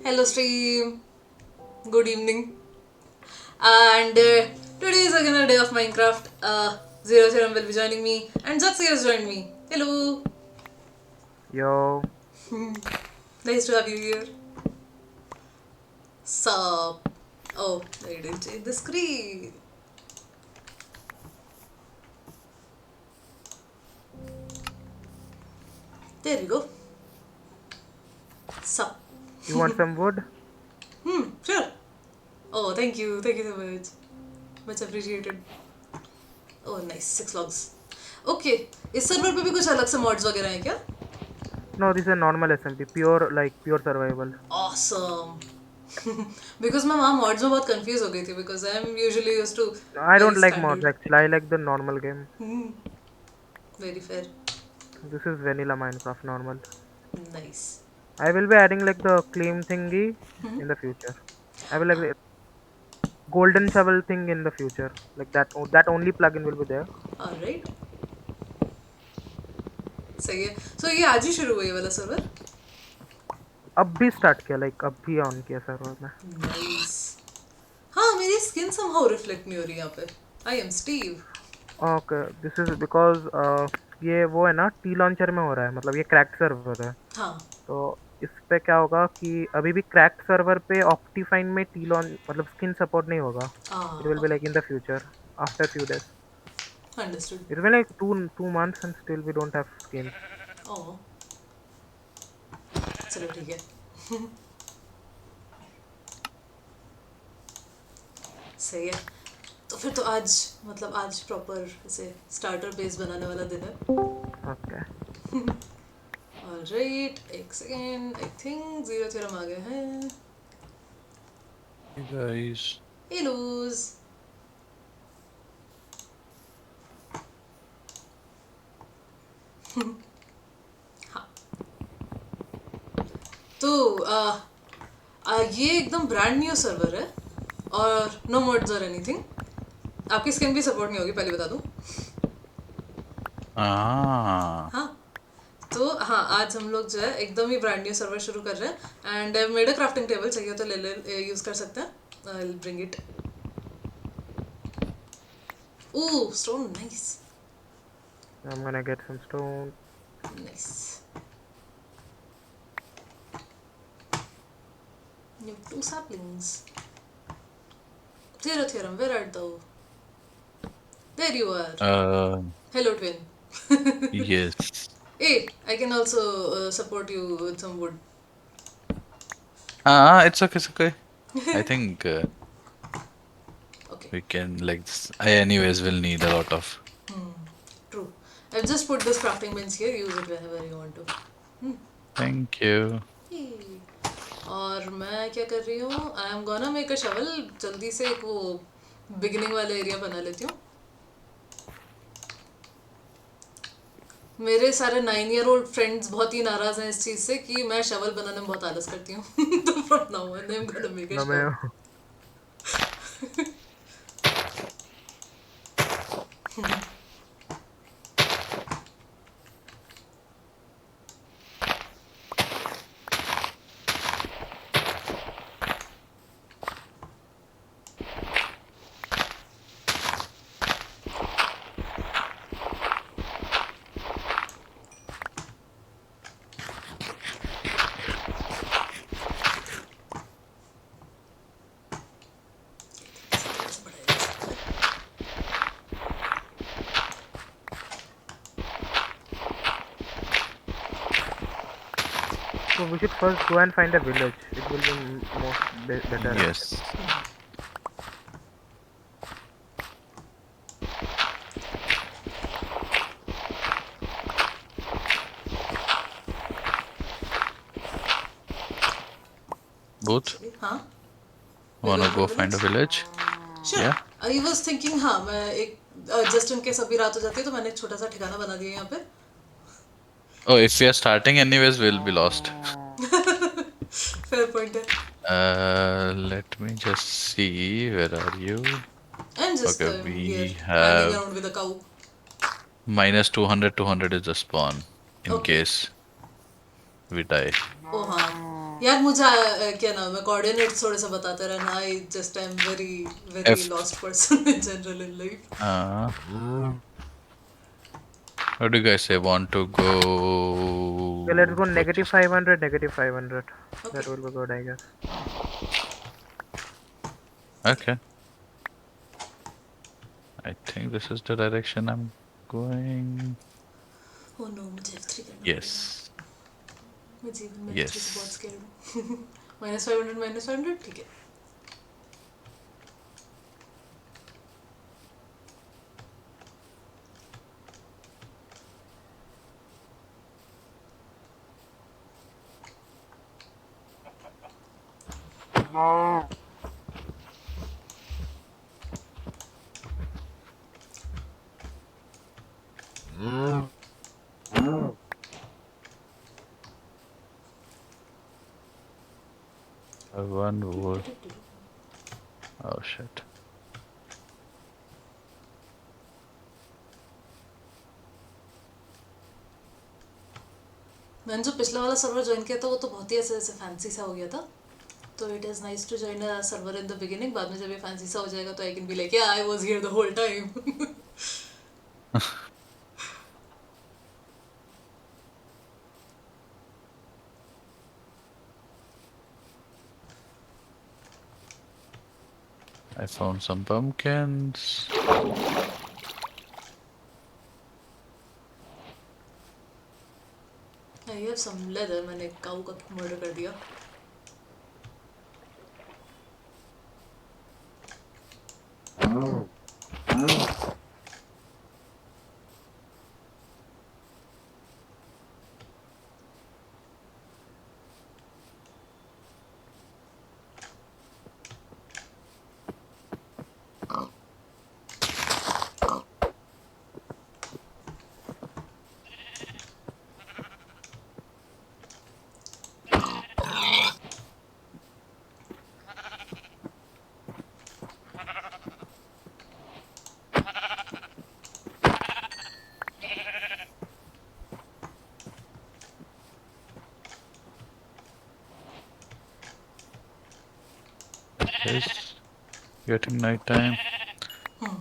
Hello stream, good evening. And today is again a day of Minecraft. Zero Zero will be joining me, and Zuxxy has joined me. Hello, Yo, nice to have you here. Sup? Oh, I didn't change the screen. There we go. Sup? you want some wood? Sure. Oh, thank you so much. Much appreciated. Oh, nice, 6 logs. Okay, इस server पे भी कुछ अलग से mods वगैरह हैं क्या? No, this is a normal SMP, pure pure survival. Awesome. Because मैं वहाँ mods में बहुत confused हो गई थी because I'm usually used to I very don't like mods standard. actually. I like the normal game. Very fair. This is vanilla Minecraft normal. Nice. I will be adding like the claim thingy in the future. I will like the golden shovel thing in the future. Like that. That only plugin will be there. Alright. सही है. So ये आज ही शुरू हुआ ये वाला server? अब भी start किया अब भी on किया server में. Nice. हाँ मेरी skin somehow reflect नहीं हो रही यहाँ पे. I am Steve. Okay, this is because ये वो है ना T launcher में हो रहा है. मतलब ये cracked server है. हाँ. तो इस पे क्या होगा कि अभी भी क्रैक्ड सर्वर पे ऑप्टिफाइन में टीलॉन मतलब स्किन सपोर्ट नहीं होगा. It will be Okay. Like in the future after few days. Understood. It will like 2 months and still we don't have skin. Oh. चलो ठीक है. सही है. तो फिर तो आज मतलब आज प्रॉपर ऐसे स्टार्टर बेस बनाने वाला दिन है. ओके. Alright, एक second. I think zero theorem आ गए हैं. Hey guys. हेलोज. हाँ. तो ये एकदम ब्रांड न्यू सर्वर है और नो मोड्स और एनीथिंग. आपकी स्किन भी सपोर्ट नहीं होगी पहले बता दूं. Ah. हाँ. तो हाँ आज हम लोग जो है एकदम ही ब्रांड न्यू सर्वर शुरू कर रहे हैं and made a crafting table. चाहिए तो ले यूज कर सकते हैं. I will bring it. Oh stone. Nice. I am gonna get some stone. Nice. You have 2 saplings. Zero theorem, where art thou? There you are. Hello, twin. Yes. Hey, I can also support you with some wood. It's okay, it's okay. I think Okay, we can like this. I anyways will need a lot of. true. I've just put this crafting bench here. Use it whenever you want to. Thank you. Hey. और मैं क्या कर रही हूँ? आई am gonna make a shovel. जल्दी से एक वो बिगिनिंग वाला एरिया बना लेती हूँ. मेरे सारे 9 year old फ्रेंड्स बहुत ही नाराज हैं इस चीज़ से कि मैं शवल बनाने में बहुत आलस करती हूँ. तो from now on I am gonna make a ना मैं shovel. so we should first go and find a village. It will be better. Yes. Both हाँ. wanna go find a village? Sure. Yeah. I was thinking हाँ मैं एक just in case अभी रात हो जाती है तो मैंने एक छोटा सा ठिकाना बना दिया यहाँ पे. Oh, if we are starting anyways, we'll be lost. Fair point है. Let me just see. Where are you? And just Okay, here we hanging have around with a cow. minus 200. 200 is the spawn in Okay. case we die. ओ हाँ. यार मुझे क्या नाम है coordinates थोड़े सा बताते रहना. I just I am very very F. Lost person in general in life. Uh, what do you guys say? Want to Okay, let's go? go negative 500, negative 500. That Okay. will be good, I guess. Okay. I think this is the direction I'm going. Oh no, मुझे F3 करना पड़ेगा. Yes. मैं जीवन में F3 से बहुत Yes. Scared हूँ. -500 -500 ठीक है. One wood. Oh shit. मैंने जो पिछला वाला सर्वर ज्वाइन किया था वो तो बहुत ही ऐसे ऐसे फैंसी सा हो गया था. तो it is nice to join a server in the beginning. बाद में जब ये फैंसी सा हो जाएगा तो आई कैन बी लाइक या I was here the whole time. I found some pumpkins. I have some leather. मैंने काऊ का मर्डर कर दिया. It's getting nighttime,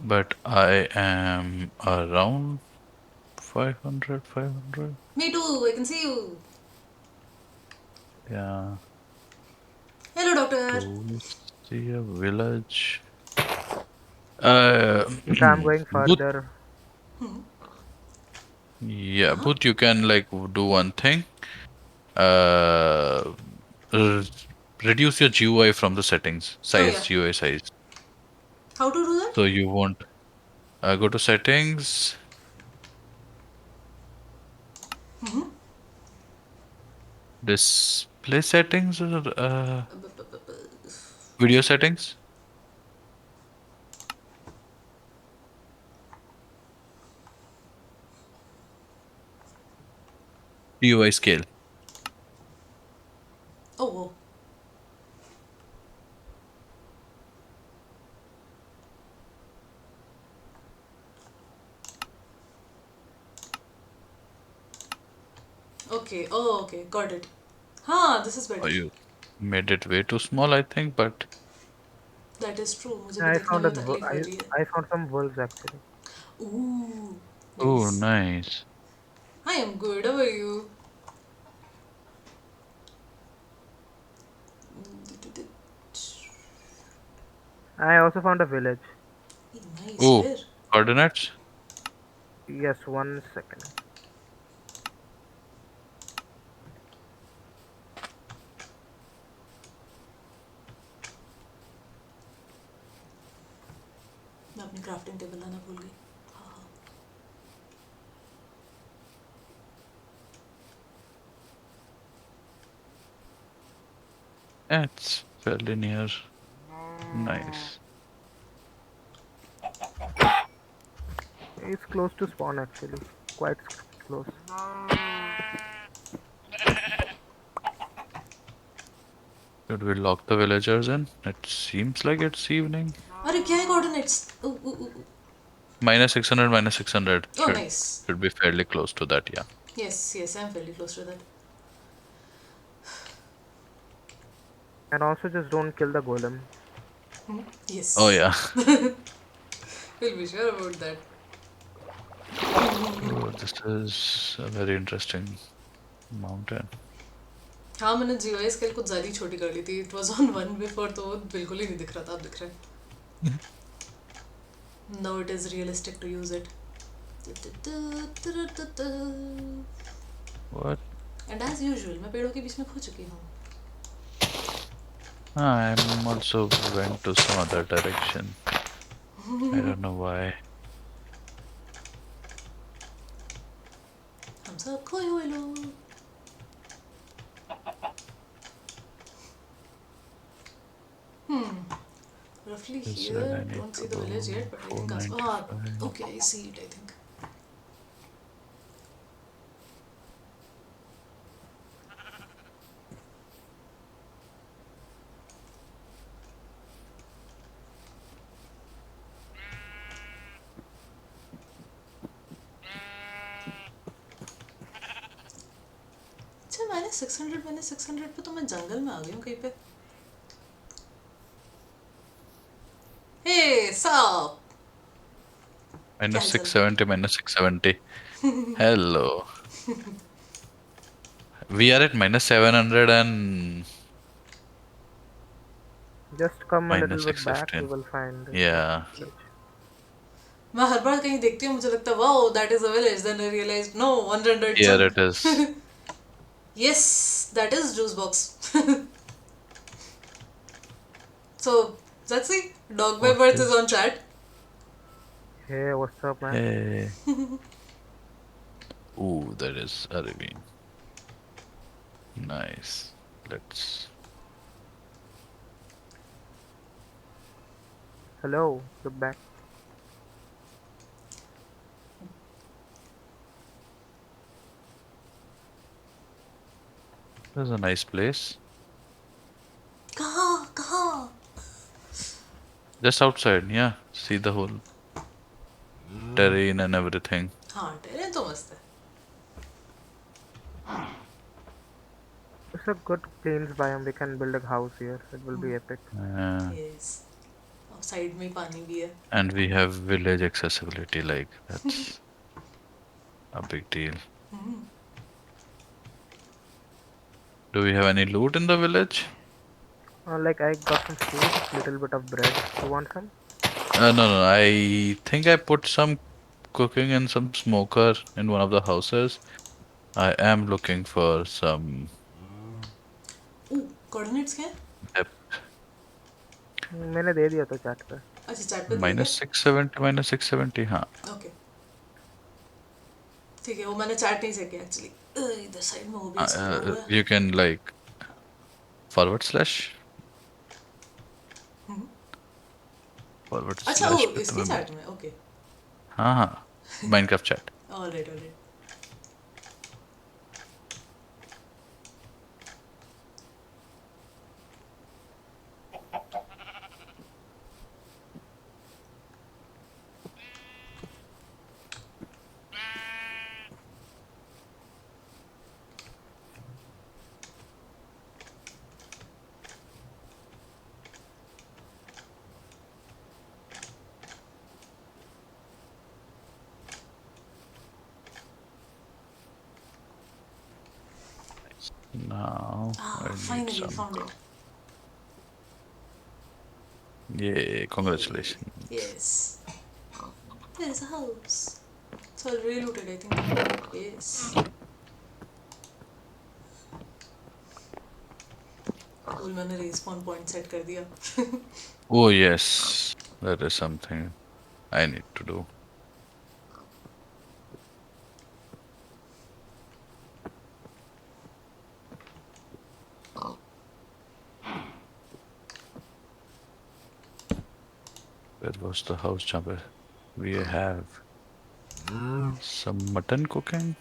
but I am around 500, 500. Me too. I can see you. Yeah. Hello, doctor. To see a village. Uh, Okay, I'm going Boot, further. yeah, Boot, you can like do one thing. Uh, r- Reduce your GUI from the settings, Oh yeah. GUI size. How to do that? So you won't go to settings, display settings, or video settings, GUI scale. Oh, whoa. Okay. Oh, okay. Got it. हाँ, this is Or better. you made it way too small, I think, but That is true. मुझे भी I देखने found में तकलीफ हो I, रही है. I found some wolves actually. Ooh. oh, Nice. nice. I am good. How are you? I also found a village. Nice. Oh, Where? coordinates? Yes, 1 second. मैं अपनी क्राफ्टिंग टेबल लाना भूल गई. हाँ हाँ. It's fairly near. Nice. It's close to spawn actually. Quite close. Should we lock the villagers in? It seems like it's evening. अरे क्या है coordinates? Minus 600, minus 600 Oh, should nice. be fairly close to that, yeah. Yes, yes, I'm fairly close to that. And also just don't kill the golem. Oh Yes. yeah. We'll be sure about that. Oh, this is a very interesting mountain. हाँ मैंने GUI scale कुछ ज़्यादा ही छोटी कर ली थी. It was on 1 before तो वो बिल्कुल ही नहीं दिख रहा था. अब दिख रहा है. Now it is realistic to use it. What? And as usual मैं पेड़ों के बीच में खो चुकी हूँ. I'm also went to some other direction. I don't know why. हम सब खोए हुए लोग. Roughly This here, way I need don't to see the village go yet, but I think ah, 495. okay, I see it, I think. अच्छा -600 पे तो मैं जंगल में आ गई हूँ कहीं पे. Hey, sup? क्या Minus हाल चाल? 670, minus 670. Hello. We are at minus 700 and Just come a little minus bit back, you 615. will find the Yeah. village. मैं हर बार कहीं देखती हूँ मुझे लगता है wow that is a village, then I realized no 100 Here jump. it is. Yes, that is juice box. So Zuxxy, dog by What birth is is? on chat. Hey, what's up, man? Hey. Ooh, that is a ravine. Nice. Let's. Hello, look back. This is a nice place. कहाँ कहाँ? Just outside. Yeah. See the whole terrain and everything. हाँ terrain तो मस्त है. It's a good plains biome. We can build a house here. It will be epic. Yes. और side में ही पानी भी है. And we have village accessibility. Like, that's a big deal. Do we have any loot in the village? Like I got some food, little bit of bread. You want some? No, no. I think I put some cooking and some smoker in one of the houses. I am looking for some coordinates क्या है? depth. मैंने दे दिया तो chat पे. अच्छा chat पे दिया क्या? Minus 670, minus 670. Huh. ओके ठीक है वो मैंने चैट नहीं चेक किया एक्चुअली. इधर साइड में ओबीएस खुला हुआ है. You can like forward slash forward अच्छा ओ slash पे इसके तुम्हें चैट में ओके. हाँ हाँ Minecraft chat. Alright alright. Now I need Finally some. found it. Yay! Congratulations. Yes. There is a house. It's already looted, I think. Yes. Cool, मैंने respawn point set कर दिया. Oh yes, that is something I need to do. Where was the house jumper? We have some mutton cooking.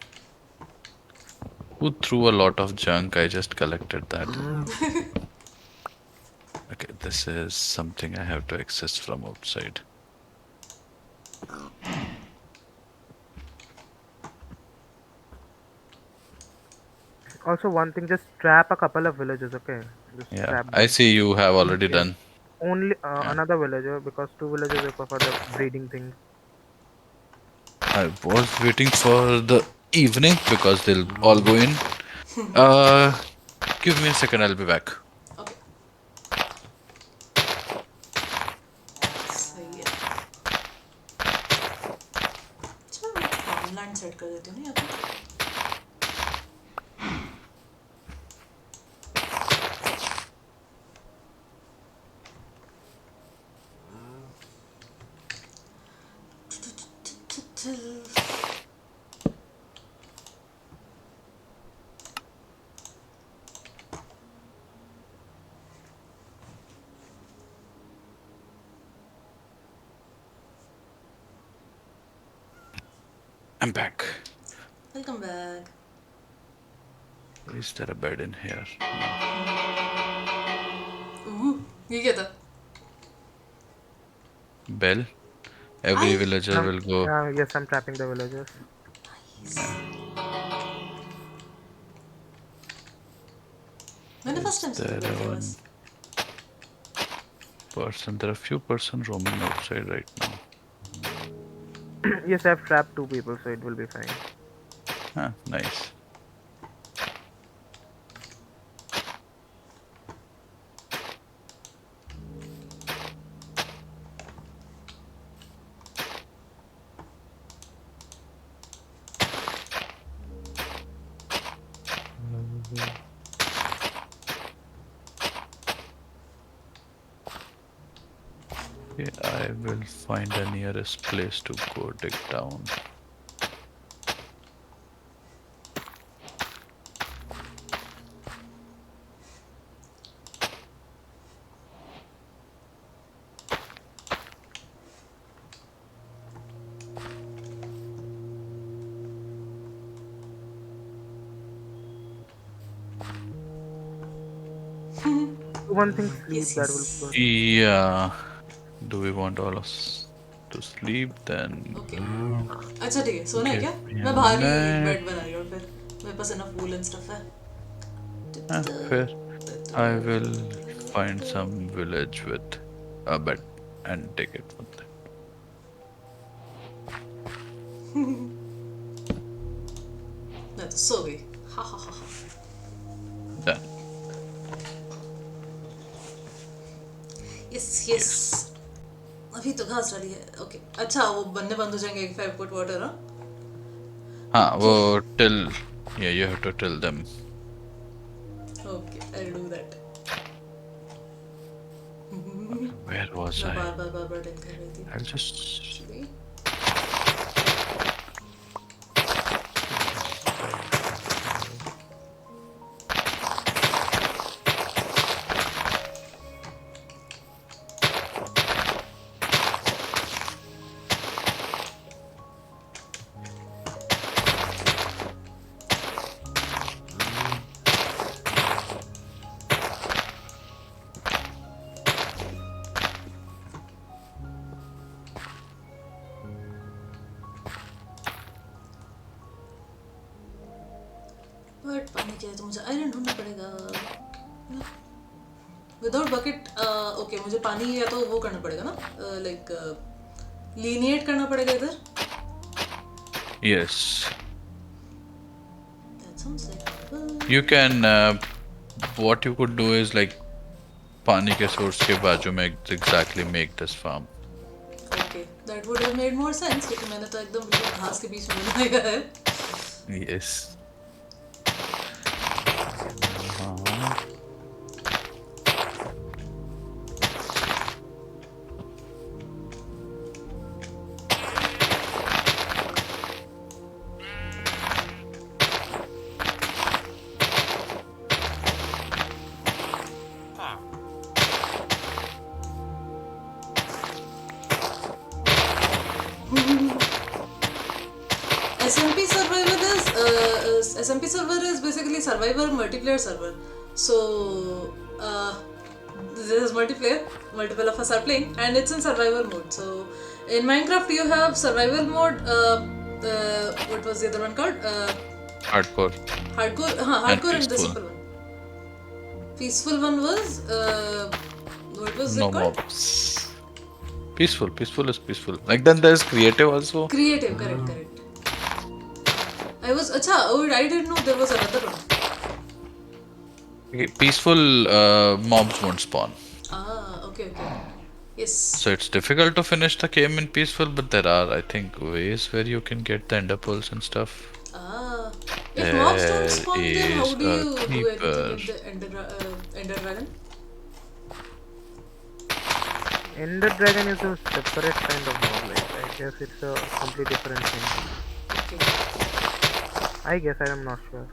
Who threw a lot of junk? I just collected that. Okay, this is something I have to access from outside. Also, one thing, just trap a couple of villagers, okay? Just Yeah, trap I them. see you have already Yes. done. Only Yeah. another villager, because two villagers require for the breeding thing. I was waiting for the evening because they'll all go in. Uh, Give me a second, I'll be back. Okay. सही है. चलो मैं farmland set कर देती हूँ ना यहाँ पे. I'm back. Welcome back. Is there a bed in here? ये क्या था? Bell? Every I. villager will go. Yes, I'm trapping the villagers. Yeah. मैंने फर्स्ट Is टाइम सुना there बेल की a आवाज. person? There are few person roaming outside right now. Yes, I've trapped two people, so it will be fine. Ah, nice. Okay, I will find the nearest place to go dig down. One thing, sleep, Yes, that will be good. yes. Yeah. Do we want all of us to sleep then? Okay. अच्छा ठीक है. सोना है Give क्या? me a मैं बाहर ही minute. Bed बना रही हूँ फिर. मेरे पास इनफ वूल एंड स्टफ है. Ah, fair. I will find some village with a bed and take it from there. मैं तो सो गई. हा हा हा. Done. Yes Yes. यस. अभी तो घास डाली है. ओके. अच्छा वो बनने बंद हो जाएंगे 5 फुट वाटर. हाँ. Wo till yeah, you have to tell them. Okay. I do that. Where was मैं I? बार डेल कर रही थी. I'll just Actually. बट पानी क्या है तो मुझे आयरन ढूंढना पड़ेगा. Without bucket. ओके मुझे पानी या तो वो करना पड़ेगा ना. लाइक लीनिएट करना पड़ेगा इधर. yes. That sounds like You can what you could do is like पानी के source के बाजू में exactly make this farm. Okay. That would have made more sense क्योंकि मैंने तो एकदम बिल्कुल घास के बीच में बनाया है. Yes. SMP SMP server is basically survivor multiplayer server. So this is multiplayer, multiple of us are playing, and it's in survival mode. So in Minecraft you have survival mode. What was the other one called? Hardcore Hardcore, and hardcore and the peaceful. simple one. Peaceful one was what was No it called? mobs. Peaceful. Peaceful is peaceful. Like then there's creative also. Creative, correct, correct. I was acha. Oh, I didn't know there was another one. Okay, peaceful mobs won't spawn. Ah, okay, okay. Yes. So it's difficult to finish the game in peaceful, but there are, I think, ways where you can get the ender pearls and stuff. Ah, if mobs don't There spawn, then how is do a you do anything creeper. in the Ender Dragon? Ender Dragon is a separate kind of mob. Like I guess it's a completely different thing. Okay. I guess I am not sure.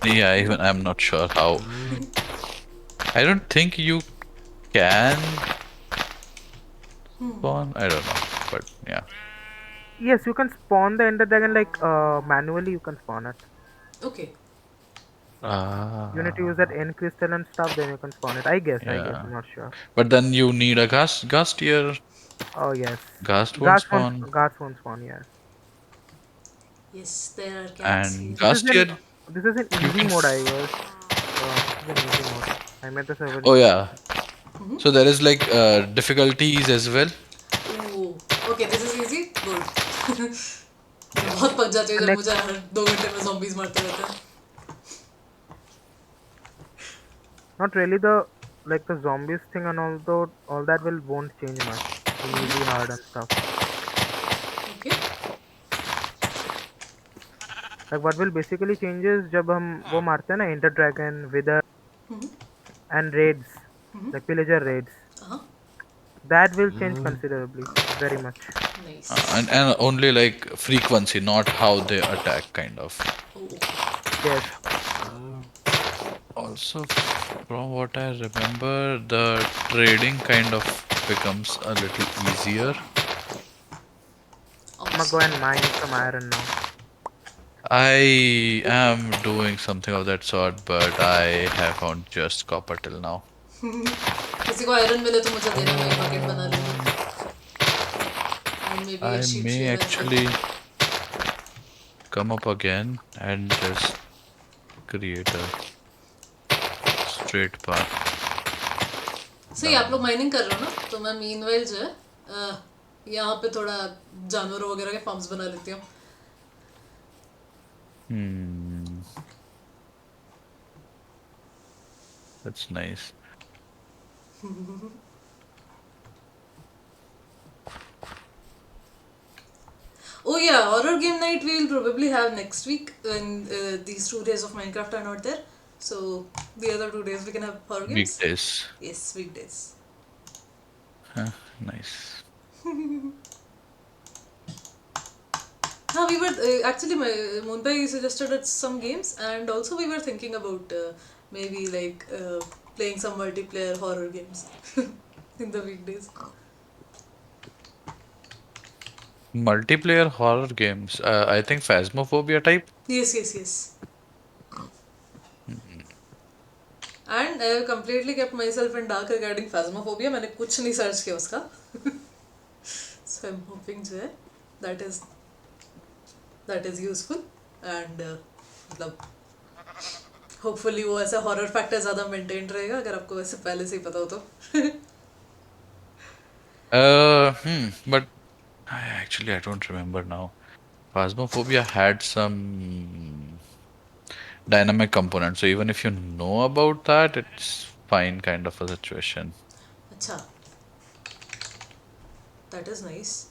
Yeah, even I'm not sure how. I don't think you can spawn. I don't know, but yeah. Yes, you can spawn the Ender Dragon like manually. You can spawn it. Okay. You need to use that Ah, N crystal and stuff. Then you can spawn it. I guess. I guess. yeah. I'm not sure. But then you need a ghast tier. Oh yes. Ghast won't spawn. Ghast won't spawn. Yes. Yes, there are cats And here. This is ghast in tier, this is in you easy can. mode. I guess. This is in easy mode. I made the server Oh in easy yeah. mode. So there is like difficulties as well. Ooh. Okay, this is easy. Good. मैं बहुत पक जाती हूँ The जब next, मुझे हर 2 घंटे में zombies मारते रहते हैं. not really the like the zombies thing and all that will won't change much in easy, hard and stuff. Okay. Like what will basically change is जब हम वो मारते हैं ना Ender Dragon, Wither and raids like pillager raids. Uh-huh. That will change considerably, very much. Nice. And only like frequency, not how they attack, kind of. Oh, okay. Yes. Also, from what I remember, the trading kind of becomes a little easier. I'm gonna go and Awesome. mine some iron now. I am doing something of that sort, but I have found just copper till now. किसी को iron मिले तो मुझे देना, मैं bucket बना Um, लूँगी. And maybe a I sheep may shear as well. actually come up again and just create a straight path सही, आप लोग down. माइनिंग कर रहे हो ना, तो मैं मीनवाइल जो है यहाँ पे थोड़ा जानवरों वगैरह के फार्म्स बना लेती हूँ. Hmm, that's nice. Oh yeah, horror game night we will probably have next week when these 2 days of Minecraft are not there. So the other 2 days we can have horror games. Weekdays. Yes, weekdays. Huh, nice. Now we were actually my Moonbai suggested us some games, and also we were thinking about maybe like playing some multiplayer horror games in the weekdays. Multiplayer horror games. I think Phasmophobia type. Yes, yes, yes. And I have completely kept myself in dark regarding phasmophobia. मैंने कुछ नहीं search किया उसका. So I'm hoping जो है that is useful and मतलब hopefully वो ऐसा horror factor ज़्यादा maintained रहेगा अगर आपको वैसे पहले से ही पता हो तो. But I don't remember now. Phasmophobia had some dynamic component, so even if you know about that, it's fine kind of a situation. अच्छा, that is nice.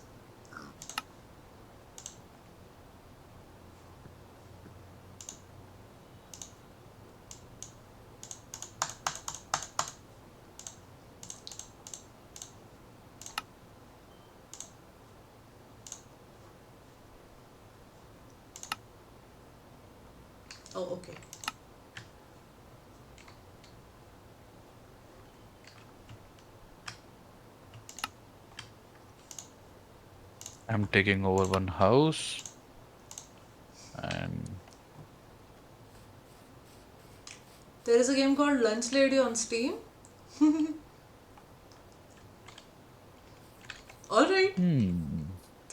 Oh, okay. I'm taking over one house and There is a game called Lunch Lady on Steam. Alright,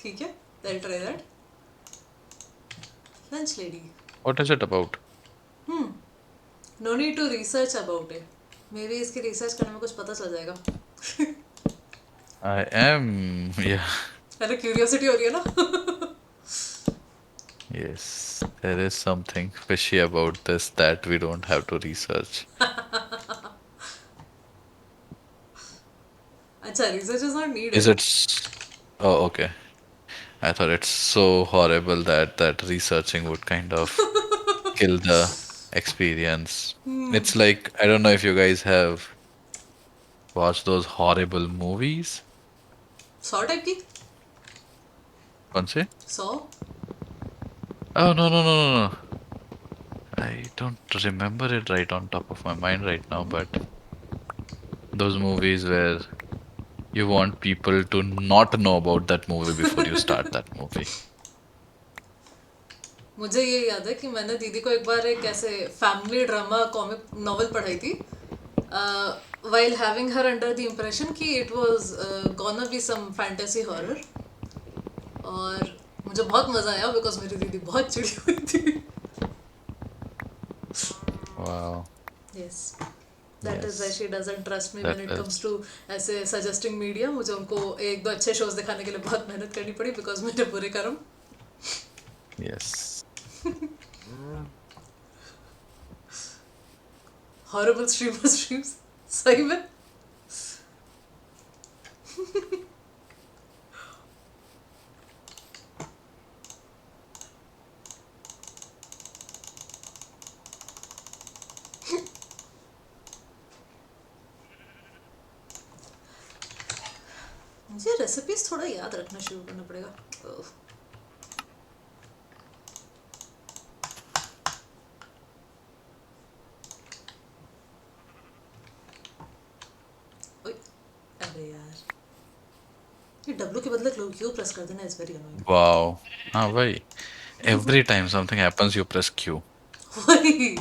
ठीक है, I'll try that. Lunch Lady. What is it about? No need to research about it, maybe इसकी research करने में कुछ पता चल जाएगा. I am, yeah, अरे क्यूरियोसिटी हो रही है ना. yes. There is something fishy about this that we don't have to research. अच्छा, research is not Is needed. it? Oh, okay. I thought it's so horrible that researching would kind of kill the experience. It's like I don't know if you guys have watched those horrible movies. 100 type की. कौन से? 100. Oh no no no no no. I don't remember it right on top of my mind right now, but those movies where you want people to not know about that movie before you start that movie. मुझे ये याद है कि मैंने दीदी को एक बार एक ऐसे फैमिली ड्रामा कॉमिक नॉवल पढ़ाई थी, while having her under the impression कि it was gonna be some fantasy horror. और मुझे बहुत मजा आया बिकॉज मेरी दीदी बहुत चिड़ी हुई थी. Wow. Yes. That is why Yes. she doesn't trust me That when it is. comes to ऐसे suggesting media. मुझे उनको एक दो अच्छे shows दिखाने के लिए बहुत मेहनत करनी पड़ी बिकॉज मेरे बुरे कर्म. Yes. हॉरिबल स्ट्रीम्स सही में. मुझे रेसिपीज थोड़ा याद रखना शुरू करना पड़ेगा. अरे यार, ये डब्ल्यू के बदले क्यू प्रेस कर देना is very annoying. Wow. Ah, why? Every time something happens, you press Q. वही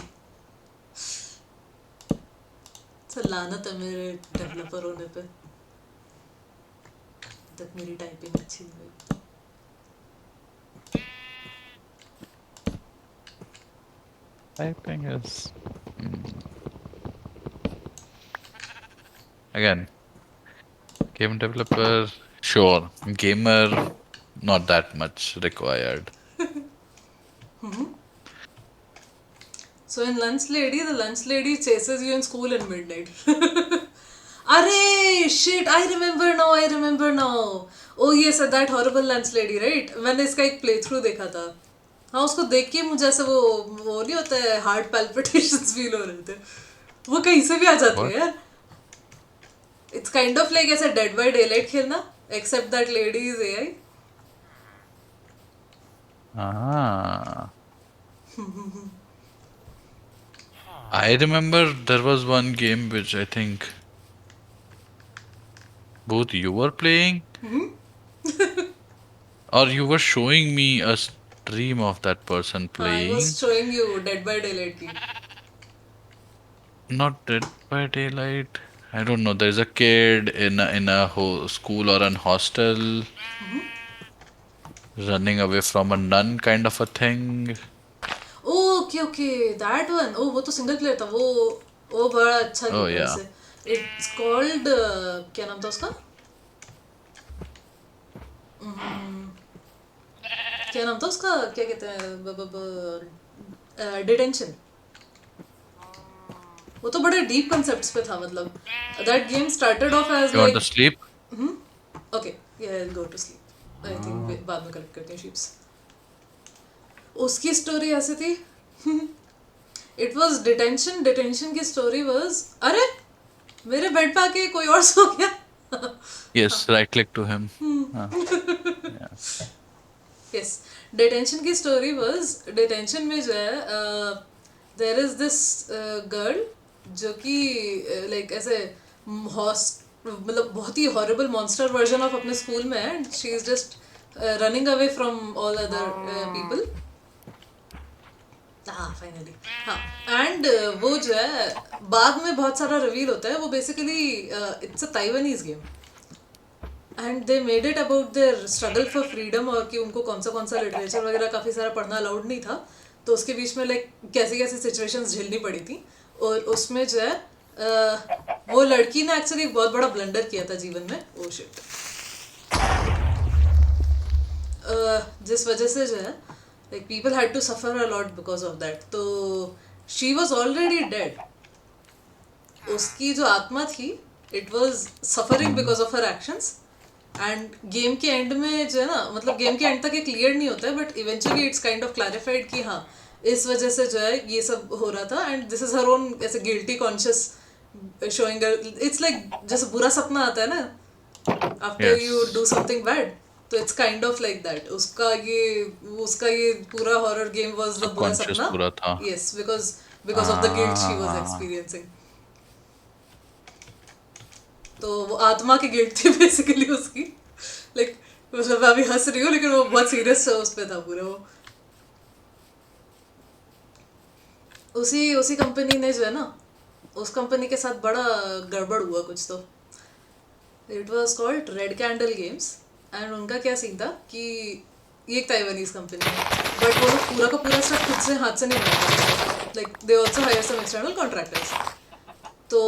सर, लानत है मेरे डेवलपर होने पे. तक मेरी टाइपिंग अच्छी नहीं हुई. Typing is again game developer. Sure, gamer, not that much required. So in Lunch Lady, the Lunch Lady chases you in school in midnight. अरे shit, I remember now, I remember now. Oh yes, that horrible Lunch Lady, right? मैंने इसका एक play through देखा था. हाँ, उसको देख के मुझे ऐसे वो नहीं होता है, हार्ट पैल्पिटेशंस फील हो रहे थे. वो कहीं से भी आ जाती है What? यार. It's kind of like ऐसे Dead by Daylight खेलना, except that lady is AI. Ah. I remember there was one game which I think both you were playing or you were showing me a stream of that person I playing. was showing you Dead by Daylight की. Not Dead by Daylight. I don't know. There's a kid in a school or an hostel running away from a nun, kind of a thing. Okay okay, that one. Oh वो तो single player था. वो बड़ा अच्छा Oh game है yeah. वैसे. It's called, क्या नाम था उसका? क्या नाम था उसका, क्या कहते हैं, डिटेंशन. वो तो बड़े डीप कंसेप्ट्स पे था. मतलब that game started off as You want to like. sleep? Okay, या go to sleep. I think बाद में कलेक्ट करते हैं शीप्स. उसकी स्टोरी ऐसे थी. It was detention. डिटेंशन की स्टोरी वाज, अरे मेरे बेड पे आके कोई और सो गया. Yes, right click to him. Ah, yes, detention की स्टोरी वाज, डिटेंशन में जो है देयर इज दिस गर्ल जो कि लाइक ऐसे मतलब बहुत ही हॉरिबल मॉन्स्टर वर्जन ऑफ अपने स्कूल में है. She is just running away from all other people. हाँ फाइनली. हाँ, एंड वो जो है बाद में बहुत सारा रिवील होता है. वो basically it's a Taiwanese game and they made it about their struggle for freedom, और कि उनको कौन सा लिटरेचर वगैरह काफ़ी सारा पढ़ना अलाउड नहीं था. तो उसके बीच में लाइक कैसी कैसी सिचुएशंस झेलनी पड़ी थी। और उसमें जो है वो लड़की ने एक्चुअली एक बहुत बड़ा ब्लंडर किया था जीवन में। Oh shit. जिस वजह से जो है like people had to suffer a lot because of that. तो शी वॉज ऑलरेडी डेड। उसकी जो आत्मा थी it was suffering because of her actions. And game के एंड में जो है ना, मतलब गेम के एंड तक ये क्लियर नहीं होता है, but eventually it's kind of clarified कि हाँ इस वजह से जो है ये सब हो रहा था। And this is her own ऐसे guilty conscious showing. It's like जैसे बुरा सपना आता है ना after you do something bad, तो it's kind of like that. उसका ये पूरा हॉरर गेम वाज द बुरा कॉन्शियस सपना। पूरा था। Yes, because of the guilt she was experiencing. तो वो आत्मा की गिल्ट थी बेसिकली उसकी। लाइक मतलब मैं अभी हंस रही हूँ लेकिन वो बहुत सीरियस उस पे था पूरा। वो उसी कंपनी ने जो है ना, उस कंपनी के साथ बड़ा गड़बड़ हुआ कुछ। तो it was called red candle games. And उनका क्या सीन था कि ये एक ताइवानीज कंपनी है, बट वो लोग पूरा का पूरा स्टफ खुद से हाथ से नहीं बनाते। Like they also hire some external contractors. तो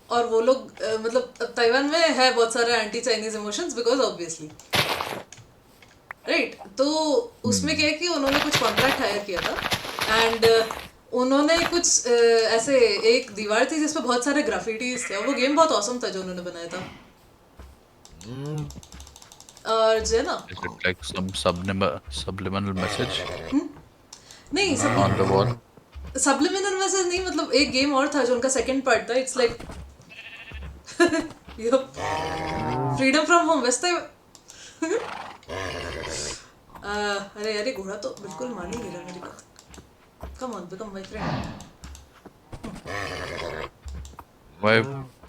और वो लोग मतलब ताइवान में है बहुत सारे anti Chinese emotions because obviously right. तो उसमें क्या है कि उन्होंने कुछ कॉन्ट्रैक्ट हायर किया था। एंड उन्होंने कुछ ऐसे एक दीवार थी जिसपे बहुत सारे ग्राफिटीज थे, और वो गेम बहुत औसम था जो उन्होंने बनाया था। और जो है ना, Is it like some subliminal message नहीं on the wall? Subliminal message नहीं, मतलब एक गेम और था जो उनका सेकंड पार्ट था। It's like freedom from home वैसे। अरे यार ये घोड़ा तो बिल्कुल मान ही नहीं रहा मेरी बात। Come on become my friend. Why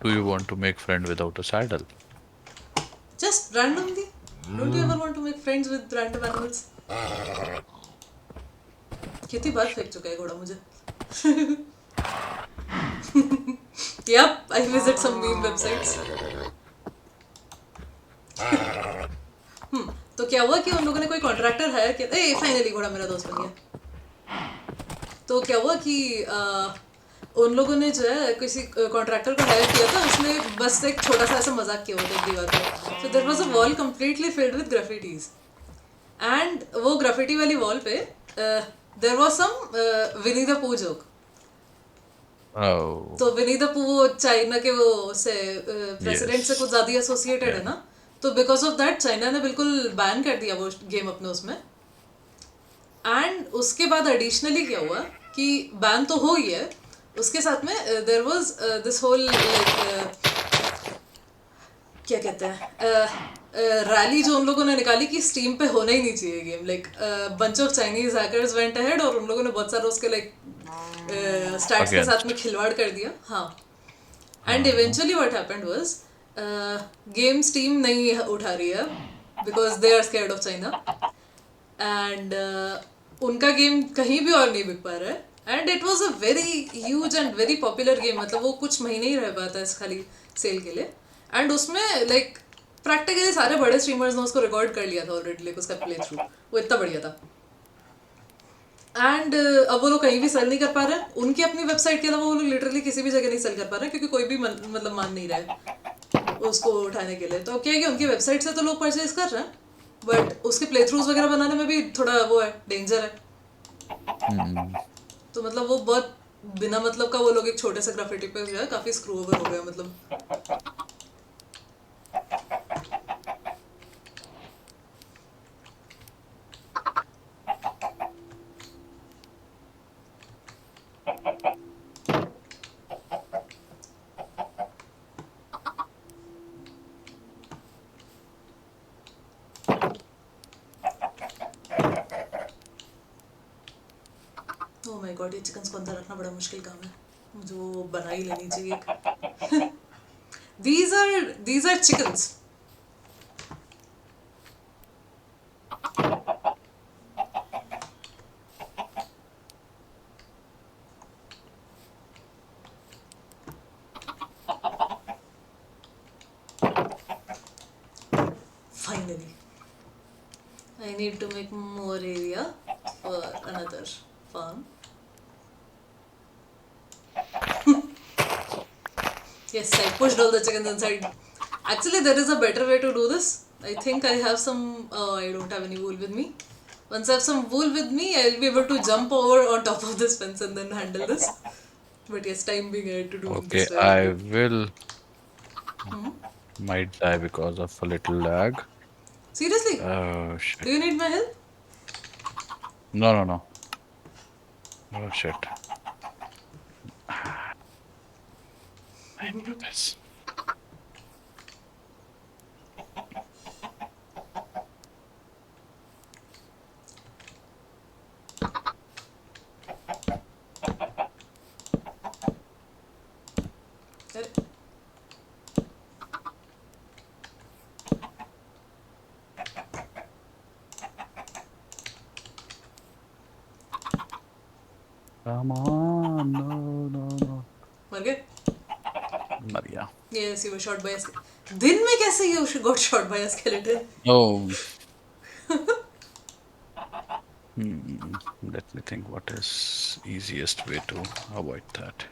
do you want to make friend without a saddle? Just randomly. Don't you ever want to make friends with random animals? कितनी बार फेंक चुका है घोड़ा मुझे। Yup, I visit some meme websites. तो क्या हुआ कि उन लोगों ने कोई कॉन्ट्रैक्टर हायर किया। ए फाइनली घोड़ा मेरा दोस्त बन गया। तो क्या हुआ कि उन लोगों ने जो है किसी कॉन्ट्रैक्टर को हायर किया था। उसने बस एक छोटा सा ऐसा मजाक किया हुआ था एक दीवार पे। So there was a wall completely filled with graffitis. And वो ग्राफिटी वाली वॉल पे there was some Winnie the Pooh joke. Oh, तो विनी द पू वो चाइना के वो से प्रेसिडेंट से yes. कुछ ज्यादा एसोसिएटेड है Yeah. ना। तो बिकॉज ऑफ दैट चाइना ने बिल्कुल बैन कर दिया वो गेम अपने उसमें। एंड उसके बाद एडिशनली क्या हुआ कि बैन तो हो ही है, उसके साथ में there was this whole like क्या कहते हैं रैली जो उन लोगों ने निकाली कि स्टीम पे होना ही नहीं चाहिए game. Like bunch of Chinese hackers went ahead और उन लोगों ने बहुत सारा उसके लाइक स्टैट्स के साथ में Against. खिलवाड़ कर दिया। हाँ। And eventually what happened was game steam नहीं उठा रही है because they are scared of China. And उनका गेम कहीं भी और नहीं बिक पा रहा है। And it was a very huge and very popular game. मतलब वो कुछ महीने ही रह पाता है खाली सेल के लिए। एंड उसमें लाइक प्रैक्टिकली सारे बड़े स्ट्रीमर्स ने उसको रिकॉर्ड कर लिया था ऑलरेडी। लाइक उसका प्ले थ्रू वो इतना बढ़िया था। एंड अब वो लोग कहीं भी सेल नहीं कर पा रहे हैं। उनकी अपनी वेबसाइट के अलावा वो लोग लिटरली किसी भी जगह नहीं सेल कर पा रहे हैं क्योंकि कोई भी मतलब मान नहीं रहा है उसको उठाने के लिए। तो क्या है कि उनकी वेबसाइट से तो लोग परचेज कर रहे हैं, बट उसके प्ले थ्रूज वगैरह बनाने में भी थोड़ा वो है, डेंजर है। तो मतलब वो बहुत बिना मतलब का वो लोग एक छोटे से ग्राफिटी पे जो है काफी स्क्रू ओवर हो गया मतलब। ओह माय गॉड, ये चिकन्स को अंदर रखना बड़ा मुश्किल काम है। मुझे वो बना ही लेनी चाहिए। these are chickens. Finally, I need to make more area for another farm. Yes, I pushed all the chickens inside. Actually, there is a better way to do this. I think I have some. I don't have any wool with me. Once I have some wool with me, I'll be able to jump over on top of this fence and then handle this. But yes, time being, I had to do it Okay, this way I around. will might die because of a little lag. Seriously? Oh Do shit. you need my help? No, no, no. Oh shit. I knew this. Correct. Come on. No, no, no. मर गए? Maria. Yes, you were shot by a skeleton. दिन में कैसे you got shot by a skeleton? Oh. Let me think what is easiest way to avoid that.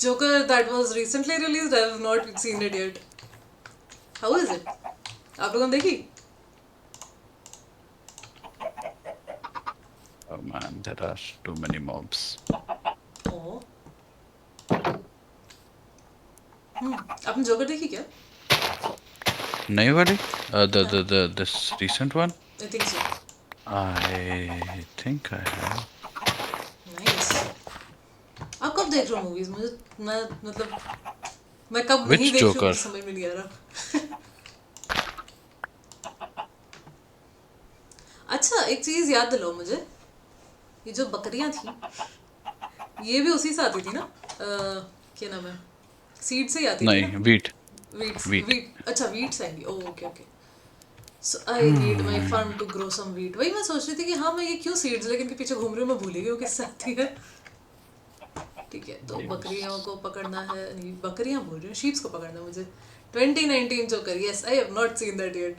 Joker that was recently released. I have not seen it yet. How is it? आप लोगों ने देखी? Oh man, there are too many mobs. Oh. आपने joker देखी क्या? Nahi wali? This recent one? I think so. I think I have. Nice. आप कब देख रहे हो मूवीज? मुझे मैं मतलब मैं कब नहीं Which देख रही हूँ Joker? मुझे समझ में नहीं आ रहा. अच्छा एक चीज याद दिलाओ मुझे. ये जो बकरियां थी ये भी उसी से आती थी ना? क्या नाम है? सीड से ही आती थी ना? Nahi, wheat. Wheat. वीट अच्छा वीट से आएंगी. Oh okay okay. So I need my farm to grow some wheat. वही मैं सोच रही थी कि हाँ मैं ये क्यों सीड्स लेकिन के पीछे घूम रही हूँ. मैं भूल ही गई हूँ किससे आती है. ठीक है तो बकरियों को पकड़ना है. नहीं बकरियां बोल रही हूँ. शीप्स को पकड़ना है मुझे. 2019 joker. Yes, I have not seen that yet.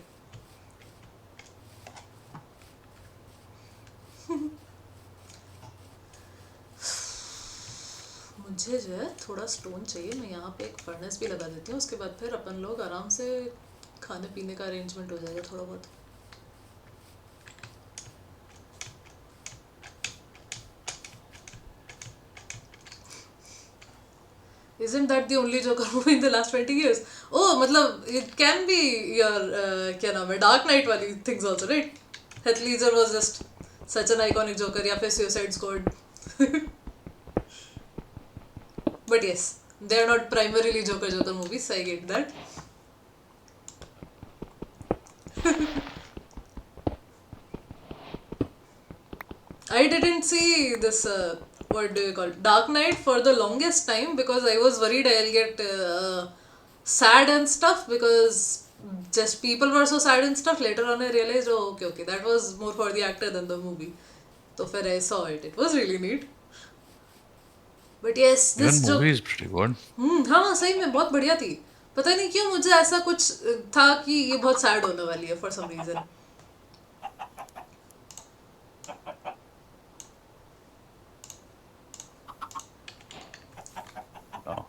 मुझे जो है थोड़ा स्टोन चाहिए. मैं यहाँ पे एक फर्नेस भी लगा देती हूँ. उसके बाद फिर अपन लोग आराम से खाने पीने का अरेंजमेंट हो जाएगा थोड़ा बहुत. Isn't that the only Joker movie in the last 20 years? Oh, मतलब it can be your क्या नाम है Dark Knight वाली things also, right? Heath Ledger was just such an iconic Joker. या फिर Suicide Squad. But yes, they are not primarily Joker movies. I get that. I didn't see this what do you call Dark Knight for the longest time because I was worried I'll get sad and stuff because just people were so sad and stuff. Later on I realized oh okay that was more for the actor than the movie. So फिर I saw it. It was really neat. But yes, Even this movie joke. is pretty good. हाँ सही में बहुत बढ़िया थी. पता नहीं क्यों मुझे ऐसा कुछ था कि ये बहुत सैड होने वाली है for some reason. Oh.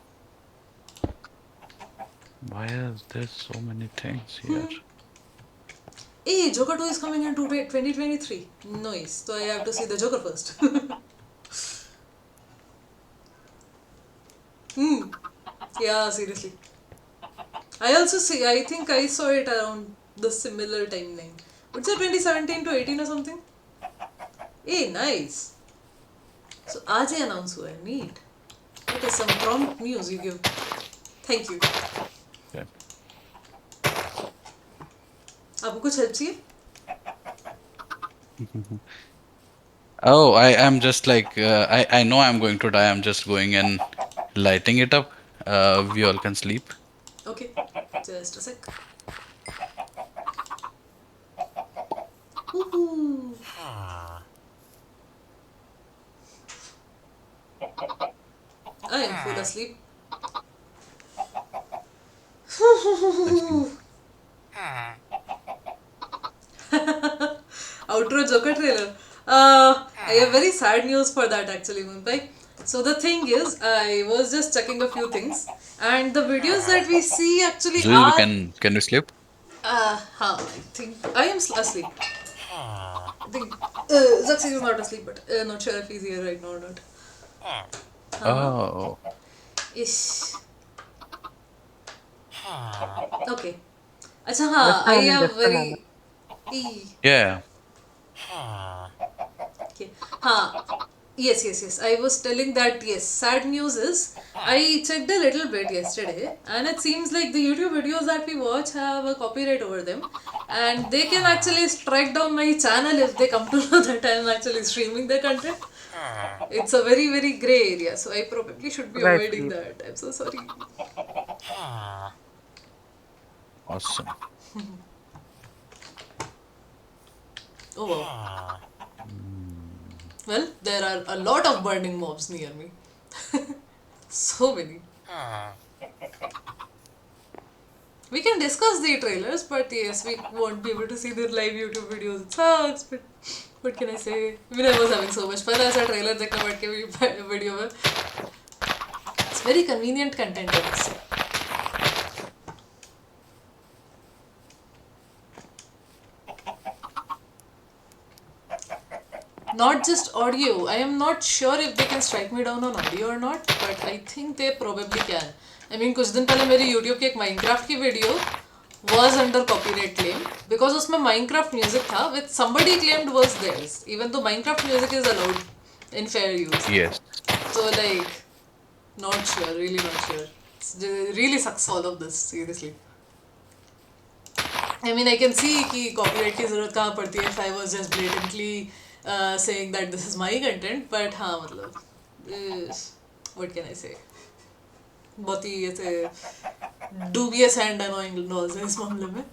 Why is there so many things here? Hey, Joker 2 is coming in 2023. Nice. So I have to see the Joker first. Yeah, seriously. I think I saw it around the similar timeline. What's it, 2017 to 18 or something? Hey, nice. So, आज ही announce हुआ है. Neat. That is some prompt news you give. Thank you. Yeah. आपको कुछ help चाहिए? Oh, I am just like I know I'm going to die. I'm just going and lighting it up. We all can sleep. Okay. Just a sec. Ooh. I am full asleep. I see. Outro Joker trailer. I have very sad news for that actually, Mumbai. So the thing is, I was just checking a few things, and the videos that we see actually Zoe, are. can we sleep? I think I am asleep. I think Zuxxy is not asleep, but not sure if he's here right now or not. Huh? Oh, Ish. Okay. अच्छा हाँ, Just a I moment, have just a moment. very. E. yeah. Okay. हाँ. Yes. I was telling that yes, sad news is I checked a little bit yesterday and it seems like the YouTube videos that we watch have a copyright over them and they can actually strike down my channel if they come to know that I am actually streaming their content. It's a very grey area, so I probably should be Guys, avoiding sleep. that. I'm so sorry. Awesome. Oh wow. Well, there are a lot of burning mobs near me. So many. We can discuss the trailers, but yes, we won't be able to see the live YouTube videos. It sucks, but what can I say? Even I was having so much fun as a trailer देखना पड़ के video में. It's very convenient content, I must say. Not just audio. I am not sure if they can strike me down on audio or not, but I think they probably can. I mean, कुछ दिन पहले मेरी YouTube की एक Minecraft की video was under copyright claim because उसमें Minecraft music था which somebody claimed was theirs, even though Minecraft music is allowed in fair use. Yes. So like, not sure, really not sure. Really sucks all of this, seriously. I mean, I can see कि copyright की ज़रूरत कहाँ पड़ती है if I was just blatantly saying that this is my content, but हाँ मतलब what can I say? बहुत ही ऐसे dubious and annoying laws हैं इस मामले में.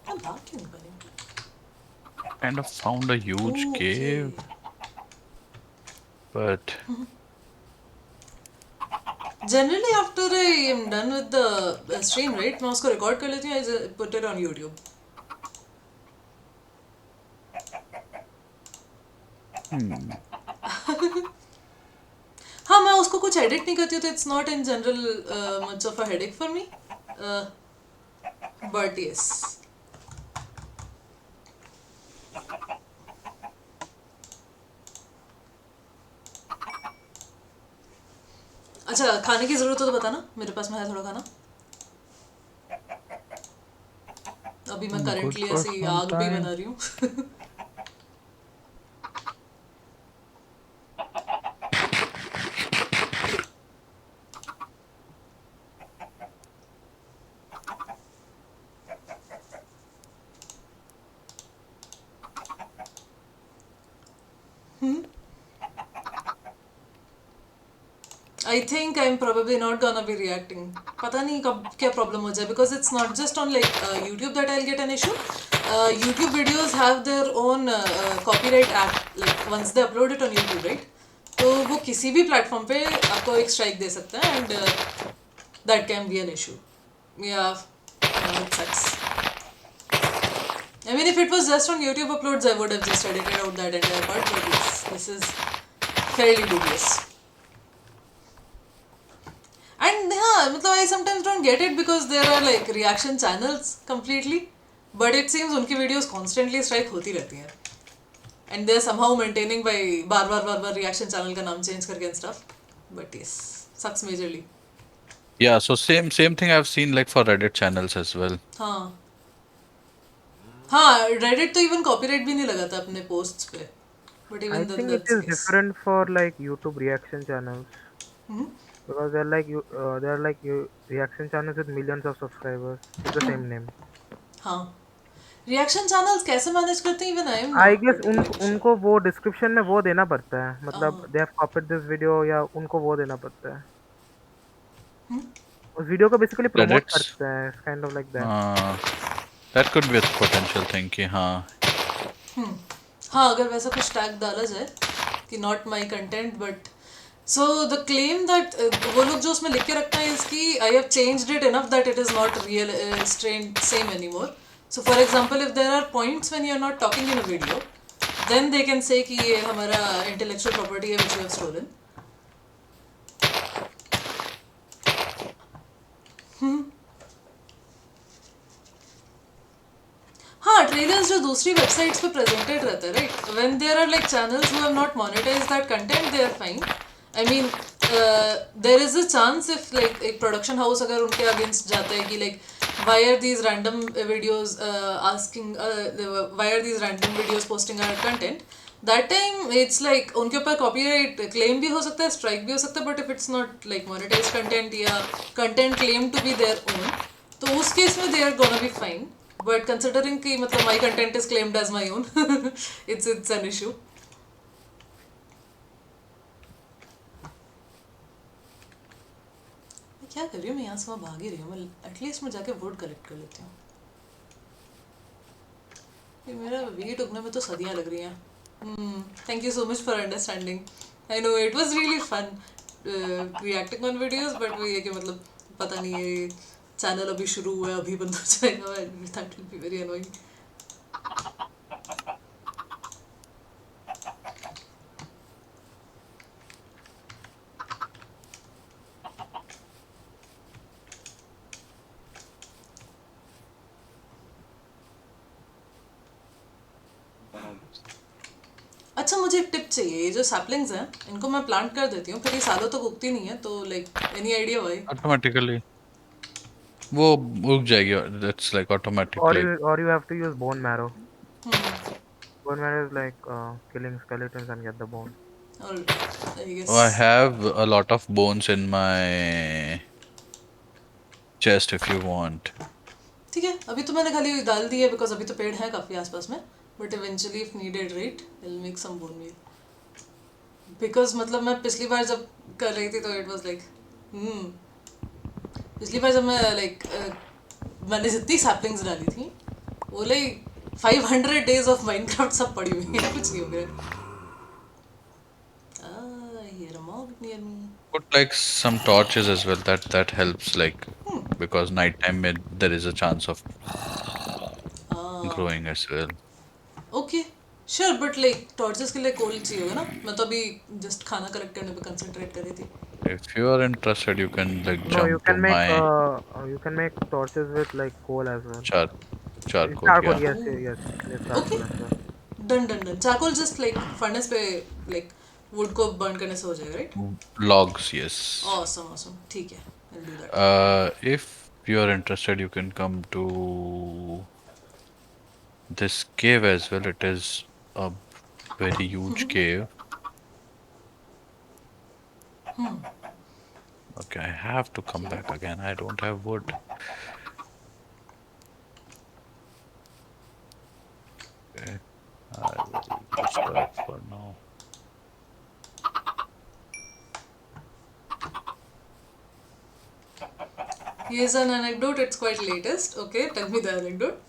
क्या बात क्यों नहीं बनी? Kind of found a huge cave, Okay. but Generally after I am done with the stream, right, मैं उसको record कर लेती हूँ, I put it on YouTube. हाँ मैं उसको कुछ edit नहीं करती हूँ तो it's not in general much of a headache for me. But yes. अच्छा खाने की ज़रूरत हो तो बताना, मेरे पास में है थोड़ा खाना. अभी मैं Good currently for ऐसी some आग भी time. बना रही हूँ. I think I'm probably not gonna be reacting. पता नहीं कब क्या problem हो जाए because it's not just on like YouTube that I'll get an issue. YouTube videos have their own copyright act like once they upload it on YouTube, right? तो वो किसी भी platform पे आपको एक strike दे सकता है and that can be an issue. Yeah, it sucks. I mean, if it was just on YouTube uploads, I would have just edited out that entire part, but yes, this is fairly dubious. And yeah, मतलब I sometimes don't get it because there are like reaction channels completely, but it seems उनकी videos constantly strike होती रहती हैं. And they're somehow maintaining by bar reaction channel का नाम change करके and stuff. But yes, sucks majorly. yeah, so same thing I've seen like for Reddit channels as well. हाँ हाँ Reddit तो even copyright भी नहीं लगाता अपने posts पे. But I even then think it that's the is case. different for like YouTube reaction channels because they're like reaction channels with millions of subscribers with the same name. हाँ reaction channels कैसे manage करते हैं? Even I am I not guess particularly sure. उनको वो description में वो देना पड़ता है, मतलब they have copied this video, या उनको वो देना पड़ता है, उस वीडियो को बेसिकली प्रमोट Credits. करते हैं, kind of like that. Uh, that could be a potential thing कि हाँ. हाँ, अगर वैसा कुछ टैग डाला जाए कि not my content but so the claim that वो लोग जो उसमें लिख के रखते हैं इसकी I have changed it enough that it is not real same any more. So for example if there are points when you are not talking in a video then they can say कि ये हमारा intellectual property है which you have stolen. हाँ, trailers जो दूसरी websites पे presented रहते हैं right, when there are like channels who have not monetise that content they are fine. I mean there is a chance if like एक production house अगर उनके against जाता है कि like why are these random videos asking why are these random videos posting our content, that time it's like उनके ऊपर copyright claim भी हो सकता है, strike भी हो सकता है, but if it's not like monetized content या content claimed to be their own तो उस केस में they are gonna be fine. But considering कि मतलब my content is claimed as my own it's an issue. मैं क्या कर रही हूँ? मैं यहाँ से वहाँ भाग ही रही हूँ. मैं एटलीस्ट मैं जाके वुड कलेक्ट कर लेती हूँ. ये मेरा वेट उगने में तो सदियाँ लग रही हैं. Thank you so much for understanding. I know it was really fun reacting on videos but वो ये कि मतलब पता नहीं ये चैनल अभी शुरू हुआ है, अभी बंद हो जाएगा. That will be very annoying. अच्छा, मुझे एक टिप चाहिए. ये जो सैपलिंग्स हैं इनको मैं प्लांट कर देती हूँ फिर ये सालों तक उगती नहीं है तो like any idea why? Automatically वो उग जाएगी. That's like automatic like. Or you have to use bone marrow. Bone marrow is like killing skeletons and get the bone. और I Oh, I guess have a lot of bones in my chest if you want. ठीक है. अभी तो मैंने खाली डाल दी है because अभी तो पेड़ है काफ़ी आसपास में. But eventually if needed right I will make some bone meal. Because मतलब मैं पिछली बार जब कर रही थी तो इट वाज लाइक पिछली बार जब मैं लाइक मैंने जितनी सैपलिंग्स डाली थी वो लाइक 500 days ऑफ माइनक्राफ्ट सब पड़ी हुई है. कुछ नहीं हो गया. Here a mob near me. Put like some torches as well. That helps like because nighttime there is a chance of growing as well. Okay sure but like torches के लिए कोल चाहिए होगा ना. मैं तो अभी जस्ट खाना कलेक्ट करने पे कंसंट्रेट कर रही थी. If you are interested, you can like No, jump to my you can make torches with like coal as well. char charcoal. Charcoal, Yeah, yes, yes, yes, okay charcoal as well. Done done done. Charcoal just like furnace पे like would को burn करने से हो जाएगा right? logs. Yes. Awesome awesome. ठीक है, I will do that. If you are interested, you can come to this cave as well. It is a very huge cave. Okay, I have to come back again. I don't have wood. Okay, I will just back for now. Here's an anecdote. It's quite latest. Okay, tell me the anecdote.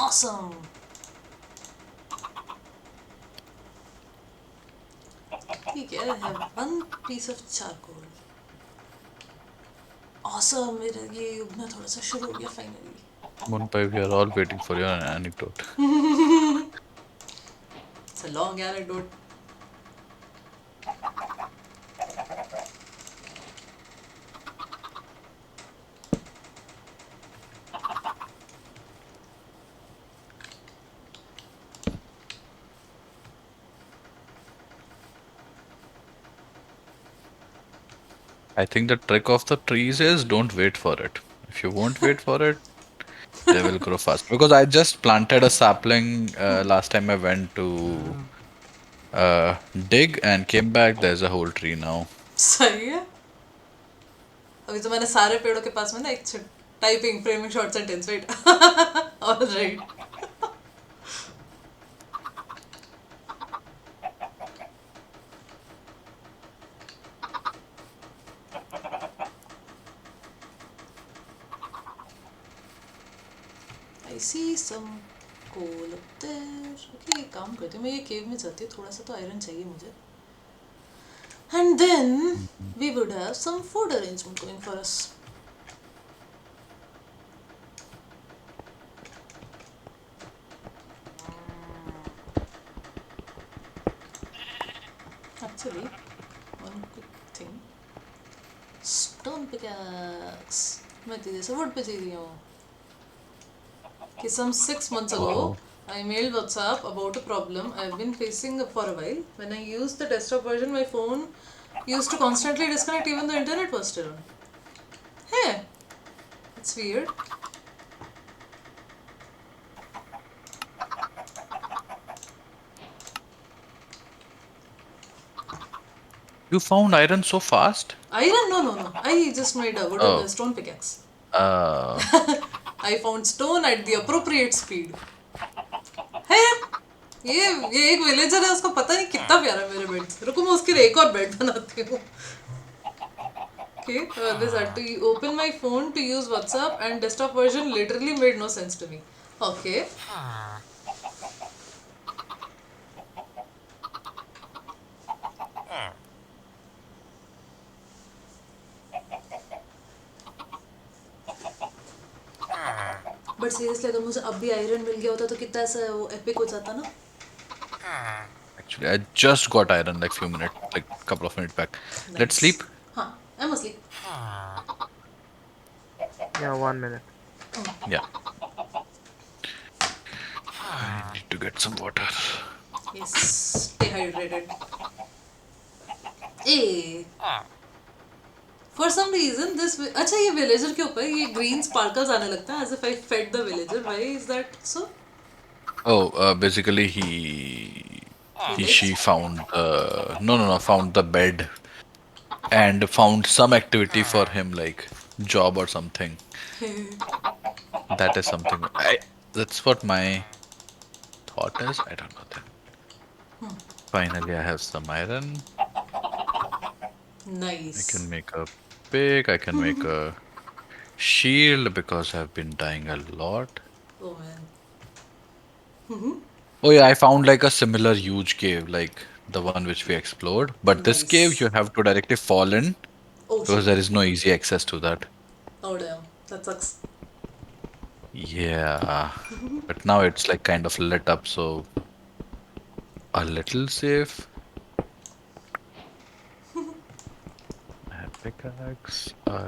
Awesome. ठीक है, I have one piece of charcoal. Awesome. मेरा ये उगना थोड़ा सा शुरू हो गया finally. Moonpai, we are all waiting for your anecdote. It's a long anecdote. I think the trick of the trees is don't wait for it. If you won't wait for it, they will grow fast. Because I just planted a sapling last time I went to dig and came back. There's a whole tree now. सही है. अभी तो मैंने सारे पेड़ों के पास में ना एक typing framing short sentence wait. Alright. I see some coal up there. Okay, एक काम करती हूँ मैं ये केव में जाती हूँ. थोड़ा सा तो आयरन चाहिए मुझे. And then we would have some food arrangement going for us. Actually, one quick thing. Stone pickaxe. मैं तेरे से wood पे जी रही हूँ. Okay, some 6 months ago, Oh. I mailed WhatsApp about a problem I've been facing for a while. When I used the desktop version, my phone used to constantly disconnect even though internet was still on. Hey, it's weird. You found iron so fast? Iron? No. I just made a wooden Oh. stone pickaxe. Uh, I found stone at the appropriate speed. है ये एक villager है उसको पता नहीं कितना प्यारा मेरे बेड. रुको मैं उसके लिए एक और बेड बनाती हूँ. Okay, this had to open my phone to use WhatsApp and desktop version literally made no sense to me. Okay. But seriously अगर मुझे अब भी आयरन मिल गया होता तो कितना ऐसा वो एपिक हो जाता ना. actually, I just got iron like few minutes, like couple of minutes back. Let's sleep. हाँ, I'm asleep. Yeah, 1 minute. Yeah. I need to get some water. Yes, stay hydrated. A for some reason this अच्छा ये villager के ऊपर ये green sparkles आने लगता है as if I fed the villager. Why is that so? Oh, basically she Village? found no found the bed and found some activity for him like job or something. That is something that's what my thought is. I don't know that. Finally, I have some iron. I Nice. can make a pick. I can make a shield because I've been dying a lot. Oh man. Oh yeah, I found like a similar huge cave, like the one which we explored. But this cave, Nice. you have to directly fall in Oh because shit. there is no easy access to that. Oh damn. That sucks. Yeah, but now it's like kind of lit up, so a little safe. I have pickaxe. I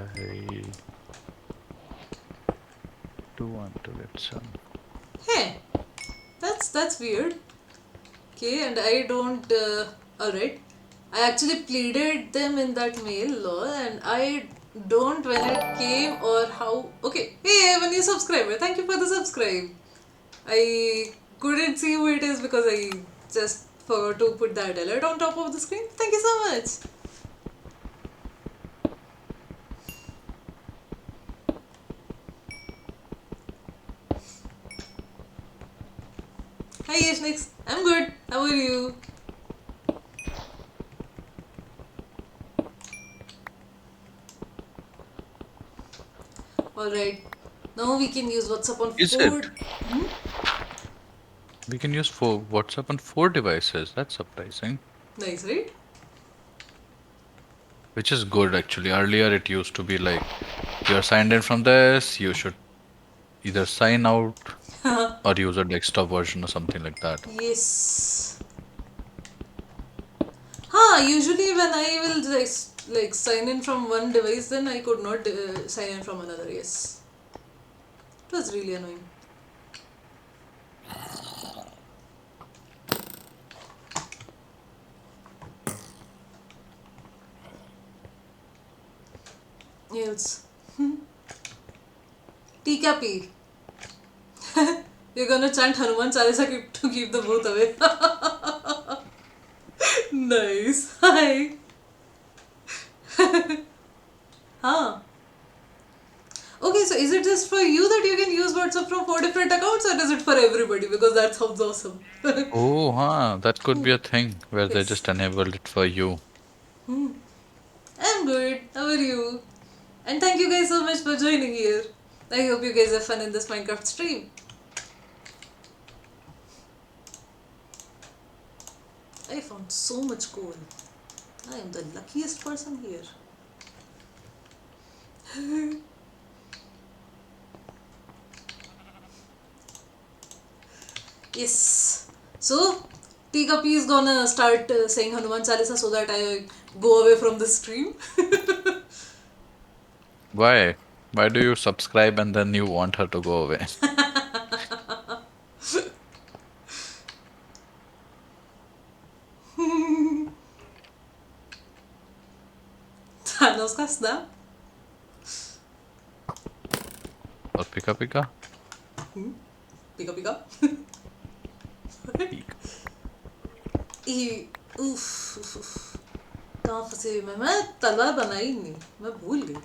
do want to get some. Hey, that's weird. Okay, and I don't. Alright. I actually pleaded them in that mail, lol, and I don't when it came or how. Okay, hey, when you subscriber, thank you for the subscribe. I couldn't see who it is because I just forgot to put that alert on top of the screen. Thank you so much. Hi Yashnix, I'm good. How are you? Alright, now we can use WhatsApp on Is it? food. We can use WhatsApp on 4 devices. That's surprising. Nice, right? Which is good actually. Earlier it used to be like you're signed in from this, you should either sign out or use a desktop version or something like that. Yes. Usually when I will just like sign in from one device, then I could not sign in from another. Yes. It was really annoying. Yes. Tika P. You're gonna chant Hanuman Chalisa to keep the booth away. Nice. Hi. Huh. Okay, so is it just for you that you can use WhatsApp from 4 different accounts, or is it for everybody? Because that sounds awesome. Oh, huh. That could be a thing where they Yes. just enabled it for you. I'm good. How are you? And thank you guys so much for joining here. I hope you guys have fun in this Minecraft stream. I found so much coal. I am the luckiest person here. Yes. So, Tika P is gonna start saying Hanuman Chalisa so that I go away from the stream. Why? Why do you subscribe and then you want her to go away? Thanos ka snap. Or Pika Pika? Pika Pika. Pika. ये उफ उफ उफ कहाँ फंसे हुए मैं तलवार बनाई नहीं मैं भूल गई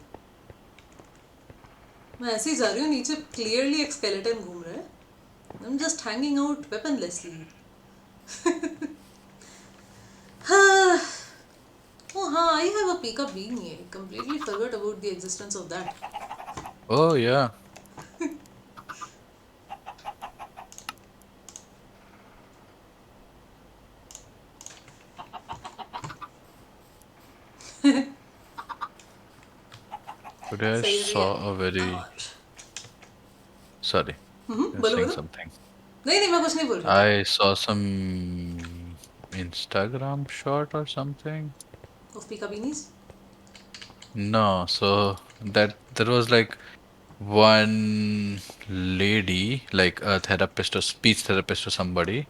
मैं ऐसे ही जा रही हूँ नीचे क्लियरली एक स्केलेटन घूम रहा है I am just hanging out weaponlessly oh हाँ I have a Pika bean here completely forgot about the existence of that Oh, yeah. Today I सही saw है a very. और Sorry, you're बोलो saying बोलो something. नहीं नहीं मैं कुछ नहीं बोल रही थी I saw some Instagram shot or something. of Pika beanies No, so that there was like one lady, like a therapist or speech therapist or somebody,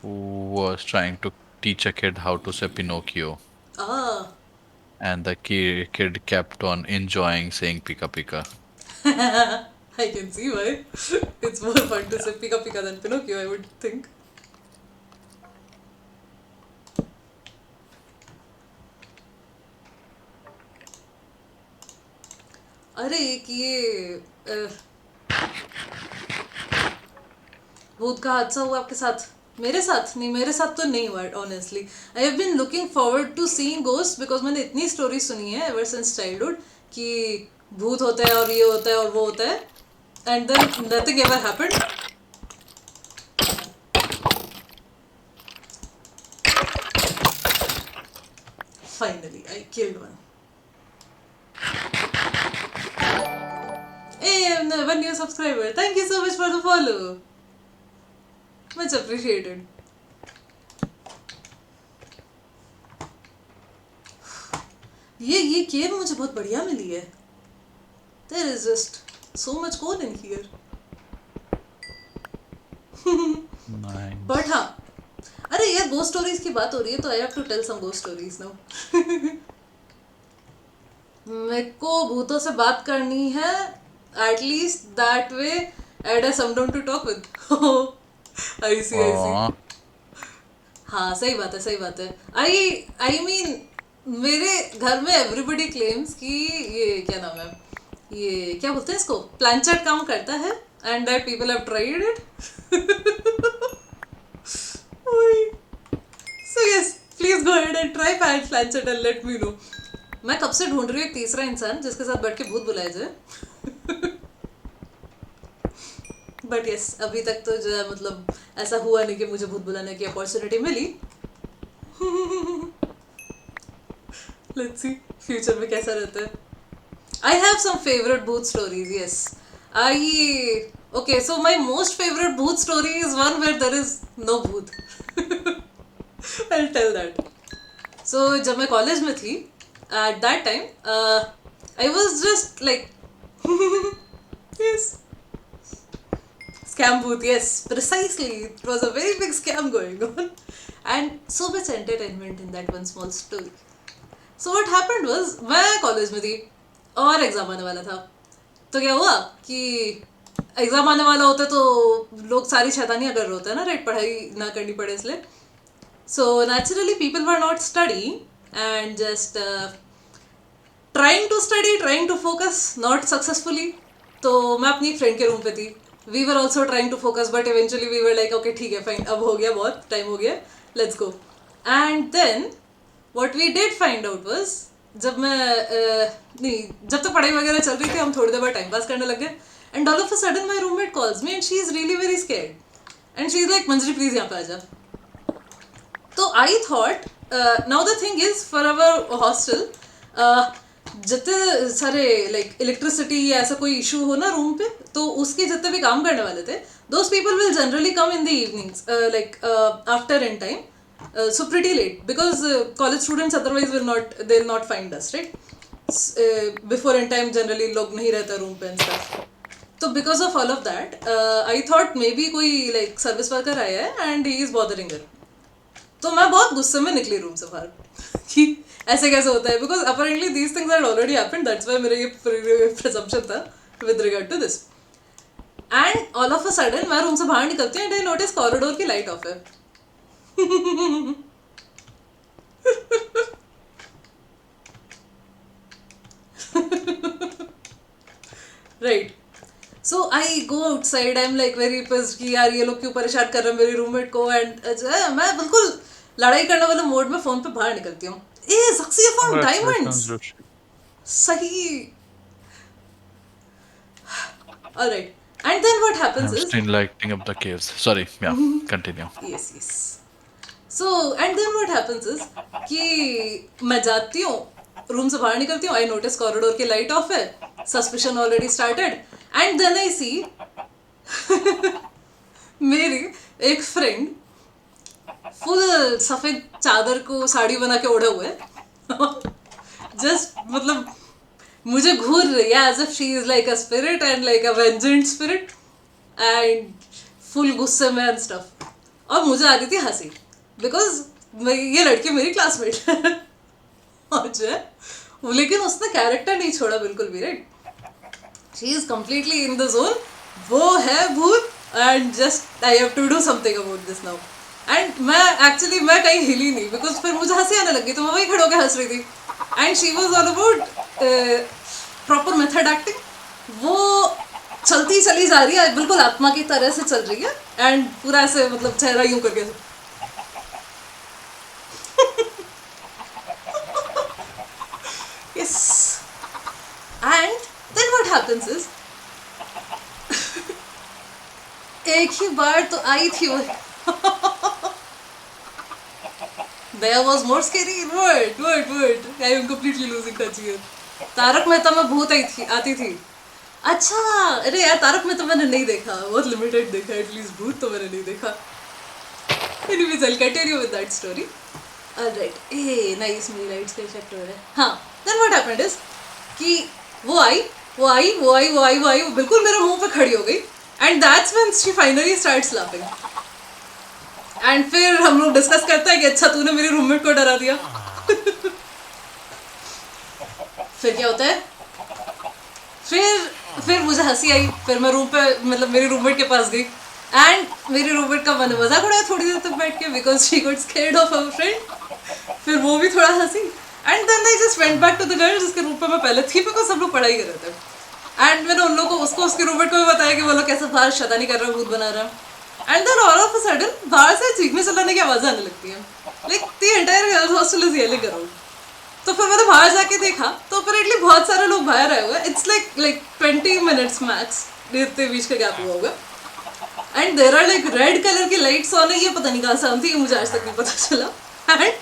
who was trying to teach a kid how to say Pinocchio. ah And the kid kept on enjoying saying Pika Pika. I can see why it's more fun to say Pika Pika than Pinocchio I would think अरे एक ये भूत का हादसा हुआ आपके साथ मेरे साथ नहीं मेरे साथ तो नहीं हुआ honestly I have been looking forward to seeing ghost because मैंने इतनी स्टोरी सुनी है एवर सिंस चाइल्डहुड कि भूत होता है और ये होता है और वो होता है and then nothing ever happened finally I killed one Hey, I'm the one new subscriber. Thank you so much for the follow. Much appreciated. ये केव मुझे बहुत बढ़िया मिली है. There is just so much coal in here. Nice. But हाँ, अरे यार ghost stories की बात हो रही है तो I have to tell some ghost stories now. मेरे को भूतों से बात करनी है. At least that way I'd have someone to talk with. I see. Aw. हाँ सही बात है. I mean मेरे घर में everybody claims कि ये क्या नाम है ये क्या बोलते हैं इसको प्लानचेट काम करता है and that people have tried it. So yes, please go ahead and try planchette and let me know. मैं कब से ढूंढ रही हूँ एक तीसरा इंसान जिसके साथ बैठ के भूत बुलाया जाए. बट यस अभी तक तो जो है मतलब ऐसा हुआ नहीं कि मुझे भूत बुलाने की अपॉर्चुनिटी मिली. लेट्स सी फ्यूचर में कैसा रहता है. आई हैव सम फेवरेट भूत stories. Yes I okay so my most favourite भूत story is one where there is no भूत. I will tell that. So जब मैं कॉलेज में थी at that time I was just like yes scam booth, yes, precisely. It was a very big scam going on, and so much entertainment in that one small story. So what happened was, मैं college में थी, और exam आने वाला था। तो क्या हुआ कि एग्जाम आने वाला होता तो लोग सारी शैतानियां कर रहे होते हैं ना, राइट, पढ़ाई ना करनी पड़े इसलिए। So naturally people were not study and just trying to study, trying to focus, not successfully. तो मैं अपनी फ्रेंड के रूम पे थी, we were also trying to focus but eventually we were like okay ठीक है फाइन, अब हो गया, बहुत टाइम हो गया, let's go. And then what we did find out was, जब मैं नहीं, जब तक पढ़ाई वगैरह चल रही थी हम थोड़ी देर बाद टाइम पास करने लग गए and all of a sudden my roommate calls me and she is really very scared and she is like Manjari please यहाँ पे आ जा। तो I thought now the thing is for our hostel जितने सारे like electricity या ऐसा कोई issue हो ना रूम पे, तो उसके जितने भी काम करने वाले थे those people will generally come in the evenings like after in time, so pretty late because college students otherwise will not, they'll not find us, right? Before in time generally log nahi rehta room pe and stuff. So because of all of that I thought maybe कोई like service worker आया है and he is bothering her. तो मैं बहुत गुस्से में निकली room से बाहर कि ऐसे कैसे होता है, because apparently these things had already happened, that's why मेरा ये presumption था with regard to this. And all of a sudden मैं रूम से बाहर निकलती हूँ and I notice corridor की light off है. Right, so I go outside, I am like very pissed कि यार ये लोग क्यों परेशान कर रहे हैं मेरे रूममेट को, एंड मैं बिल्कुल लड़ाई करने वाले मोड में फोन पे बाहर निकलती हूँ, ए ज़क्सी फॉर डायमंड्स, सही, alright. And then what happens I'm is, still lighting up the caves. Sorry, yeah, continue. yes, yes. So and then what happens is कि मैं जाती हूँ, रूम से बाहर निकलती हूँ, आई नोटिस कॉरिडोर की लाइट ऑफ है, suspicion already started, and then I see मेरी एक फ्रेंड फुल सफेद चादर को साड़ी बना के ओढ़े हुए जस्ट मतलब मुझे घूर रही है as if she is like a spirit and like a vengeant spirit and full गुस्से में एंड स्टफ, और मुझे आ रही थी हंसी बिकॉज ये लड़की मेरी क्लासमेट है और जो है, लेकिन उसने कैरेक्टर नहीं छोड़ा बिल्कुल भी, right, she is completely in the zone, वो है भूत and just I have to do something about this now. And मैं कहीं हिली नहीं बिकॉज फिर मुझे हंसी आने लगी, तो मैं वही खड़े होकर हंस रही थी and she was all about proper method acting, वो चलती चली जा रही है बिल्कुल आत्मा की तरह से चल रही है एंड पूरा ऐसे मतलब चेहरा यूं करके yes. And then what happens is एक ही बार तो आई थी वो there was more scary word I am completely losing touch here. Tarak Mehta में भूत आती थी. अच्छा, अरे यार तारक मेहता मैंने नहीं देखा, बहुत लिमिटेड देखा, एटलीस्ट भूत तो मैंने नहीं देखा. Anyways, I'll continue with that story. Alright, nice, मेरी लाइट्स का इफेक्ट हो रहा है. हाँ, then what happened is कि वो बिल्कुल मेरे मुंह पे खड़ी हो गई and that's when she finally starts laughing. And फिर हम लोग डिस्कस करते हैं कि अच्छा तूने मेरे रूममेट को डरा दिया. फिर क्या होता है, फिर मुझे हंसी आई, फिर मैं रूम पे मतलब मेरी रूममेट के पास गई एंड मेरी रूममेट का मैंने मजाक उड़ाया थोड़ी देर तक बैठ के because she got scared of our friend. फिर वो भी थोड़ा हंसी and then I just went back to the girl जिसके रूम पे मैं पहले थी बिकॉज सब लोग पढ़ाई कर रहे थे. एंड मैंने उन लोगों को उसके रूममेट को भी बताया कि वो लोग कैसे बाहर शैतानी कर रहे हैं, भूत बना रहे हैं. And then all of a sudden बाहर से चीखने चिल्लाने की आवाज़ आने लगती है, like the entire girls hostel is yelling around. तो फिर मैंने बाहर जाके देखा तो अपेरेंटली बहुत सारे लोग बाहर आए हुए, इट्स लाइक 20 मिनट्स मैक्स, इतने बीच का गैप हुआ होगा. And there are like red colour की लाइट्स ऑन है, ये पता नहीं कहाँ से ऑन थी, ये मुझे आज तक नहीं पता चला. एंड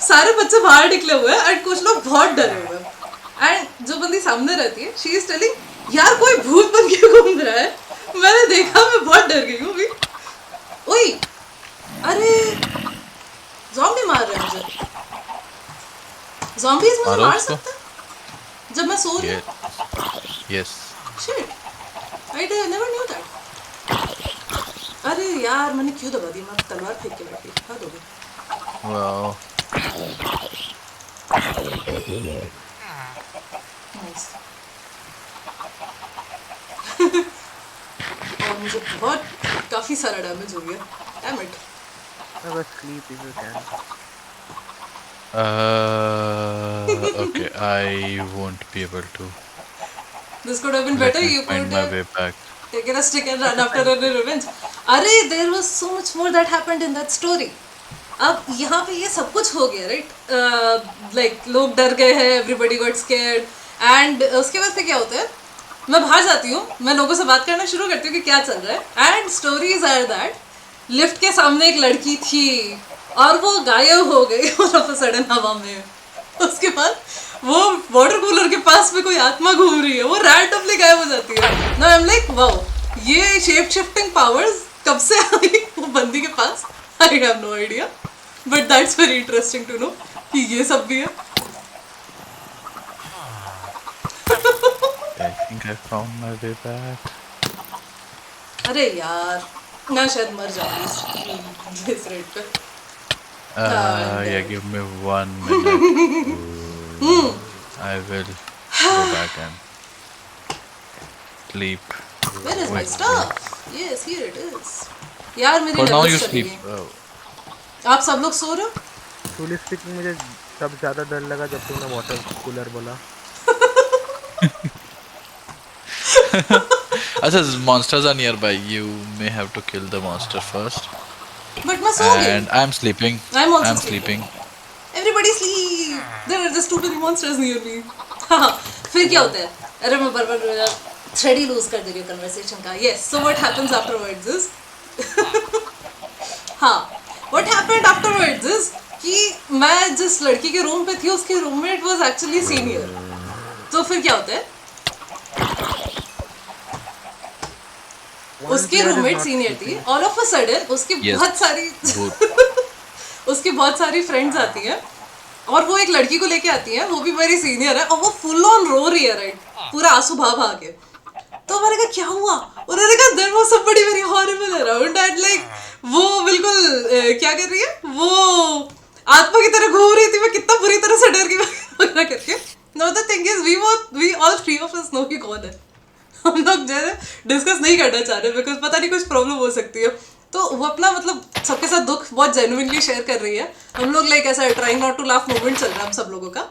सारे बच्चे बाहर निकले हुए हैं एंड कुछ लोग बहुत डरे हुए हैं. एंड जो बंदी सामने रहती है शी इज टेलिंग यार कोई भूत बन के घूम रहा है, मैंने देखा, मैं बहुत डर गई हूँ. ओए अरे ज़ॉम्बी मार रहे हैं मुझे. ज़ॉम्बीज़ मुझे मार सकते हैं जब मैं सो रही हूँ. Yes. Shit, I never knew that. अरे यार मैंने क्यों दबा दी, मैं तलवार फेंक के बैठी, हद हो गई. Well. Nice. मुझे बहुत काफ़ी सारा डैमेज हो गया। Damn it. Have a sleep if you can. Okay, I won't be able to. This could have been Let better. me You find could my have way back. taken a stick and run Okay, after fine. a revenge. अरे there was so much more that happened in that story. अब यहाँ पे ये सब कुछ हो गया right like लोग डर गए हैं एवरीबडी गॉट स्केयर्ड एंड उसके बाद फिर क्या होता है मैं बाहर जाती हूँ मैं लोगों से बात करना शुरू करती हूँ कि क्या चल रहा है and stories are that lift के सामने एक लड़की थी और वो गायब हो गई ऑल ऑफ अ सडन हवा में उसके बाद वो वाटर कूलर के पास में कोई आत्मा घूम रही है वो रैंडमली गायब हो जाती है ना आई एम लाइक वाओ ये शेप शिफ्टिंग पावर्स कब से आई वो बंदी के पास I have no idea but that's very interesting to know कि ये सब भी है I think I found my way back. अरे यार मैं शायद मर जाऊंगी इस रेट पे Yeah, give me 1 minute. I will go back and sleep. Where is my Wait, stuff? Yes, here it is. यार मेरी For now, levels you चली sleep. गई। आप सब लोग सो रहे हो? Truly speaking, मुझे तब ज़्यादा डर लगा जब तूने वाटर कूलर बोला. Achha, monsters are nearby. You may have to kill the monster first. But मैं सो गई। And I'm sleeping. I'm also sleeping. Everybody sleep. There are just too many monsters near me. हाँ फिर क्या होता है? अरे मैं बार-बार थ्रेड ही लूज कर दे रही हूँ कन्वर्सेशन का। Yes. So what happens afterwards is हाँ what happened afterwards is कि मैं जिस लड़की के रूम पे थी उसके रूममेट was actually senior. तो फिर क्या होता है? उसकी रूममेट सीनियर थी ऑल ऑफ अ सडन उसकी बहुत सारी उसकी बहुत सारी फ्रेंड्स आती हैं और वो एक लड़की को लेके आती हैं वो भी मेरी सीनियर है और वो फुल ऑन रो रही है राइट पूरा आंसू भा के तो मैंने कहा क्या हुआ उन्होंने कहा there was somebody very horrible around and like वो बिल्कुल क्या कर रही है वो आत्मा की तरह घूम रही थी मैं कितना बुरी तरह से डर गई करके no the thing is we all three of us know कि कौन है हम लोग जो है डिस्कस नहीं करना चाह रहे बिकॉज पता नहीं कुछ प्रॉब्लम हो सकती है तो वो अपना मतलब सबके साथ दुख बहुत जेन्युइनली शेयर कर रही है हम लोग लाइक ऐसा trying not to laugh movement चल रहा है हम सब लोगों का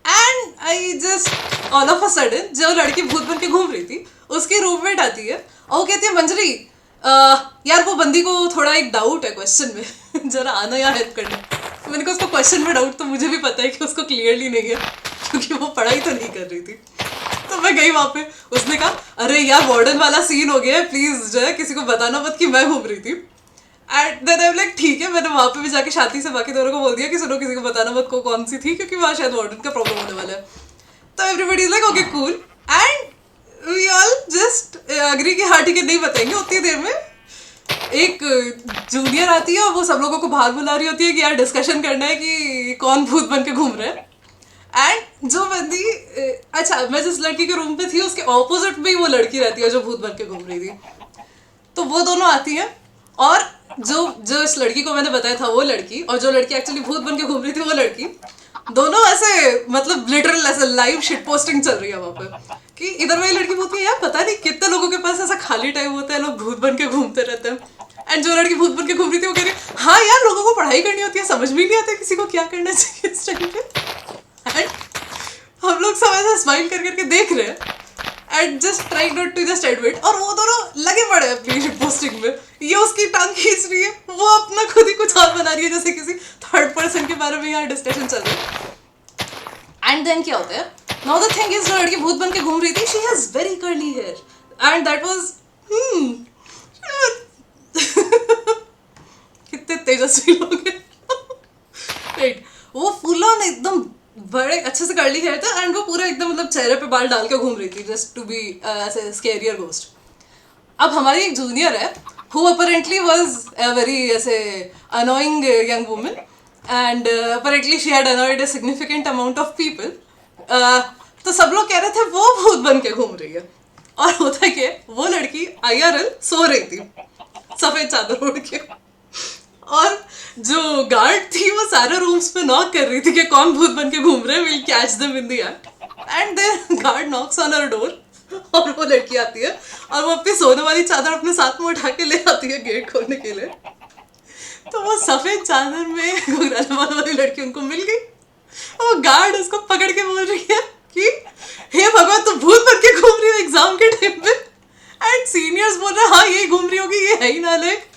and I just all of a sudden जो लड़की भूत बन के घूम रही थी उसकी रूममेट आती है और वो कहती है मंजरी यार वो बंदी को थोड़ा एक डाउट है क्वेश्चन में जरा आना या हेल्प करना मैंने कहा उसको क्वेश्चन में डाउट तो मुझे भी पता है कि उसको क्लियरली नहीं है क्योंकि वो पढ़ाई तो नहीं कर रही थी तो मैं गई वहाँ पे उसने कहा अरे यार वार्डन वाला सीन हो गया है प्लीज जो है किसी को बताना मत कि मैं घूम रही थी एंड देन आई लाइक ठीक है मैंने वहाँ पे भी जाके शांति से बाकी दोनों को बोल दिया कि सुनो किसी को बताना मत को कौन सी थी क्योंकि वहाँ शायद वार्डन का प्रॉब्लम होने वाला है तो everybody is like okay cool and we all just agree कि हाँ ठीक है नहीं बताएंगे उतनी देर में एक जूनियर आती है और वो सब लोगों को बाहर बुला रही होती है कि यार डिस्कशन करना है कि कौन भूत बन के घूम रहे हैं एंड जो बंदी अच्छा मैं जिस लड़की के रूम पे थी उसके ऑपोजिट में ही वो लड़की रहती है जो भूत बन के घूम रही थी तो वो दोनों आती हैं और जो इस लड़की को मैंने बताया था वो लड़की और जो लड़की एक्चुअली भूत बन के घूम रही थी वो लड़की दोनों ऐसे मतलब लिटरल ऐसे लाइव शिट पोस्टिंग चल रही है वहाँ पे कि इधर वाली लड़की बोलती है यार पता नहीं कितने लोगों के पास ऐसा खाली टाइम होता है लोग भूत बन के घूमते रहते हैं एंड जो लड़की भूत बन के घूम रही थी वो कह रही हाँ यार लोगों को पढ़ाई करनी होती है समझ भी नहीं आता किसी को क्या करना चाहिए इस टाइम पे एंड हम लोग सब ऐसा स्माइल कर करके देख रहे हैं and just try not to just admit और वो दोनों लगे पड़े हैं अपनी पोस्टिंग में ये उसकी टांग खींच रही है वो अपना खुद ही कुछ और बना रही है जैसे किसी थर्ड पर्सन के बारे में यहाँ डिस्कशन चल रहा है एंड देन क्या होता है नाउ द थिंग इज जो लड़की भूत बन के घूम रही थी she has very curly hair and that was कितने तेजस्वी लोग हैं राइट वो फुल ऑन एकदम बड़े अच्छे से कर्ली हेयर था एंड वो पूरा एकदम मतलब चेहरे पे बाल डाल के घूम रही थी जस्ट टू बी ऐसे स्कैरियर घोस्ट अब हमारी एक जूनियर है who apparently was a very ऐसे annoying young woman and apparently she had annoyed a significant amount of people तो सब लोग कह रहे थे वो भूत बन के घूम रही है और होता क्या वो लड़की IRL सो रही थी सफेद चादर ओढ़ के और जो गार्ड थी वो सारे रूम्स पे नॉक कर रही थी कि कौन भूत बन के घूम रहे हैं will catch them in the act and then guard knocks on her door और वो लड़की आती है और वो अपनी सोने वाली चादर अपने साथ में उठा के ले आती है गेट खोलने के लिए। तो वो सफेद चादर में घुंघराले बाल वाली लड़की उनको मिल गई। वो गार्ड उसको पकड़ के बोल रही है कि हे भगवान तुम भूत बन के घूम रही हो एग्जाम के टाइम पे। एंड सीनियर्स बोल रहे हैं हाँ यही घूम रही होगी, ये है ही नालायक।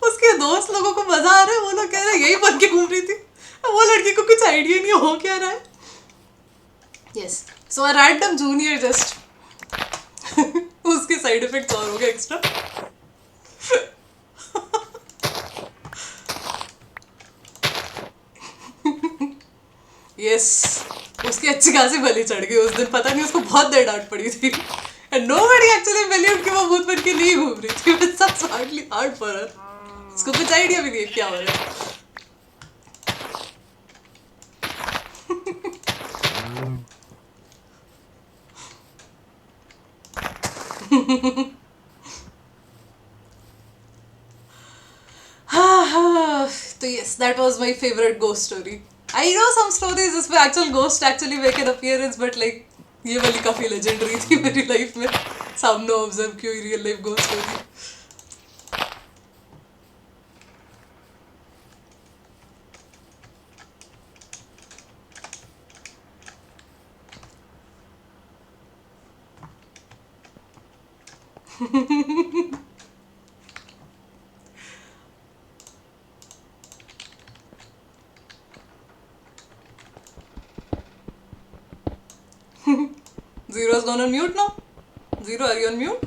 उसके दोस्त लोगों को मजा आ रहा है, वो लोग कह रहे हैं यही बन के घूम रही थी। वो लड़की को कुछ आइडिया नहीं हो क्या रहा है। Yes, so a random junior just उसके साइड इफेक्ट्स और हो गए एक्स्ट्रा। यस, उसकी अच्छी खासी बलि चढ़ गई उस दिन, पता नहीं उसको बहुत देर डांट पड़ी थी। एंड नोबडी एक्चुअली बिलीव्ड कि वो भूत बन के नहीं घूम रही थी। It's such hardly hard for her. उसको कुछ आइडिया भी नहीं है क्या हो रहा है। तो yes, that was my favourite ghost story. I know some stories जिसमें actual ghost actually make an appearance, but like ये वाली काफी लेजेंडरी थी मेरी लाइफ में। सामने ऑब्जर्व की हुई real life ghost story. Zero's gone on mute now. Zero, are you on mute?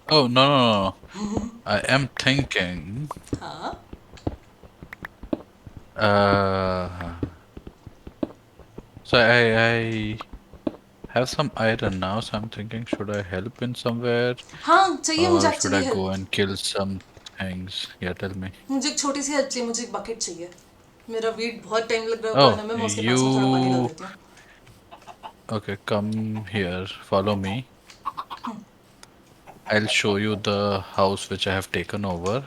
Oh, no, no, no. I am thinking. हाँ. Uh, so I have some iron now, so I'm thinking, should I help in somewhere हाँ चाहिए मुझे or should I actually go help. and kill some things? Yeah, tell me. मुझे एक छोटी सी help चाहिए, मुझे एक बकेट चाहिए। मेरा वीट बहुत टाइम लग रहा है Oh, उगाने में, मैं उसके पास में थोड़ा पानी डाल देती हूँ। okay, come here, follow me. I'll show you the house which I have taken over.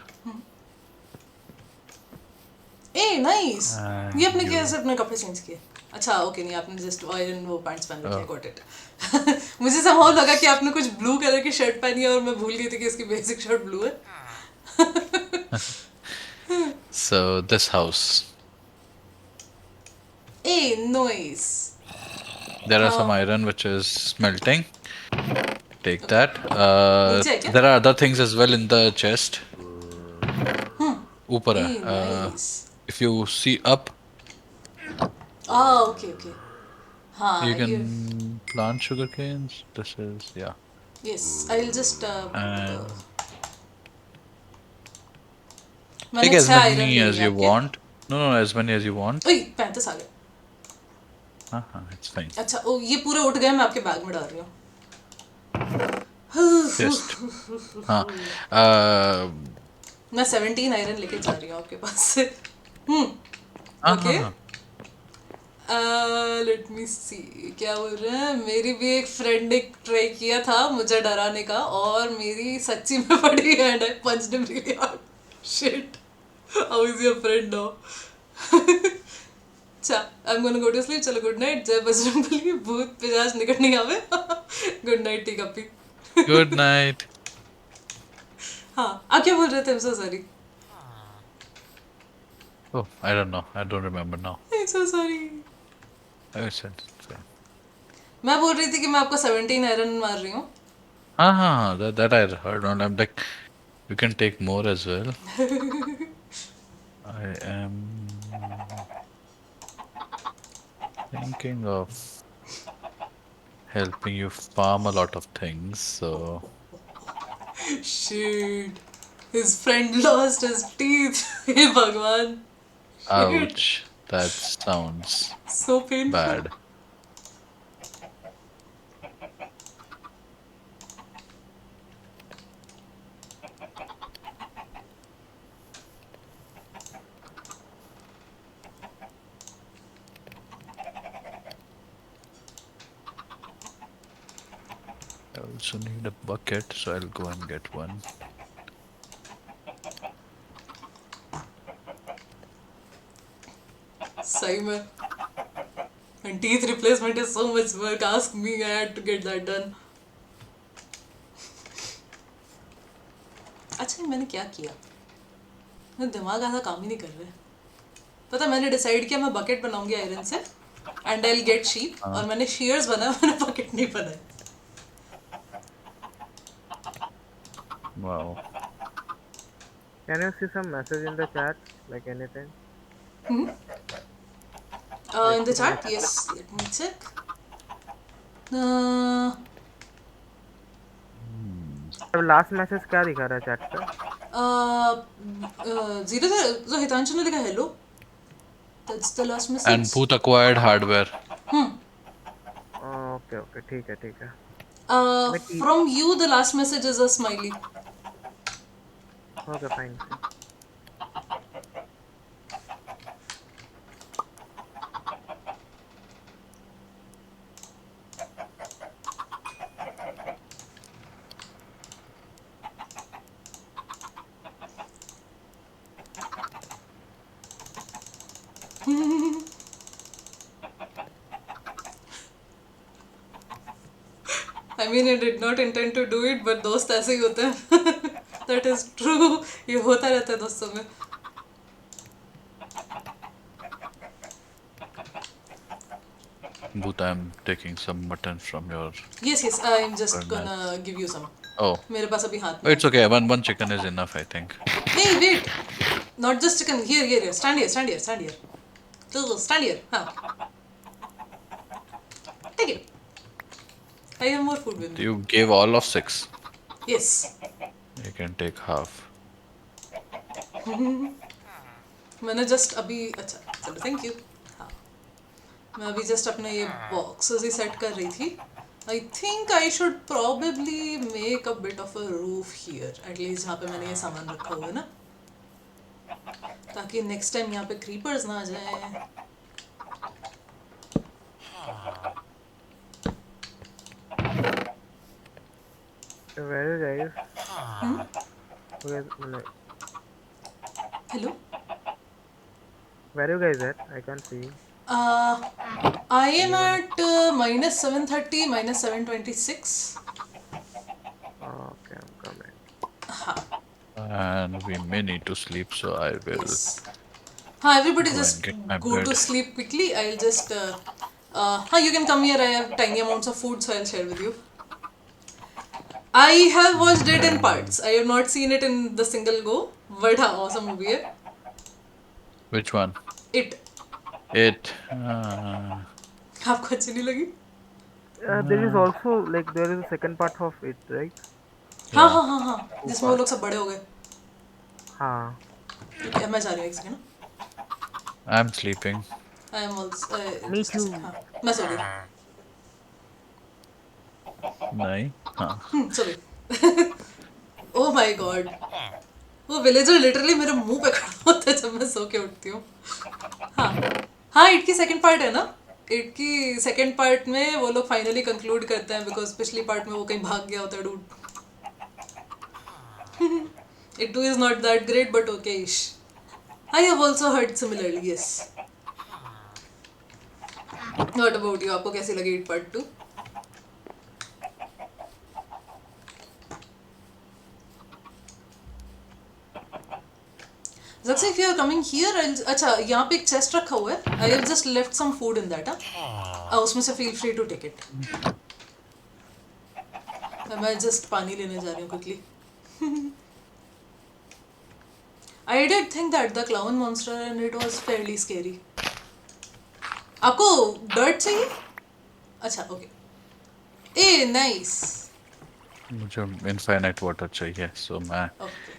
A nice, ये आपने You, कैसे अपने कपड़े चेंज किए? अच्छा ओके, नहीं आपने जस्ट आयरन वो पैंट्स पहन रखे, oh, गॉट इट। मुझे समझ लगा कि आपने कुछ ब्लू कलर की शर्ट पहनी है और मैं भूल गई थी कि इसकी बेसिक शर्ट ब्लू है। so this house. A nice. There are some हाँ iron which is smelting. Take okay, that. नीचे है क्या? There are other things as well in the chest. ऊपर ए है. Nice. If you see up, okay okay, हाँ you ये can plant sugar canes. This is, yeah. Yes, I will just And take मैंने as 6 iron many ले as लिया you आपके। want. No, no, as many as you want. ओए 35 आ गए। It's fine. अच्छा ओ ये पूरे उठ गए, मैं आपके बैग में डाल रही हूँ। Just. Uh, मैं 17 आयरन लेके जा रही हूँ आपके पास से। ओके, हाँ. लेट मी सी, क्या बोल रहे हैं। मेरी भी एक फ्रेंड एक ट्राई किया था मुझे डराने का, और मेरी सच्ची में पड़ी and I punched him really hard. Shit, how is your friend now? अच्छा, I am gonna go to sleep. चलो गुड नाइट। जय बजरंगबली, भूत पिशाच निकट नहीं आवे। गुड नाइट टी कपी। Good night. हाँ, आप क्या बोल रहे थे? I am so sorry. Oh, I don't know. I don't remember now. I am so sorry. I said it's fine. मैं बोल रही थी कि मैं आपको 17 आयरन मार रही हूँ। That I heard. And I'm like, you can take more as well. I am thinking of helping you farm a lot of things. So, Shit. His friend lost his teeth. हे भगवान। Shit. ouch, that sounds So painful. bad. I also need a bucket, so I'll go and get one. सही में And teeth replacement is so much work. Ask me, I had to get that done. अच्छा मैंने क्या किया, मेरा दिमाग आधा काम ही नहीं कर रहा है. पता मैंने डिसाइड किया मैं बकेट बनाऊंगी आयरन से and I will get sheep, और मैंने शीयर्स बनाया, मैंने बकेट नहीं बनाया. Wow. Can you see some message in the chat? Like anything? In the chat, yes, let me check. Uh, अब लास्ट मैसेज क्या दिखा रहा है चैट पे? जीरो जो हितांशु ने लिखा hello, that's the last And message. Bhoot acquired hardware. Okay okay ठीक है. From you the last message is a smiley. Okay fine. I mean, I did not intend to do it, but दोस्त ऐसे ही होते हैं. That is true. ये होता रहता है दोस्तों में. Bhoot, I'm taking some mutton from your. Yes, I'm just gonna give you some. Oh. मेरे पास अभी हाथ Oh, में. it's okay. One chicken is enough, I think. Hey, wait. Not just chicken. Here. Stand here. Stand here. Huh. Take it. I have more food with me. You gave all of 6. Yes. You can take half. मैंने just अभी अच्छा चलो thank you. हाँ मैं अभी just अपने ये boxes ही set कर रही थी. I think I should probably make a bit of a roof here, at least जहाँ पे मैंने ये सामान रखा हुआ है ना, ताकि नेक्स्ट टाइम यहाँ पे क्रीपर्स ना आ जाए. Where are you guys? Hello. Where are you guys at? I can't see. I am at minus 730, minus 726. Okay, I'm coming. And we may need to sleep, so I will. Yes. Everybody Go just and get my go bed. to sleep quickly. I'll just. You can come here. I have tiny amounts of food, so I'll share with you. I have watched it in parts. I have not seen it in the single go. But हाँ, awesome movie है. Which one? It. It. आपको अच्छी नहीं लगी? There is also like there is a second part of it, right? हाँ. जिसमें वो लोग सब बड़े हो गए. हाँ. Okay, मैं जा रही हूँ एक second. I'm sleeping. I am also. Me just a too. second. हाँ, मैं सो गई. नहीं. हाँ. सो गई. Oh my God. वो विलेजर लिटरली मेरे मुंह पे खड़ा होता है जब मैं सो के उठती हूँ. हाँ इट की सेकंड पार्ट है ना. इट की सेकंड पार्ट में वो लोग फाइनली कंक्लूड करते हैं, बिकॉज पिछली पार्ट में वो कहीं भाग गया होता है dude. It two is not that great but okay ish. I have also heard similarly. Yes. What about you, आपको कैसी लगी it part 2? Zuxxy, if you are coming here, अच्छा यहाँ पे एक चेस्ट रखा हुआ है. I have just left some food in that. उसमें से feel free to take it. मैं just पानी लेने जा रही हूँ quickly. I did think that the clown monster and it was fairly scary. आपको dirt चाहिए? अच्छा okay. Nice. मुझे infinite water चाहिए, so Okay.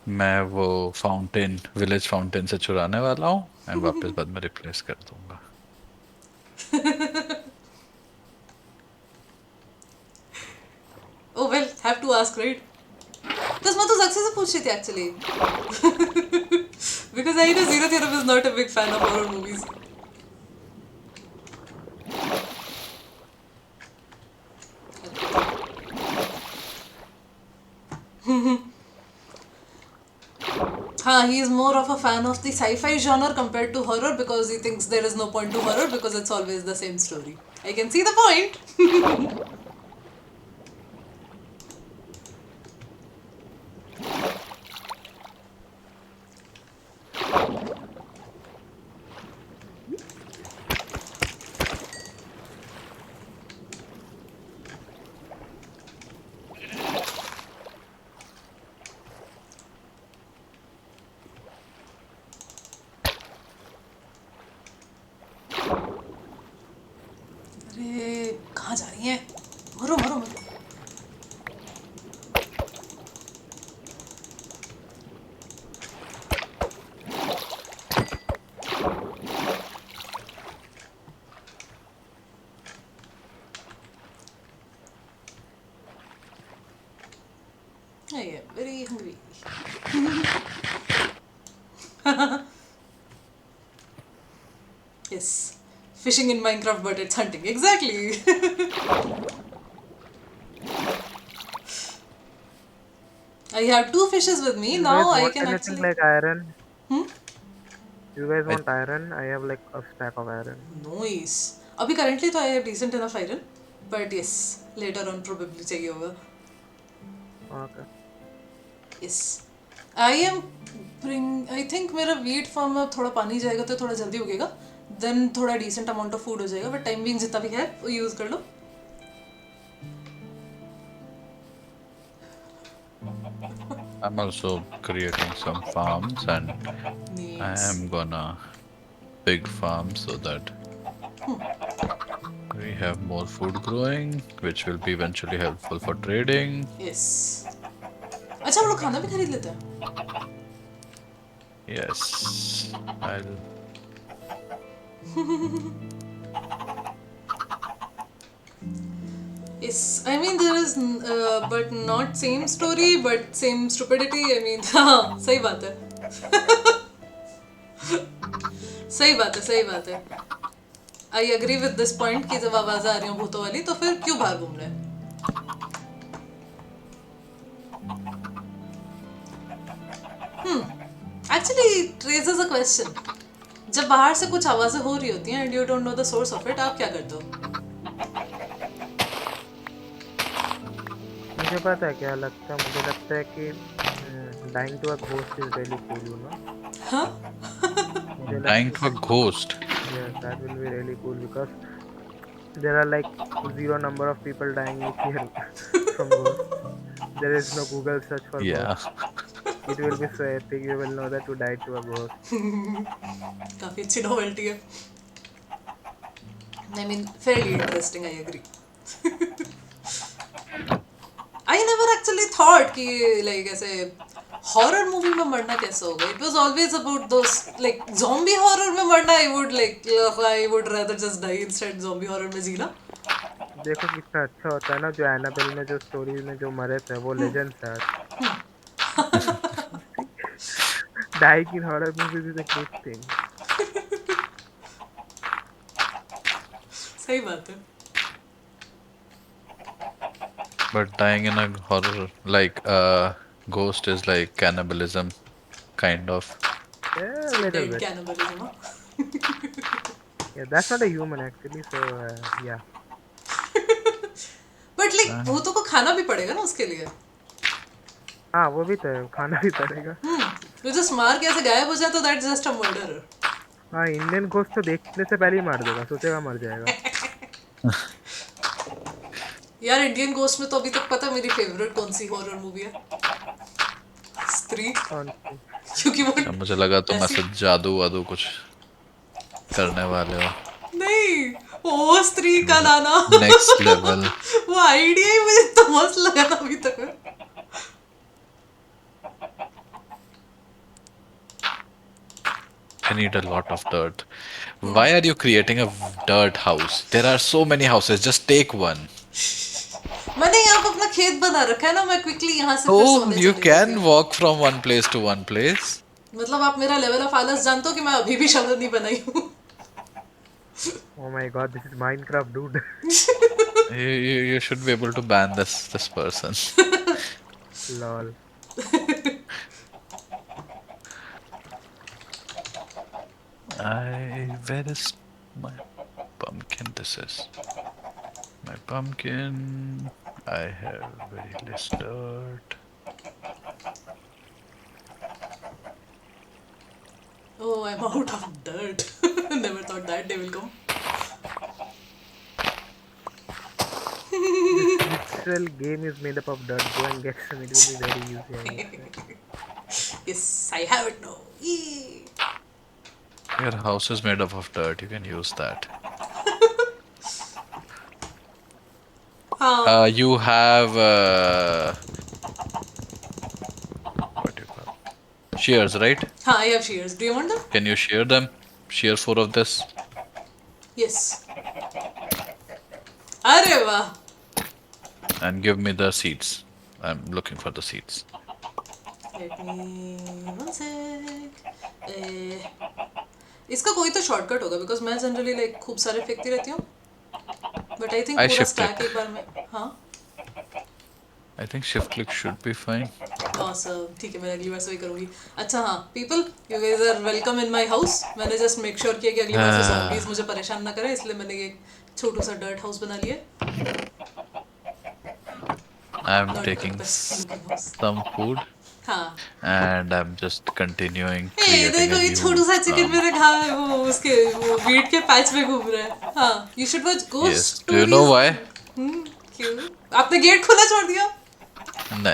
मैं वो फाउंटेन, विलेज फाउंटेन से चुराने वाला हूँ एंड वापस बाद में रिप्लेस कर दूंगा. Oh well, have to ask, right? बस मैं तो Zuxxy से पूछ रही थी actually. Because I know Zero Theorem is not a big fan of horror movies. he is more of a fan of the sci-fi genre compared to horror because he thinks there is no point to horror because it's always the same story. I can see the point. अरे कहाँ जा रही है? मरो मरो मरो. I am very hungry. Yes. Fishing in Minecraft, but it's hunting. Exactly. I have 2 fishes with me. You Now guys I want can anything actually. like iron? Hmm? You guys I want iron? I have like a stack of iron. Nice. अभी currently तो I have decent enough iron. But yes, later on probably चाहिए होगा. Okay. Yes. I am I think मेरा wheat farm में थोड़ा पानी जाएगा तो थोड़ा जल्दी उगेगा. Then थोड़ा decent amount of food हो जाएगा. But time being जितना भी है वो use कर लो. I'm also creating some farms and I Nice. am gonna big farm so that we have more food growing, which will be eventually helpful for trading. Yes. अच्छा हम लोग खाना भी खरीद लेते हैं. Yes, I'll. Yes, I mean there is, but not same story, but same stupidity. I mean, हाँ, सही बात है. सही बात है, सही बात है. I agree with this point कि जब आवाज़ें आ रही हों भूतों वाली तो फिर क्यों बाहर घूम रहे हैं? Actually, it raises a question. जब बाहर से कुछ आवाज़ें हो रही होती हैं and you don't know the source of it, आप क्या करते हो? मुझे पता है क्या लगता है. मुझे लगता है कि dying to a ghost is really cool, you know. हाँ? मुझे Dying लगता to a ghost. yes, that will be really cool because there are like zero number of people dying each year from ghosts. There is no Google search for Yeah. ghosts. It will be so epic. You will know that you died to a ghost. काफी अच्छी novelty है. I mean, fairly interesting. I agree. I never actually thought कि like ऐसे horror movie में मरना कैसे होगा. It was always about those like zombie horror में मरना. I would rather just die instead zombie horror में जीना. देखो कितना अच्छा होता है ना. जो एनाबेल में जो स्टोरीज में जो मरे थे वो लेजेंड्स है. Dying in horror movies is a good thing. सही बात है. But dying in a horror like ghost is like cannibalism, kind of. Yeah, a So little dead bit. cannibalism. हाँ? Yeah, that's not a human actually. So yeah. But like भूतों को खाना भी पड़ेगा ना उसके लिए. हाँ वो भी तो है. खाना भी पड़ेगा. तो just मार के ऐसे गायब हो जाए तो that's just a murder. हाँ इंडियन घोस्ट तो देखने से पहले ही मार देगा. सोचेगा मर जाएगा. यार इंडियन गोस्ट में तो अभी तक पता है मेरी फेवरेट कौन सी हॉरर मूवी है. स्त्री. कौन सी? क्योंकि वो अच्छा, मुझे लगा तुम ऐसी ऐसे जादू वादू कुछ करने वाले हो. नहीं. ओ स्त्री का लाना. Next level. वो आइडिया ही मुझे तो मस्त लगा था अभी तक में. I need a lot of dirt. Why are you creating a dirt house? There are so many houses. Just take one. मैंने यहाँ पे अपना खेत बना रखा है ना. मैं क्विकली यहाँ से फिर Oh, सोने you चली can जाती हूँ. walk from one place to one place. मतलब आप मेरा लेवल ऑफ आलस जानते हो कि मैं अभी भी शब्द नहीं बनाई हूँ. Oh my god, this is Minecraft, dude. You should be able to ban this person. Lol. Where is my pumpkin? This is my pumpkin. I have very less dirt. Oh, I'm out of dirt. Never thought that day will come. This literal game is made up of dirt. Go and get some. It will be very easy, I would say. Yes, I have it now. Yay. Your house is made up of dirt. You can use that. हाँ You have what do you call shears, right? हाँ, I have shears. Do you want them? Can you shear them? Shear 4 of this Yes. अरे वाह. and give me the seeds. I'm looking for the seeds. Let me one sec. इसका कोई तो shortcut होगा because मैं generally like खूब सारे फेंकती रहती हूँ बट आई थिंक I पूरा shift स्टैक it. एक बार में. हाँ I think shift click should be fine. awesome. ठीक है, मैं अगली बार से वही करूँगी. अच्छा हाँ, people you guys are welcome in my house. मैंने जस्ट मेक श्योर किया कि अगली बार से zombies मुझे परेशान ना करें, इसलिए मैंने ये छोटू सा डर्ट हाउस बना लिया. I'm Not taking the best looking house. some food हाँ. and I'm just continuing A creating देखो a ये new छोटू सा चिकन farm. मेरे वो उसके वो वीट के पैच में घूम रहा है. हाँ, you should watch ghost Yes. stories. Do you know why? क्यों? आपने गेट खुला छोड़ दिया? No.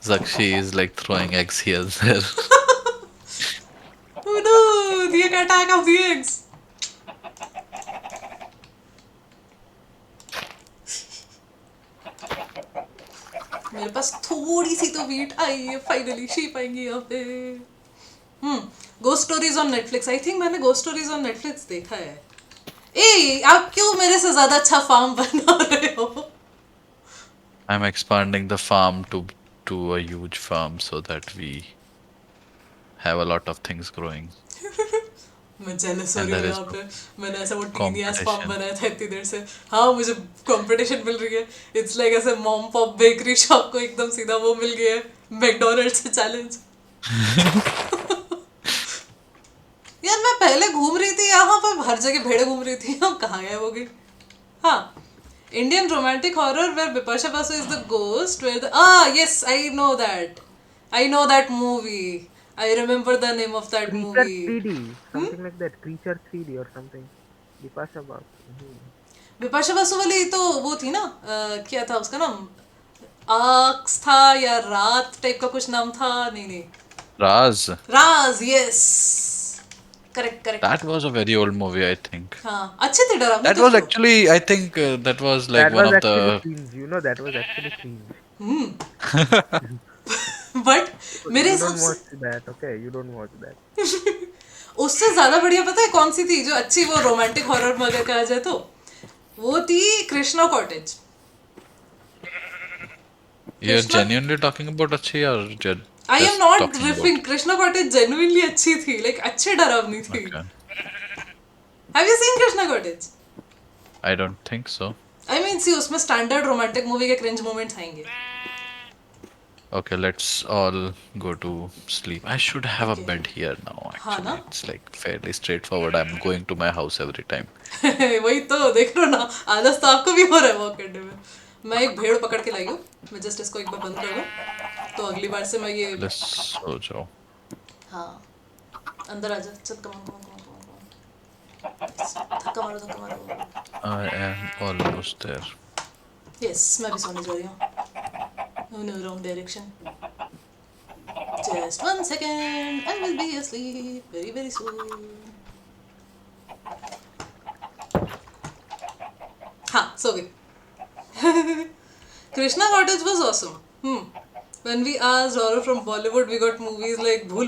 Zuxxy is like throwing eggs here and there. Oh no, the attack of the eggs. मेरे पास थोड़ी सी तो वीट आई है फाइनली. शीप आएंगी यहाँ पे. Ghost stories on Netflix. I think मैंने गोस्ट स्टोरीज ऑन नेटफ्लिक्स देखा है. ए आप क्यों मेरे से ज्यादा अच्छा फार्म बना रहे हो? I'm expanding the farm to a huge farm so that we have a lot of things growing. मैं जेलस हो And रही हूँ there is यहाँ पे. मैंने ऐसा वो टीनी एस फार्म competition. बनाया था इतनी देर से. हाँ मुझे कंपटीशन मिल रही है. इट्स लाइक ऐसे मॉम पॉप बेकरी शॉप को एकदम सीधा वो मिल गया है मैकडोनल्ड से चैलेंज. यार मैं पहले घूम रही थी यहाँ पर हर जगह भेड़े घूम रही थी. अब कहाँ गए होगी? हाँ. Indian romantic horror where Bipasha Basu is the ghost where the yes I know that movie. I remember the name of that Creature movie. 3D, something like that. Creature 3D or something. Bipasha Basu. Bipasha Basu वाली तो वो थी ना. क्या था उसका नाम? आक्स था या रात टाइप का कुछ नाम था. नहीं Raz. Raj. Yes correct. That was a very old movie, I think. हाँ अच्छे थे डरावने That थे was तो. actually, I think, that was like That one was of actually the. cringe. You know, that was actually cringe. But मेरे You हिसाब don't से watch that, okay? You don't watch that. उससे ज्यादा बढ़िया पता है कौन सी थी जो अच्छी वो रोमांटिक हॉरर में अगर कहा जाए तो वो थी Krishna Cottage. You're Krishna- genuinely talking about Achi or just I am not talking riffing. about? Krishna Cottage genuinely अच्छी थी. लाइक अच्छी डरावनी थी. Okay. Have you seen Krishna Cottage? I don't think so. I mean see उसमें स्टैंडर्ड रोमांटिक मूवी के cringe moments आएंगे. Okay, let's all go to sleep. I should have a Okay. bed here now, हाँ actually. ना? It's like fairly straightforward. I'm going to my house every time. वही तो देख लो ना. आलस तो आपको भी हो रहा है वॉक करने में. मैं एक भेड़ पकड़ के लाई हूँ. मैं जस्ट इसको एक बार बंद कर दूँ तो अगली बार से मैं ये. Let's so Joe. हाँ अंदर आ जा. चल कम धक्का मारो. I am almost there. Yes मैं भी सोने जा रही हूँ. No, wrong direction. Just 1 second. I will be asleep very soon. हाँ सो गई. Krishna Cottage was awesome. When we asked horror from Bollywood, we got movies like Bhool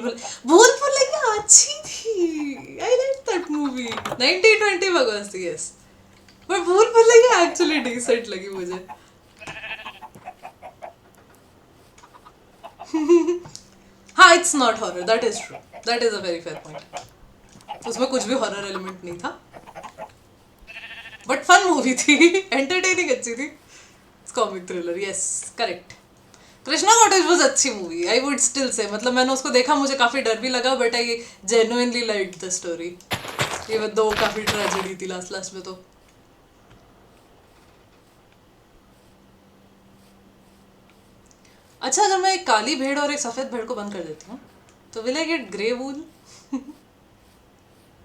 Bhulaiya अच्छी थी. I liked that movie. 1920 बकवास थी yes. But Bhool Bhulaiya actually decent लगी मुझे. हाँ it's not horror. That is true. That is a very fair point. उसमें कुछ भी हॉरर एलिमेंट नहीं था बट फन मूवी थी. एंटरटेनिंग अच्छी थी. Comic thriller. Yes correct. Krishna Cottage was अच्छी movie, I would still say, मतलब मैंने उसको देखा, मुझे काफी डर भी लगा, but I genuinely like the story. ये दो काफी ट्रेजेडी थी लास्ट लास्ट में तो। अच्छा, अगर मैं एक काली भेड़ और एक सफेद भेड़ को बंद कर देती हूँ तो will I get grey wool?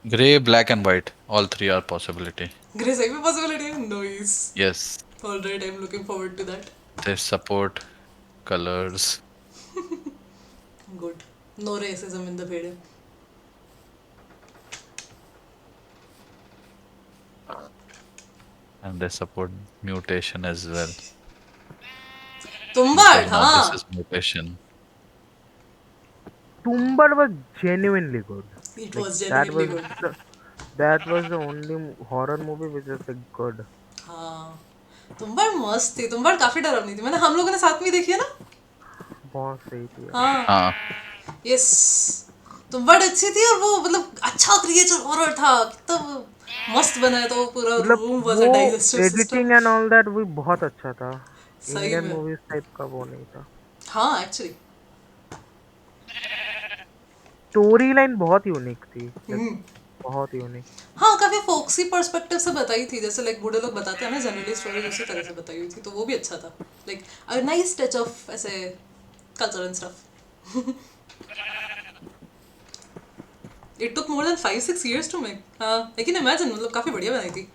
Gray, black, and white. All three are possibility. Grey सही में पॉसिबिलिटी है? Nice. Yes, alright, I am looking forward to that. they support colors good, no racism in the भेड़। and they support mutation as well. Tumbbad, Because now this हाँ, is mutation. Tumbar was genuinely good. It Like was genuinely good. that was the only horror movie which was like good. हाँ, तुम्बाड़ मस्त थी, तुम्बाड़ काफी डरावनी थी, मैंने हम लोगों ने साथ में देखी है ना। बहुत सही थी यार. हाँ, हाँ, यस, तुम्बाड़ अच्छी थी, और वो मतलब अच्छा क्रिएचर हॉरर था, कितना मस्त बनाया था वो पूरा मतलब रूम, वाज अ वो digestive system. Editing and all that भी बहुत अच्छा था. सही इंडियन में, मूवीज टाइप का वो नहीं था. हाँ एक्चुअली। स्टोरी लाइन बहुत यूनिक थी. Like, बहुत यूनिक. हाँ, काफी फोक्सी पर्सपेक्टिव से बताई थी, जैसे लाइक बूढ़े लोग बताते हैं ना, जनरली स्टोरी उसी तरह से बताई हुई थी, तो वो भी अच्छा था, like a nice touch of ऐसे culture and stuff. It took more than 5-6 years to make. हाँ, लेकिन इमेजिन, मतलब काफी बढ़िया बनाई थी,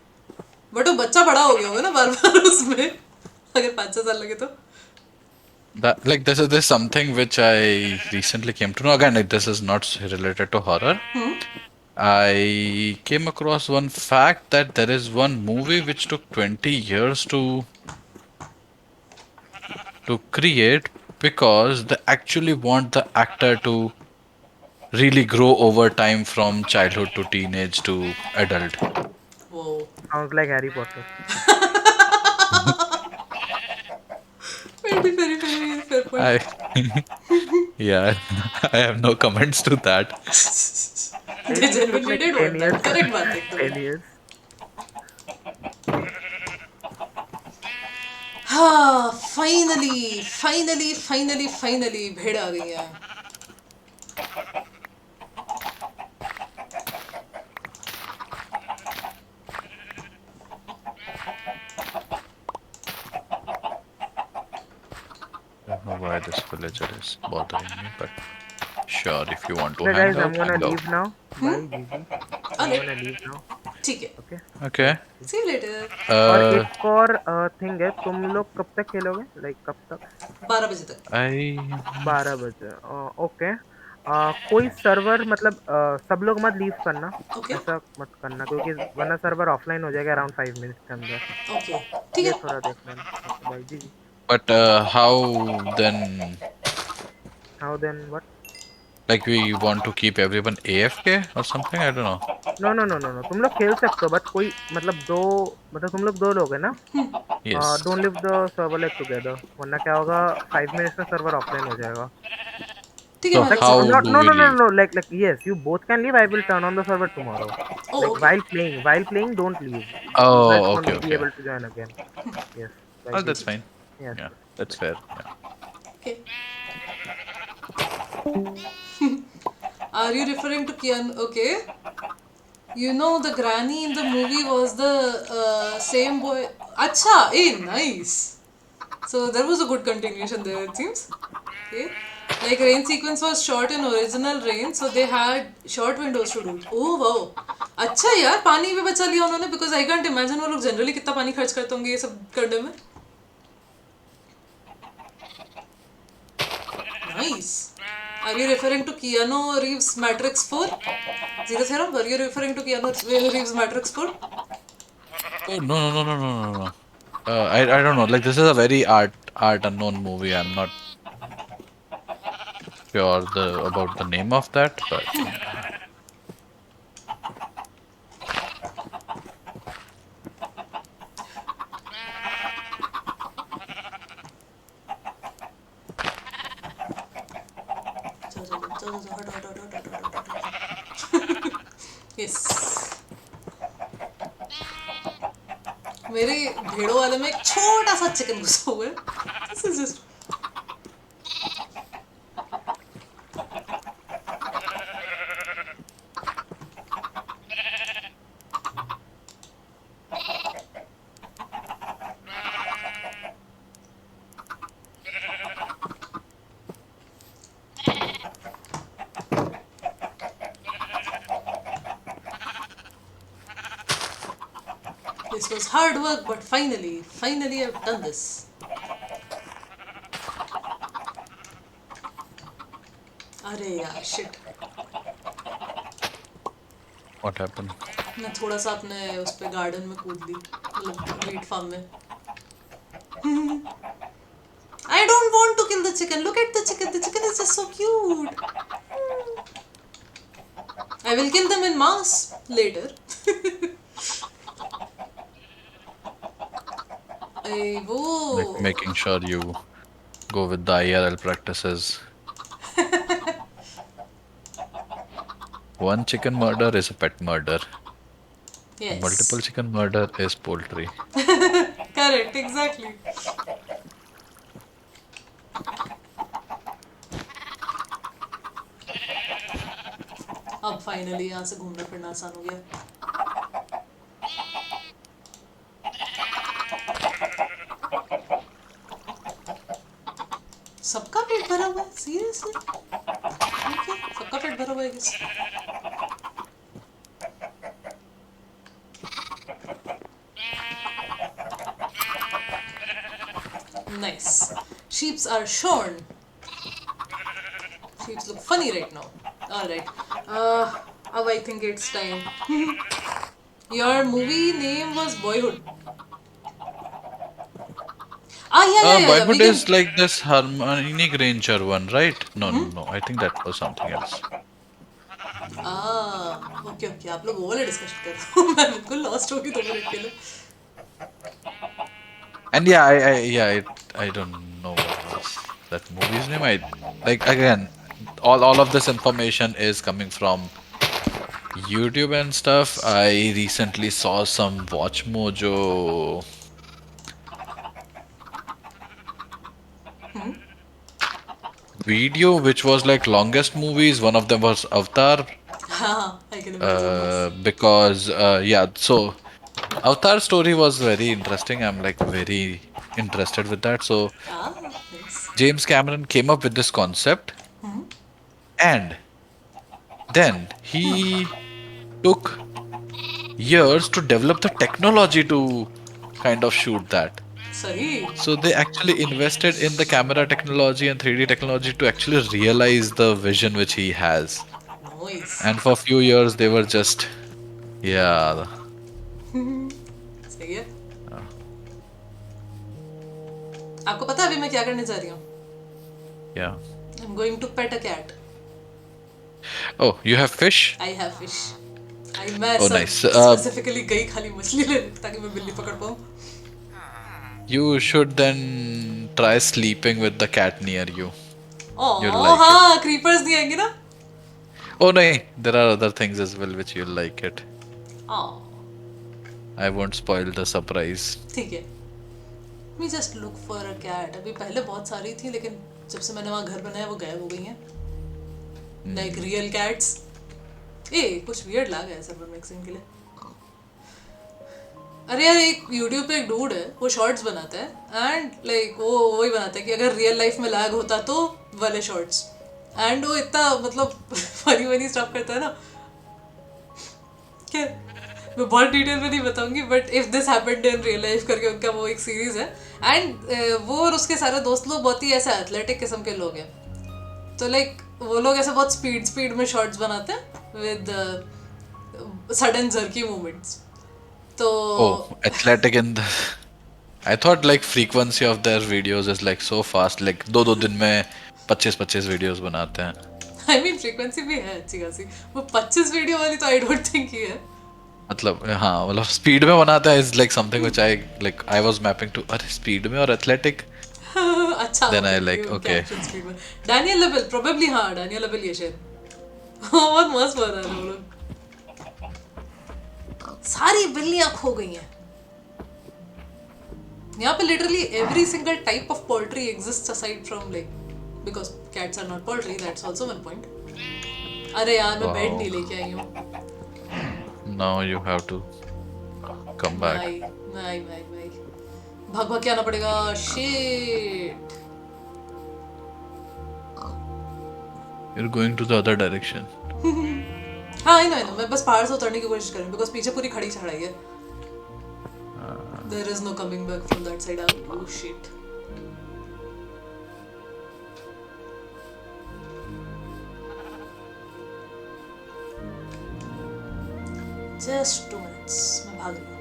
बट वो बच्चा बड़ा हो गया होगा ना बार बार उसमें, अगर 5-6 साल लगे तो। that like this is something which I recently came to know. Again, like, this is not related to horror. I came across one fact that there is one movie which took 20 years to create because they actually want the actor to really grow over time from childhood to teenage to adult. वो Sounds like Harry Potter. Very very very fair I point. yeah, I have no comments to that. They It took genuinely like did 10 want years. That, correct बात है एकदम। 10 years. हाँ, finally finally finally finally भेड़ आ गई है। I don't know why this villager is bothering me, but sure, if you want to Okay, hang guys, I'm out, gonna hang out. leave now. Bye, Gigi. I'm अरे gonna leave now. ठीक है, Okay. Okay. See you later. और Uh, एक और thing है, तुम लोग कब तक खेलोगे? लाइक कब तक? 12 बजे तक। I 12 बजे. ओके. कोई सर्वर मतलब सब लोग मत लीव करना. ओके ऐसा मत करना क्योंकि वरना सर्वर ऑफलाइन हो जाएगा अराउंड 5 मिनट्स के अंदर. ओके, ठीक ये है। थोड़ा देख लेना. ओके बाय जी. but how then? How then what? Like we want to keep everyone AFK or something? I don't know. No no no no no, तुम लोग खेल सकते हो बट कोई मतलब दो, मतलब तुम लोग 2 लोग है ना. Yes. Don't leave the server like together, वरना क्या होगा 5 मिनट्स में सर्वर ऑफलाइन हो जाएगा. ठीक है, So मैं Like वैसे how कर। not do no we no no leave? no like yes you both can leave. I will turn on the server tomorrow. Oh Like okay, while playing don't leave. You guys Oh, okay, won't be okay. able to join again. Yes. Bye Oh, that's Gigi. fine. Yes. Yeah, Yes. that's fair. Yeah. Okay. Are you referring to Kian? Okay, you know the granny in the movie was the same boy. Acha, eh, nice. So there was a good continuation there, it seems. Okay, like rain sequence was shot in original rain, so they had short windows to do. Oh wow, अच्छा यार, पानी भी बचा लिया उन्होंने, because I can't imagine वो लोग generally कितना पानी खर्च करते होंगे ये सब करने में. Nice. Are you referring to Keanu Reeves Matrix 4? Zero Zero, were you referring to Keanu Reeves Matrix 4? Oh, no, no, no, no, no, no, no. I don't know. Like this is a very art unknown movie. I'm not sure the about the name of that, but yeah. Yes. मेरे भेड़ों वाले में एक छोटा सा chicken घुसा हुआ है. This is just This was hard work, but finally I've done this. अरे यार shit. What happened? मैं थोड़ा सा अपने उस पे गार्डन में कूद ली, मतलब वीट फार्म में. I don't want to kill the chicken. Look at the chicken. The chicken is just so cute. I will kill them in mass later. वो Making sure you go with the IRL practices. One chicken murder is a pet murder. Multiple yes. chicken murder is poultry. Correct, exactly. अब finally यहाँ से घूमना फिरना आसान हो गया. सबका पेट भरा हुआ है सीरियसली. ओके सबका पेट भरा हुआ है guess. Nice. Sheeps are shorn. Sheeps look funny right now. Alright. Now I think it's time. Your movie name was Boyhood. Yeah. Boyhood We is can. like this Harmony Granger one, right? No. I think that was something else. Okay. आप लोग वो वाला discussion कर रहे हो. मैं बिल्कुल lost हो गई 2 मिनट के लिए. And yeah, I don't know what was that movie's name. I like again, all of this information is coming from YouTube and stuff. I recently saw some Watch Mojo video, which was like longest movies. One of them was Avatar. I can imagine. Because yeah, so Avatar story was very interesting. I'm like very interested with that. So Nice. James Cameron came up with this concept, and then he took years to develop the technology to kind of shoot that. सही. So they actually invested in the camera technology and 3D technology to actually realize the vision which he has. Nice. And for a few years they were just, yeah. सही है. आपको पता है अभी मैं क्या करने जा रही हूँ? Yeah. I'm going to pet a cat. Oh, you have fish? I have fish. मैं Oh, सब nice. specifically गई खाली मछली लेने ताकि मैं बिल्ली पकड़ पाऊँ. You should then try sleeping with the cat near you. You'll Oh like it. हाँ creepers नहीं आएंगे ना? Oh no, there are other things as well which you'll like it. Oh I won't spoil the surprise. ठीक है. We just look for a cat. अभी पहले बहुत सारी थी लेकिन जब से मैंने वहाँ घर बनाया वो गायब हो गई हैं. Like real cats. कुछ weird lag है सर्वर मिक्सिंग के लिए. अरे यार एक YouTube पे एक डूड है वो शॉर्ट्स बनाता है एंड लाइक वो वही बनाता है कि अगर रियल लाइफ में लैग होता तो वाले शॉर्ट्स एंड वो इतना मतलब फनी स्टफ करता है ना. क्या मैं बहुत डिटेल में नहीं बताऊंगी but if this happened in real life करके उनका वो एक सीरीज है एंड वो और उसके सारे दोस्त लोग बहुत ही ऐसे एथलेटिक किस्म के लोग हैं. तो लाइक वो लोग ऐसे बहुत स्पीड में शॉर्ट्स बनाते हैं विद सडन जर्की मूवमेंट्स. तो Oh, athletic in the. I thought like frequency of their videos is like so fast. Like दो दिन में 25 वीडियोस बनाते हैं. आई मीन फ्रीक्वेंसी भी है अच्छी खासी. वो 25 वीडियो वाली तो आई डोंट थिंक ही है. मतलब हाँ मतलब स्पीड में बनाते हैं is like something which I was mapping to. अरे स्पीड में और athletic. अच्छा Then I like okay. Daniel level probably हाँ डैनियल लेवल ये शायद बहुत मस्त बना रहे वो लोग. सारी बिल्लियां खो गई हैं. यहाँ पे literally every single type of poultry exist aside from like because cats are not poultry that's also one point. अरे यार मैं बेड नहीं लेके आई हूँ. Now you have to come back. नहीं भाग के आना पड़ेगा. Shit. You're going to the other direction. हाँ आई नो मैं बस पहाड़ से उतरने की कोशिश कर रही हूँ बिकॉज पीछे पूरी खड़ी चढ़ाई है. There is no coming back from that side. Oh shit. Just 2 minutes. मैं भाग रही हूँ.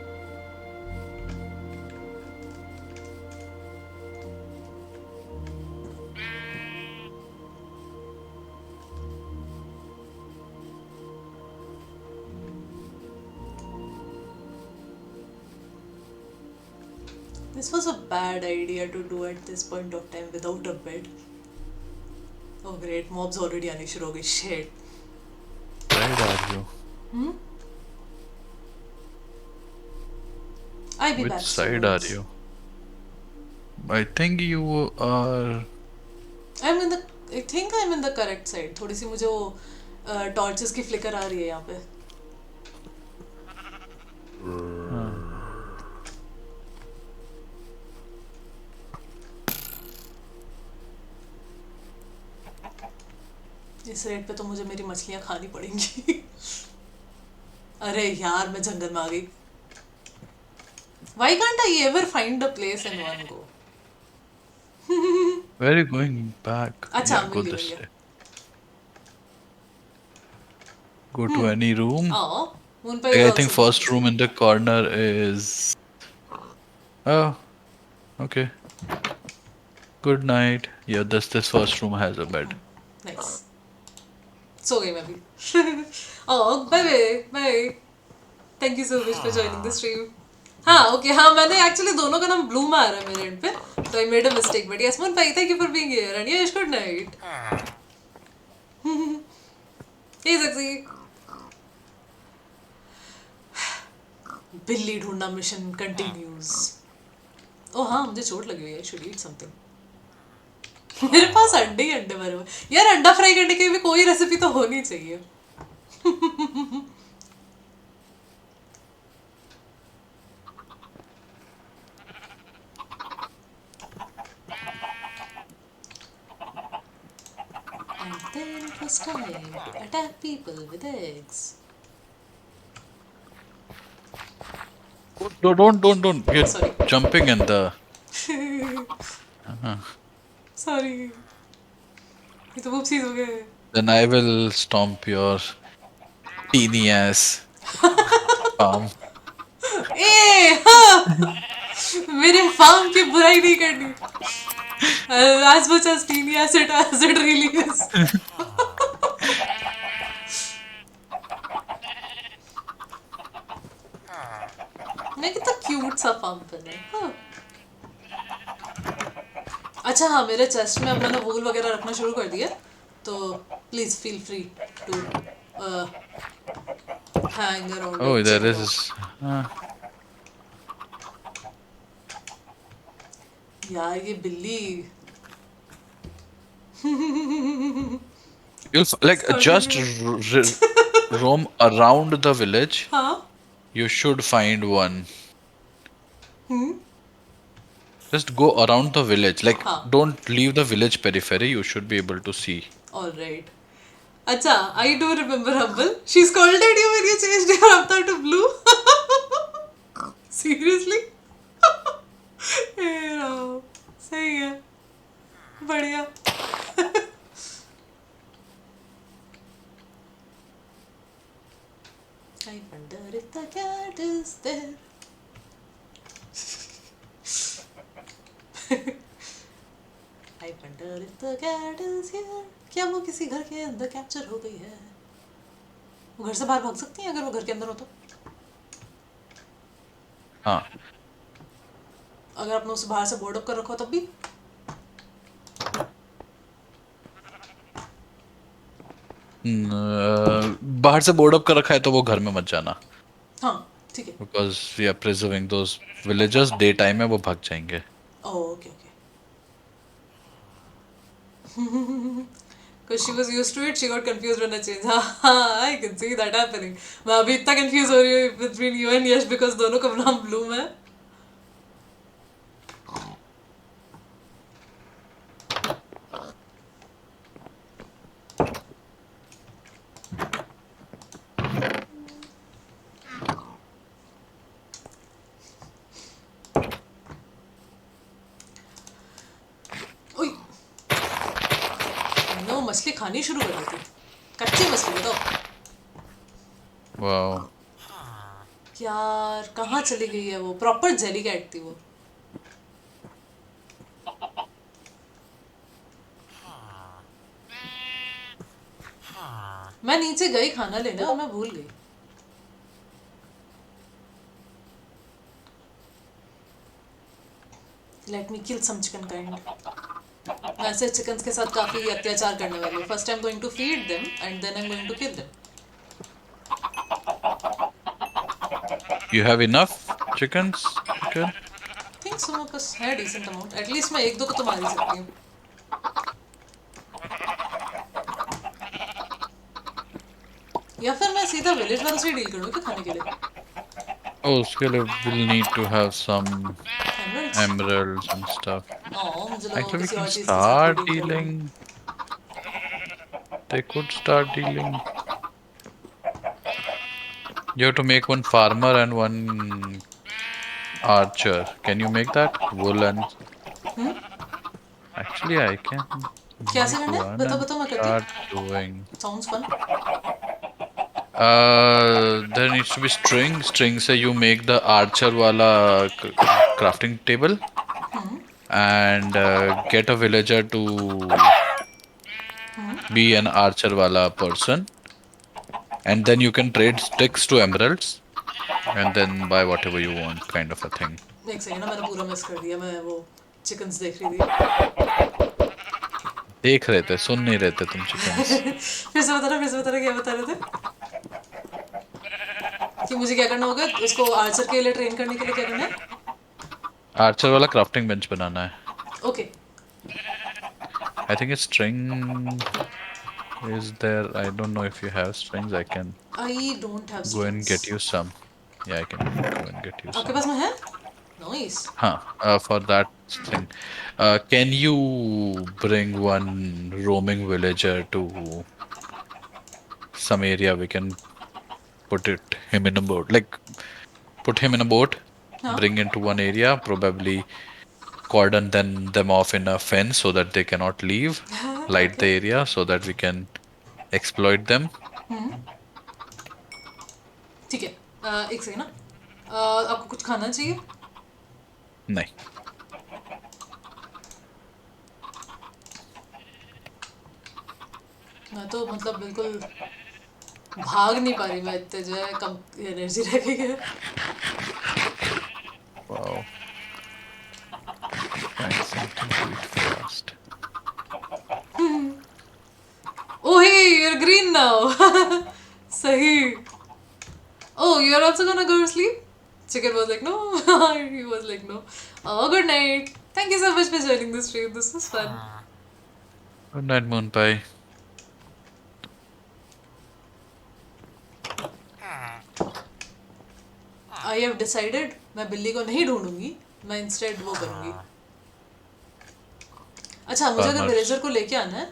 This was a bad idea to do at this point of time without a bed. Oh great, mobs already आने शुरू हो गए. Shit. Where are you? I'll be Which back side soon. are you? I think you are. I think I'm in the correct side. थोड़ी सी मुझे वो torches की flicker आ रही है यहाँ पे. इस रेट पे तो मुझे मेरी मछलियाँ खानी पड़ेंगी. अरे यार मैं जंगल में आ गई. Why can't I ever find a place in one go? Where are you going back? अच्छा Yeah, go मिल this गई. way. Go to any room. Oh, moon Like, pie is I think also first room in the corner is. Oh, okay. Good night. Yeah, this first room has a bed. nice. सो गई मैं भी. Oh, bye. Thank you so much for joining the stream. हाँ okay हाँ मैंने actually दोनों का नाम Bloom आ रहा है मेरे एंड पे तो I made a mistake but yes मोन भाई thank you for being here and Yash good night. Hey Zuxxy. बिल्ली ढूंढना मिशन कंटिन्यूज. ओ हाँ मुझे चोट लगी हुई है. I should eat something. मेरे पास अंडे ही अंडे भरे हुए. यार अंडा फ्राई करने की भी कोई रेसिपी तो होनी चाहिए. And then it was time to attack people with eggs. Don't. You're Sorry. jumping in the. Sorry. ये तो whoopsies हो गए. Then I will stomp your teeny ass palm. ए हाँ मेरे फार्म की बुराई नहीं करनी. As much as teeny as it really is. मैं कितना क्यूट सा फार्म बना है. हाँ. अच्छा हाँ मेरे चेस्ट में अब मैंने वूल वगैरह रखना शुरू कर दिया तो please feel free to hang around. Oh, there is. यार ये बिल्ली. Like just roam around the village. हाँ. You should find one. Just go around the village. Like, हाँ. don't leave the village periphery. You should be able to see. Alright. अच्छा, I do remember Humble. She scolded you when you changed your avatar to blue. Seriously? Hey, Ram. सही है. बढ़िया. I wonder if the cat is there. I wonder if the cat is here. क्या वो किसी घर के अंदर capture हो गई है? वो घर से बाहर भाग सकती है अगर वो घर के अंदर हो तो? हाँ. अगर आपने उसे बाहर से बोर्ड अप कर रखा हो तब भी? बाहर से बोर्ड अप कर रखा है तो वो घर में मत जाना. हाँ ठीक है. Because we are preserving those villagers. Day time में वो भाग जाएंगे. Oh okay. Because she was used to it, she got confused when I changed. हाँ I can see that happening. मैं अभी इतना confused हो रही हूँ between you and Yash because दोनों का नाम Bloom है. मछली खानी शुरू कर देती। कच्ची मछली बताओ। Wow. यार कहाँ चली गई है वो? प्रॉपर जेली कैट थी वो। मैं नीचे गई खाना लेने और मैं भूल गई। लेट मी किल सम चिकन काइंड। मैं ऐसे चिकन्स के साथ काफी अत्याचार करने वाली हूँ। First I am going to feed them and then I am going to kill them. You have enough chickens to kill? Think so मेरे पास है डिसेंट अमाउंट। एटलीस्ट मैं एक दो को तो मार ही सकती हूँ। या फिर मैं सीधा विलेज वालों से ही डील कर लूँ क्या खाने के लिए? Oh, उसके we'll need to have some emeralds? emeralds and stuff. मुझे लगा वो Actually, we किसी can और चीज़ के साथ भी start डील कर लूँ। dealing. They could start dealing. You have to make one farmer and one archer. Can you make that? Wool and actually, I can कैसे make करना है? one बताओ and बताओ, मैं करती start हूँ। doing. Sounds fun. There needs to be string. String say you make the archer wala crafting table and get a villager to be an archer wala person, and then you can trade sticks to emeralds and then buy whatever you want, kind of a thing. एक second ना, मैंने पूरा miss कर दिया। मैं वो chickens देख रही थी। देख रहे थे, सुन नहीं रहे थे तुम चिकन्स। फिर से बताना क्या बता रहे थे? कि मुझे क्या करना होगा उसको आर्चर के लिए ट्रेन करने के लिए? क्या करना है? आर्चर वाला क्राफ्टिंग बेंच बनाना है। Okay. I think a string is there. I don't know if you have strings. I can I don't have go and strings. get you some. Yeah, I can go and get you आपके some. पास में है? Nice. Huh, for that thing. Can you bring one roaming villager to some area? We can put him in a boat. Like, put him in a boat, हाँ bring into one area, probably cordon them off in a fence so that they cannot leave, light the okay. area so that we can exploit them. ठीक है। एक second ना। आपको कुछ खाना चाहिए? नहीं, मैं तो मतलब बिल्कुल भाग नहीं पा रही। मैं इतने जो है कम एनर्जी रह गई है। wow, find something to eat fast. Oh hey, you're green now. सही। Oh, you're also gonna go to sleep? Chicken was like, no. He was like, no. Oh, good night. Thank you so much for joining the stream. This was fun. Good night, Moon Pie. I have decided मैं बिल्ली को नहीं ढूंढूंगी। मैं instead वो करूंगी। अच्छा, मुझे अगर Farmers. विलेजर को लेके आना है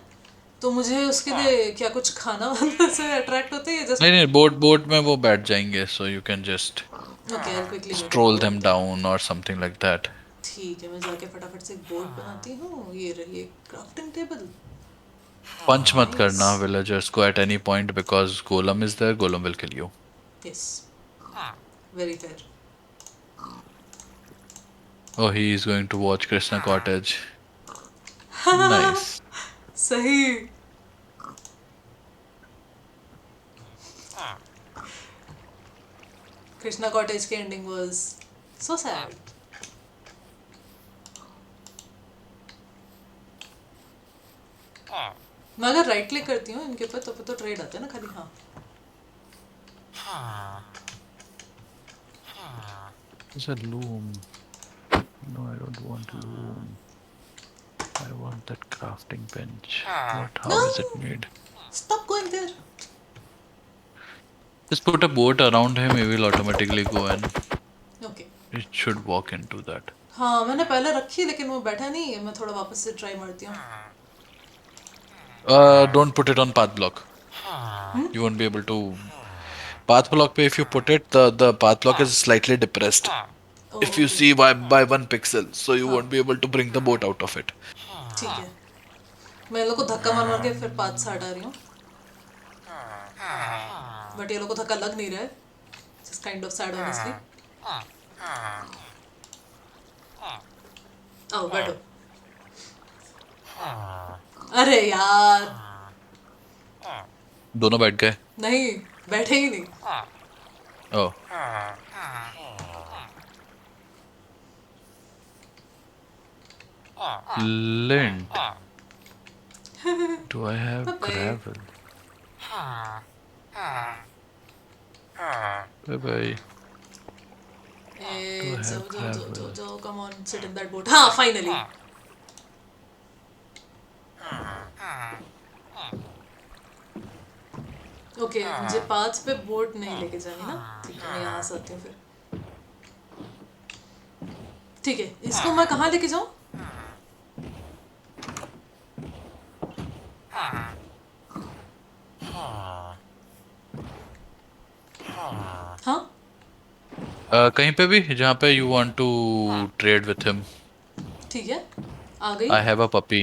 तो मुझे उसके लिए क्या कुछ खाना वाना से अट्रैक्ट होते हैं? जस्ट नहीं, बोट में वो बैठ जाएंगे, so you can just okay, I quickly make a stroll them boat. down or something like that. ठीक है, मैं जाके फटाफट से एक बोट बनाती हूँ। ये रही एक crafting table. Punch mat nice. karna villagers को at any point because golem is there, golem will kill you. Yes, very fair. Oh, he is going to watch Krishna Cottage. Nice. सही। Krishna cottage की ending was so sad. मैं अगर right click करती हूँ इनके ऊपर तो ट्रेड आते हैं ना खाली। हाँ, There's a loom. No, I don't want loom. I want that crafting bench. What? How is it made? Stop going there. Just put a boat around him, he will automatically go and okay. it should walk into that. हाँ, मैंने पहले रखी लेकिन वो बैठा नहीं है। मैं थोड़ा वापस से ट्राई मारती हूँ। Don't put it on path block. You won't be able to. Path block pe if you put it, the path block is slightly depressed. If you see by 1 pixel, so you won't be able to bring the boat out of it. ठीक है। मैं इन लोग को धक्का मार मार के फिर पाथ से हटा रही हूँ, बट ये लोग को धक्का लग नहीं रहा है, just kind of sad honestly. आओ बैठो। अरे यार दोनों बैठ गए। नहीं, बैठे ही नहीं। ओह lint. Do I have Bye-bye. gravel? Bye bye. Do I जाओ have जाओ जाओ जाओ gravel? जाओ, come on, sit in that boat. हाँ फाइनली। ओके, मुझे पाथ पे बोट नहीं लेके जानी ना, ठीक है मैं यहाँ से आती हूँ फिर। ठीक है, इसको मैं कहाँ लेके जाऊँ? हाँ कहीं पे भी जहाँ पे you want to trade with him. ठीक है, आ गई। I have a puppy.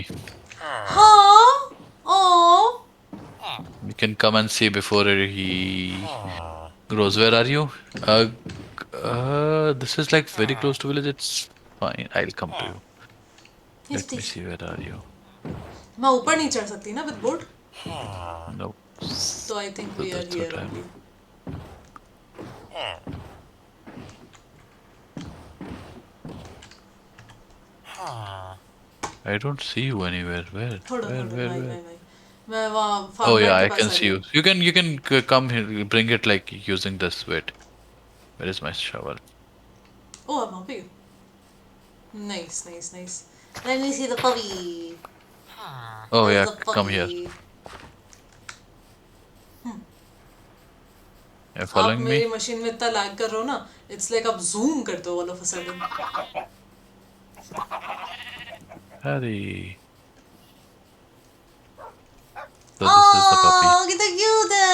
हाँ ओ You can come and see before he grows. Where are you? This is like very close to village. It's fine. I'll come to you. Let me see. Where are you? मैं ऊपर नहीं चढ़ सकती ना with boat, No. तो I think So we are that's here what I'm. Only. I don't see you anywhere. Where? थोड़ा Where? थोड़ा Where? भाई Where? भाई भाई, मैं वहाँ Oh फार्मलैंड yeah, के I पास can आ see रही you. हूँ। You can come here. Bring it like using this. Wait. Where is my shovel? ओ आप वहाँ पे हो? Nice nice nice. Let me see the puppy. Oh Where's yeah, the come here. puppy? You're आप following me? मेरी machine में इतना lag कर रहे हो ना, इट्स लाइक आप जूम करते हो all of a sudden. Hurry. So this is the puppy. कितना क्यूट है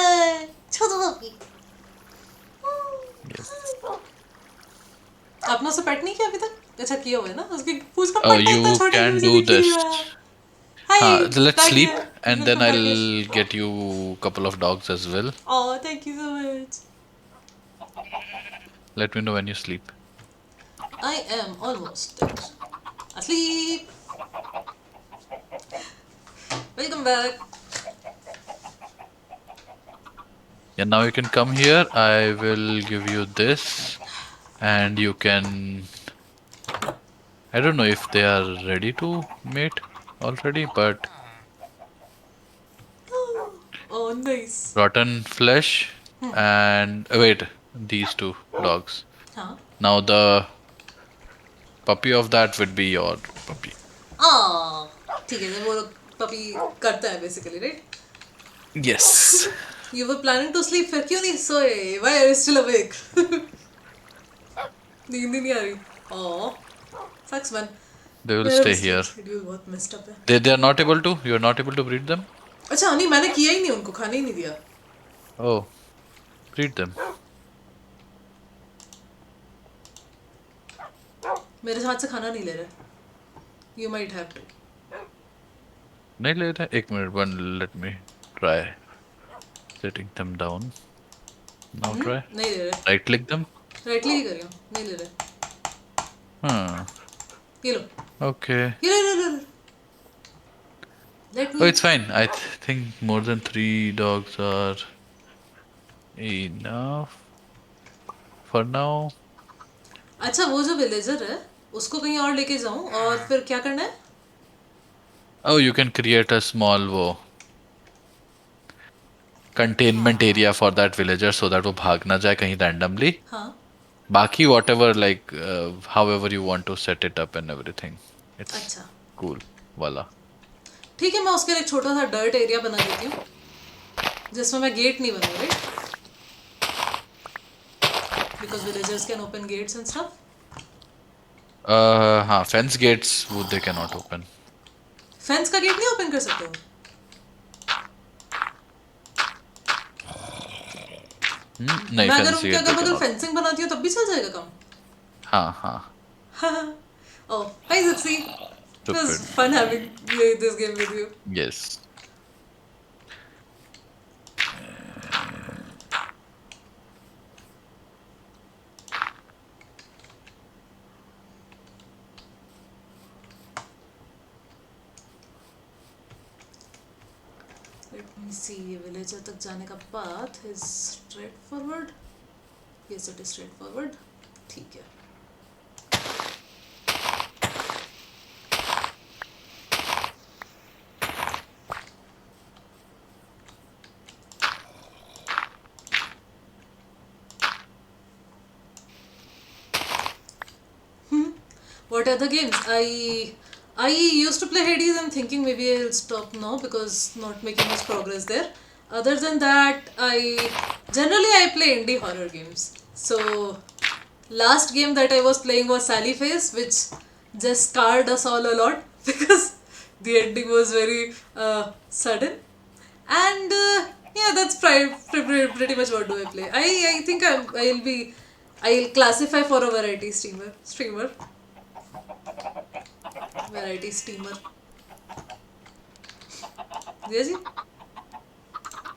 छोटा पपी। Yes. आपने उसे पेट नहीं किया अभी तक? अच्छा किया हुआ है ना, उसकी पूंछ का Oh, पट्टा इतना you छोटा है कि can मुझे do दिख ही नहीं this. रहा। हाय, Let's back sleep here, and then welcome back here. I'll get you a couple of dogs as well. Oh thank you so much. Let me know when you sleep. I am almost asleep. Welcome back. Yeah, now you can come here. I will give you this and you can. I don't know if they are ready to mate already, but Oh, nice. rotten flesh and wait, these two dogs. हाँ. Now the puppy of that would be your puppy. ठीक है, जब वो लोग puppy करता है basically, right? Yes. You were planning to sleep, फिर क्यों नहीं सोए? Why are you still awake? नींद ही नहीं आ रही। Oh, sucks man. They will मेरा भी stay sleep here. schedule बहुत messed up है। They are not able to. You are not able to breed them. अच्छा नहीं, मैंने किया ही नहीं, उनको खाने ही नहीं दिया। Oh, breed them. मेरे हाथ से खाना नहीं ले रहे। You might have to. नहीं ले रहे एक minute one let me try setting them down. Now try. नहीं ले रहे। Right click them. राइटली ही कर रही हूँ, नहीं ले रहे। Hmm. ये लो, Okay. ये ले। Let Oh, me. it's fine. I think more than 3 dogs are enough for now. अच्छा वो जो विलेजर है उसको कहीं और लेके जाऊं और फिर क्या करना है? Oh, you can create a small वो containment area for that villager so that वो भाग ना जाए कहीं randomly. हाँ बाकी whatever like however you want to set it up and everything. It's अच्छा cool वाला. ठीक है, मैं उसके लिए एक छोटा सा डर्ट एरिया बना देती हूँ जिसमें मैं गेट नहीं बनूँ, right? Because villagers can open gates and stuff. हाँ fence gates वो they cannot open. फेंस का गेट नहीं ओपन कर सकते हो? नहीं मैं अगर fence उनके gate अगर they बगल cannot. फेंसिंग बनाती हूँ तब भी चल जाएगा काम? हाँ. ओह हाय ज़क्सी। It was Stupid. fun having played this game with you. Yes. Let me see. Villager तक जाने का path is straightforward. Yes, it is straightforward. ठीक है. What other games? I used to play Hades. I'm thinking maybe I'll stop now because not making much progress there. Other than that, I play indie horror games. So last game that I was playing was Sally Face, which just scarred us all a lot because the ending was very sudden. And yeah, that's pretty much what do I play. I think I'll classify for a variety steamer. Yes,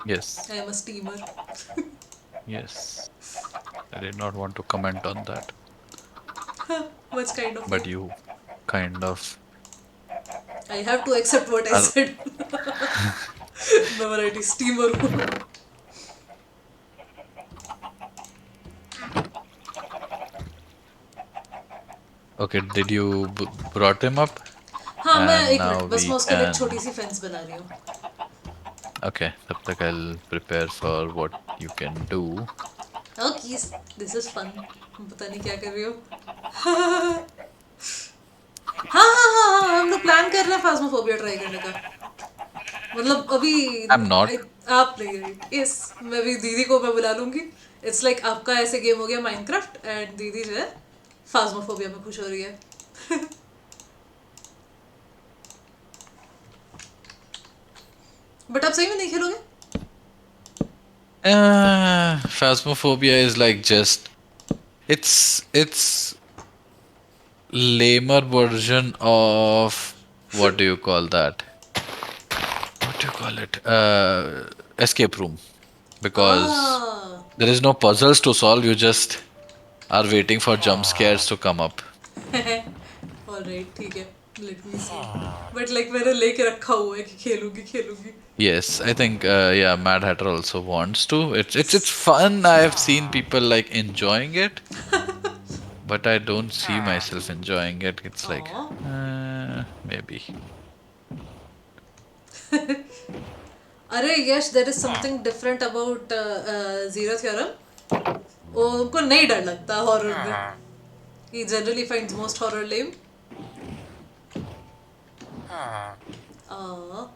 Yes. I am a steamer. Yes. I did not want to comment on that, Much kind of you. but you kind of I have to accept what I are. said. The variety steamer. Okay, did you brought him up? हाँ मैं And एक now minute बस we मैं उसके लिए एक छोटी can. C fence बना रही हूँ. Okay, तब तक I'll prepare for what you can do. Okay, this is fun. पता नहीं क्या कर रही हो. हाँ हम लोग प्लान कर रहे हैं फास्मोफोबिया ट्राई करने का. मतलब अभी I'm not. आप नहीं. यस मैं भी दीदी को मैं बुला लूंगी. इट्स लाइक आपका ऐसे गेम हो गया माइनक्राफ्ट एंड दीदी जो है फास्मोफोबिया में खुश हो रही है. बट आप सही में नहीं खेलोगे. Phasmophobia is like just it's lamer version of what do you call that? What do you call it? Escape room. Because Ah. there is no puzzles to solve, you just are waiting for jump scares to come up. Alright, ठीक है. Let me see. But like मैंने लेके रखा हुआ है कि खेलूंगी. Yes, I think yeah, Mad Hatter also wants to. It's fun. I have seen people like enjoying it, but I don't see myself enjoying it. It's like Aww. maybe. अरे यश there is something different about zero theorem. वो उनको नहीं डर लगता horror में. He generally finds most horror lame. Aww.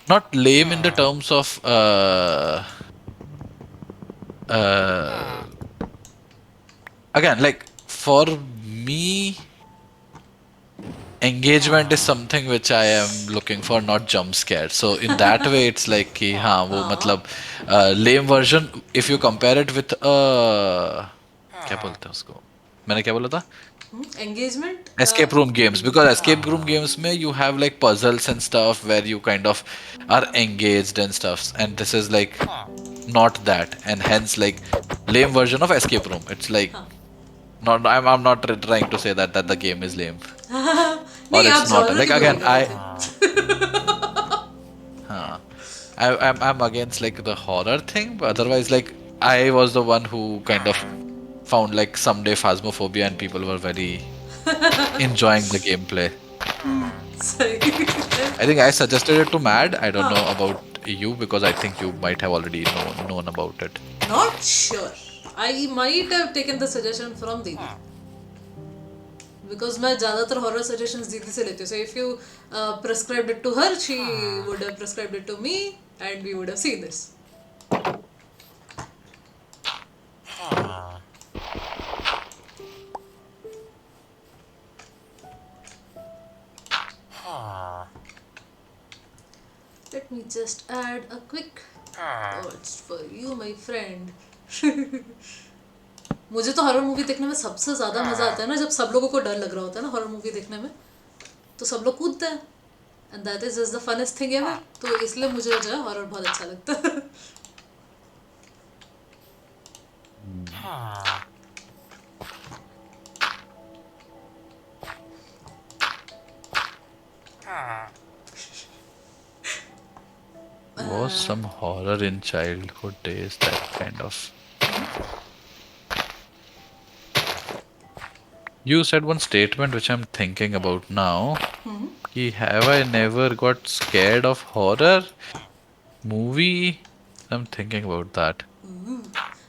Not lame in the terms of uh again, like for me, engagement is something which I am looking for, not jump scare. So in that way, it's like कि हाँ वो मतलब lame version. If you compare it with क्या बोलते हैं उसको? मैंने क्या बोला था? Engagement. Escape room games, because escape room games में you have like puzzles and stuff where you kind of are engaged and stuff, and this is like not that, and hence like lame version of escape room. It's like not. I'm not trying to say that the game is lame, or नहीं it's आप not. genre Like की बुराई again, कर रहे थे. uh, I'm against like the horror thing, but otherwise like I was the one who kind of found like someday Phasmophobia and people were very enjoying the gameplay. सही. I think I suggested it to Mad. I don't know about you because I think you might have already known about it. Not sure. I might have taken the suggestion from Didi. Because मैं ज़्यादातर horror suggestions दीदी से लेती हूँ. So if you prescribed it to her, she would have prescribed it to me, and we would have seen this. Let me just add a quick Oh, it's for you, my friend. मुझे तो horror movie देखने में सबसे ज्यादा मजा आता है ना जब सब लोगों को डर लग रहा होता है ना हॉरर मूवी देखने में तो सब लोग कूदते हैं and that is just the funniest thing ever तो इसलिए मुझे जो है हॉरर बहुत अच्छा लगता है Was some horror in childhood days that kind of. You said one statement which I'm thinking about now. Ki have I never got scared of horror movie? I'm thinking about that.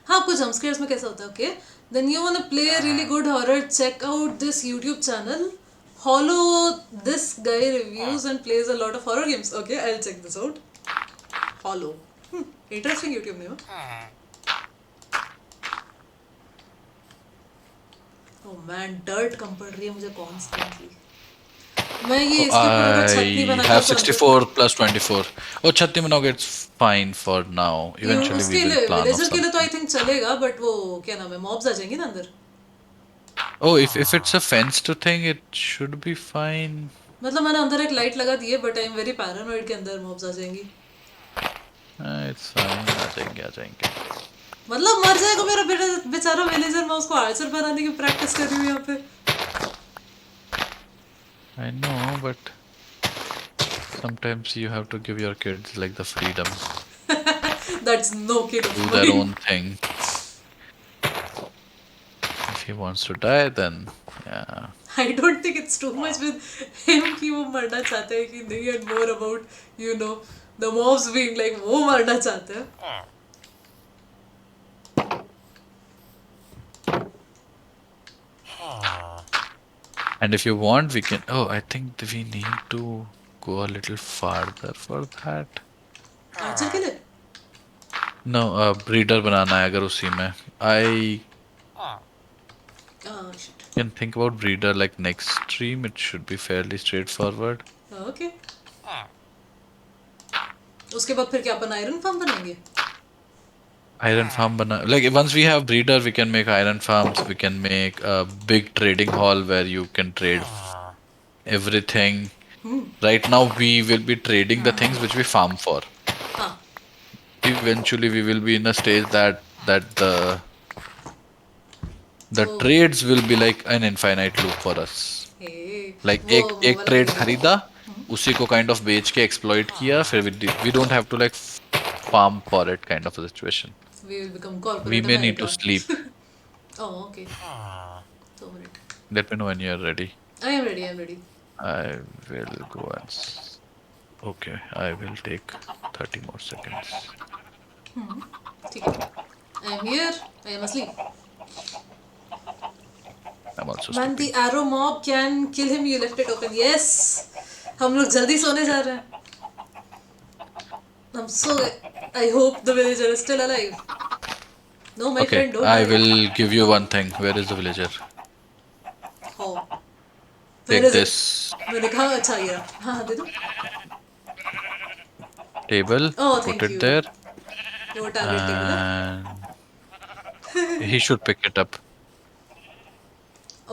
हाँ आपको jump scares में कैसा होता है okay then you want to play a really good horror check out this YouTube channel follow this guy reviews and plays a lot of horror games okay I'll check this out follow interesting YouTube name oh man dirt कम पड़ रही है मुझे constantly मैं ये इसके ऊपर अगर छत नहीं I बनाती have तो 64 plus 24. Oh, छत्ती बनाओगे it's fine for now. Eventually उसके we will लिए plan of विलेजर के लिए तो आई something. थिंक चलेगा बट वो क्या नाम है मॉब्स आ जाएंगे ना अंदर Oh, if it's a fenced thing, it should be fine. मतलब मैंने अंदर एक लाइट लगा दी है but I am very paranoid के अंदर मॉब्स आ जाएंगी It's fine. आ जाएंगे आ जाएंगे. मतलब मर जाएगा मेरा बेटा बेचारा विलेजर मैं उसको आर्चर बनाने की प्रैक्टिस कर रही हूँ यहाँ पे I know, but sometimes you have to give your kids like the freedom that's no kid to of do their mine own thing. If he wants to die, then yeah. I don't think it's too much with him कि वो मरना चाहते हैं कि नहीं and more about you know the mobs being like वो मरना चाहते हैं And if you want, we can. Oh, I think we need to go a little farther for that. Archer के लिए No, breeder बनाना है अगर उसी में. I shit can think about breeder like next stream. It should be fairly straightforward. Okay उसके बाद फिर क्या अपन आयरन फार्म बनाएंगे Iron farm bana like once we have breeder, we can make iron farms. We can make a big trading hall where you can trade everything. Right now, we will be trading the things which we farm for. हाँ Eventually, we will be in a stage that the तो trades will be like an infinite loop for us. Like वो एक वो एक वाला trade करेंगे खरीदा, उसी को kind of बेच के exploit किया, फिर we don't have to like farm for it kind of a situation. we will become We corporate may need to America sleep. oh okay so minute Let me know when you're ready. I am ready I will go and. Okay, I will take 30 more seconds. ठीक है I am here I am asleep I'm also Man, sleeping. the arrow mob can kill him. You left it open. Yes. हम लोग जल्दी सोने जा रहे हैं. I'm so. I hope the villager is still alive. No, my Okay, friend, don't I die. will give you one thing. Where is the villager? Oh. Where Take is this it? मैंने कहा अच्छा ये रहा. हाँ दे दो. table, Oh, put thank it you. there, ये वो target table है. and he should pick it up.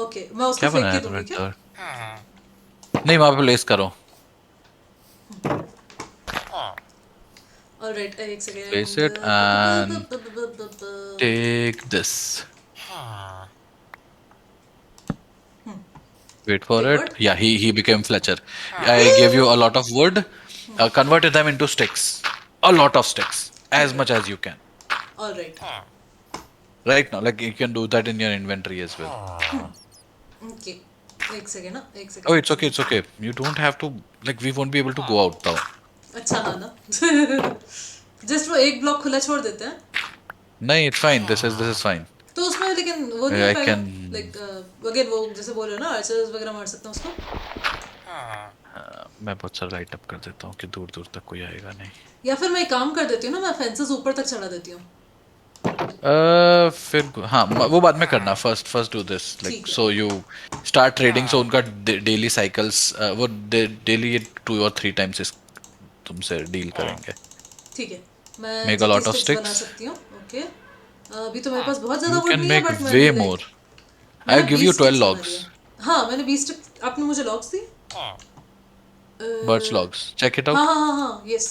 Okay, मैं उसको क्या फेंक बनाया के तुमने दूँगी क्या? नहीं वहां पे प्लेस करो. All right, एक second. Place it and take this. Wait for Take it. what? Yeah, he became Fletcher. I gave you a lot of wood. Converted them into sticks. A lot of sticks. As much as you can. All right. Right now, like you can do that in your inventory as well. Okay. एक second ना एक second. Oh, it's okay, it's okay. You don't have to, like, we won't be able to go out now. अच्छा हाँ ना. Just वो एक block खुला छोड़ देते हैं. No, it's fine. This is fine. तो उसमें लेकिन वो नहीं I हो पाएगा can. लाइक अगेन वो जैसे बोल रहे हो ना आर्चर्स वगैरह मार सकते हैं उसको मैं बहुत सारा लाइट अप कर देता हूँ कि दूर दूर तक कोई आएगा नहीं. या फिर मैं एक काम कर देती हूँ ना मैं फेंसेस ऊपर तक चढ़ा देती हूँ फिर हाँ वो बाद में करना. फर्स्ट डू दिस ठीक लाइक है. So you start trading. So उनका डेली साइकिल्स वो डेली 2 or 3 times तुमसे डील करेंगे. ठीक है मैं Make a जितनी lot of स्टिक्स बना sticks. सकती हूँ. ओके. अभी तो मेरे पास बहुत ज़्यादा You वुड can नहीं है, make बट way मैंने more. लाइक I मैंने give you 20 12 स्टिक्स बना दिया. logs. हाँ, मैंने 20 स्टिक्स. आपने मुझे logs the. Birch logs. Check it हाँ out. हाँ हाँ हाँ, यस.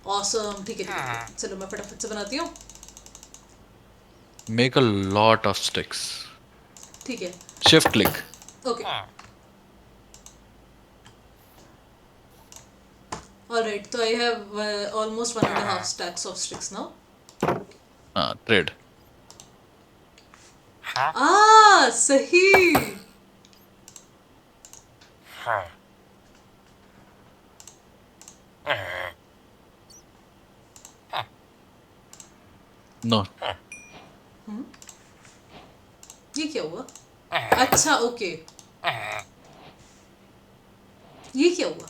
ऑसम. ठीक है ठीक है ठीक है. चलो मैं फटाफट से बनाती हूँ. Make a lot of sticks. ठीक है. Shift click. ओके. ऑलराइट, तो I have almost 1.5 stacks of sticks now. Trade. सही. No. ये क्या हुआ? अच्छा, ओके. ये क्या हुआ?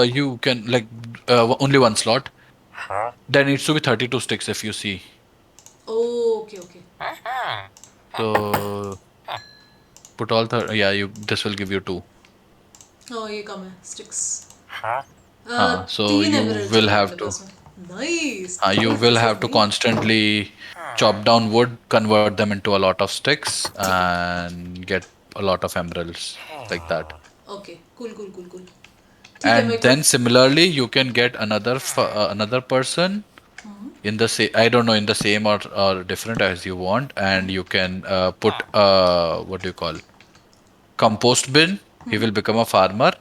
You can like only one slot. There needs to be 32 sticks if you see. Okay okay. So put all yeah, you this will give you two. ये कम है sticks. So 3 you emeralds will अभी have अपने to पास में. Nice. you 3 will versus have to me. constantly chop down wood, convert them into a lot of sticks, and get a lot of emeralds like that. Okay. Cool cool cool cool. ठीक है, मैं And एक बार. then similarly, you can get another person in the same, I don't know, in the same or different as you want, and you can put what do you call, compost bin. He will become a farmer.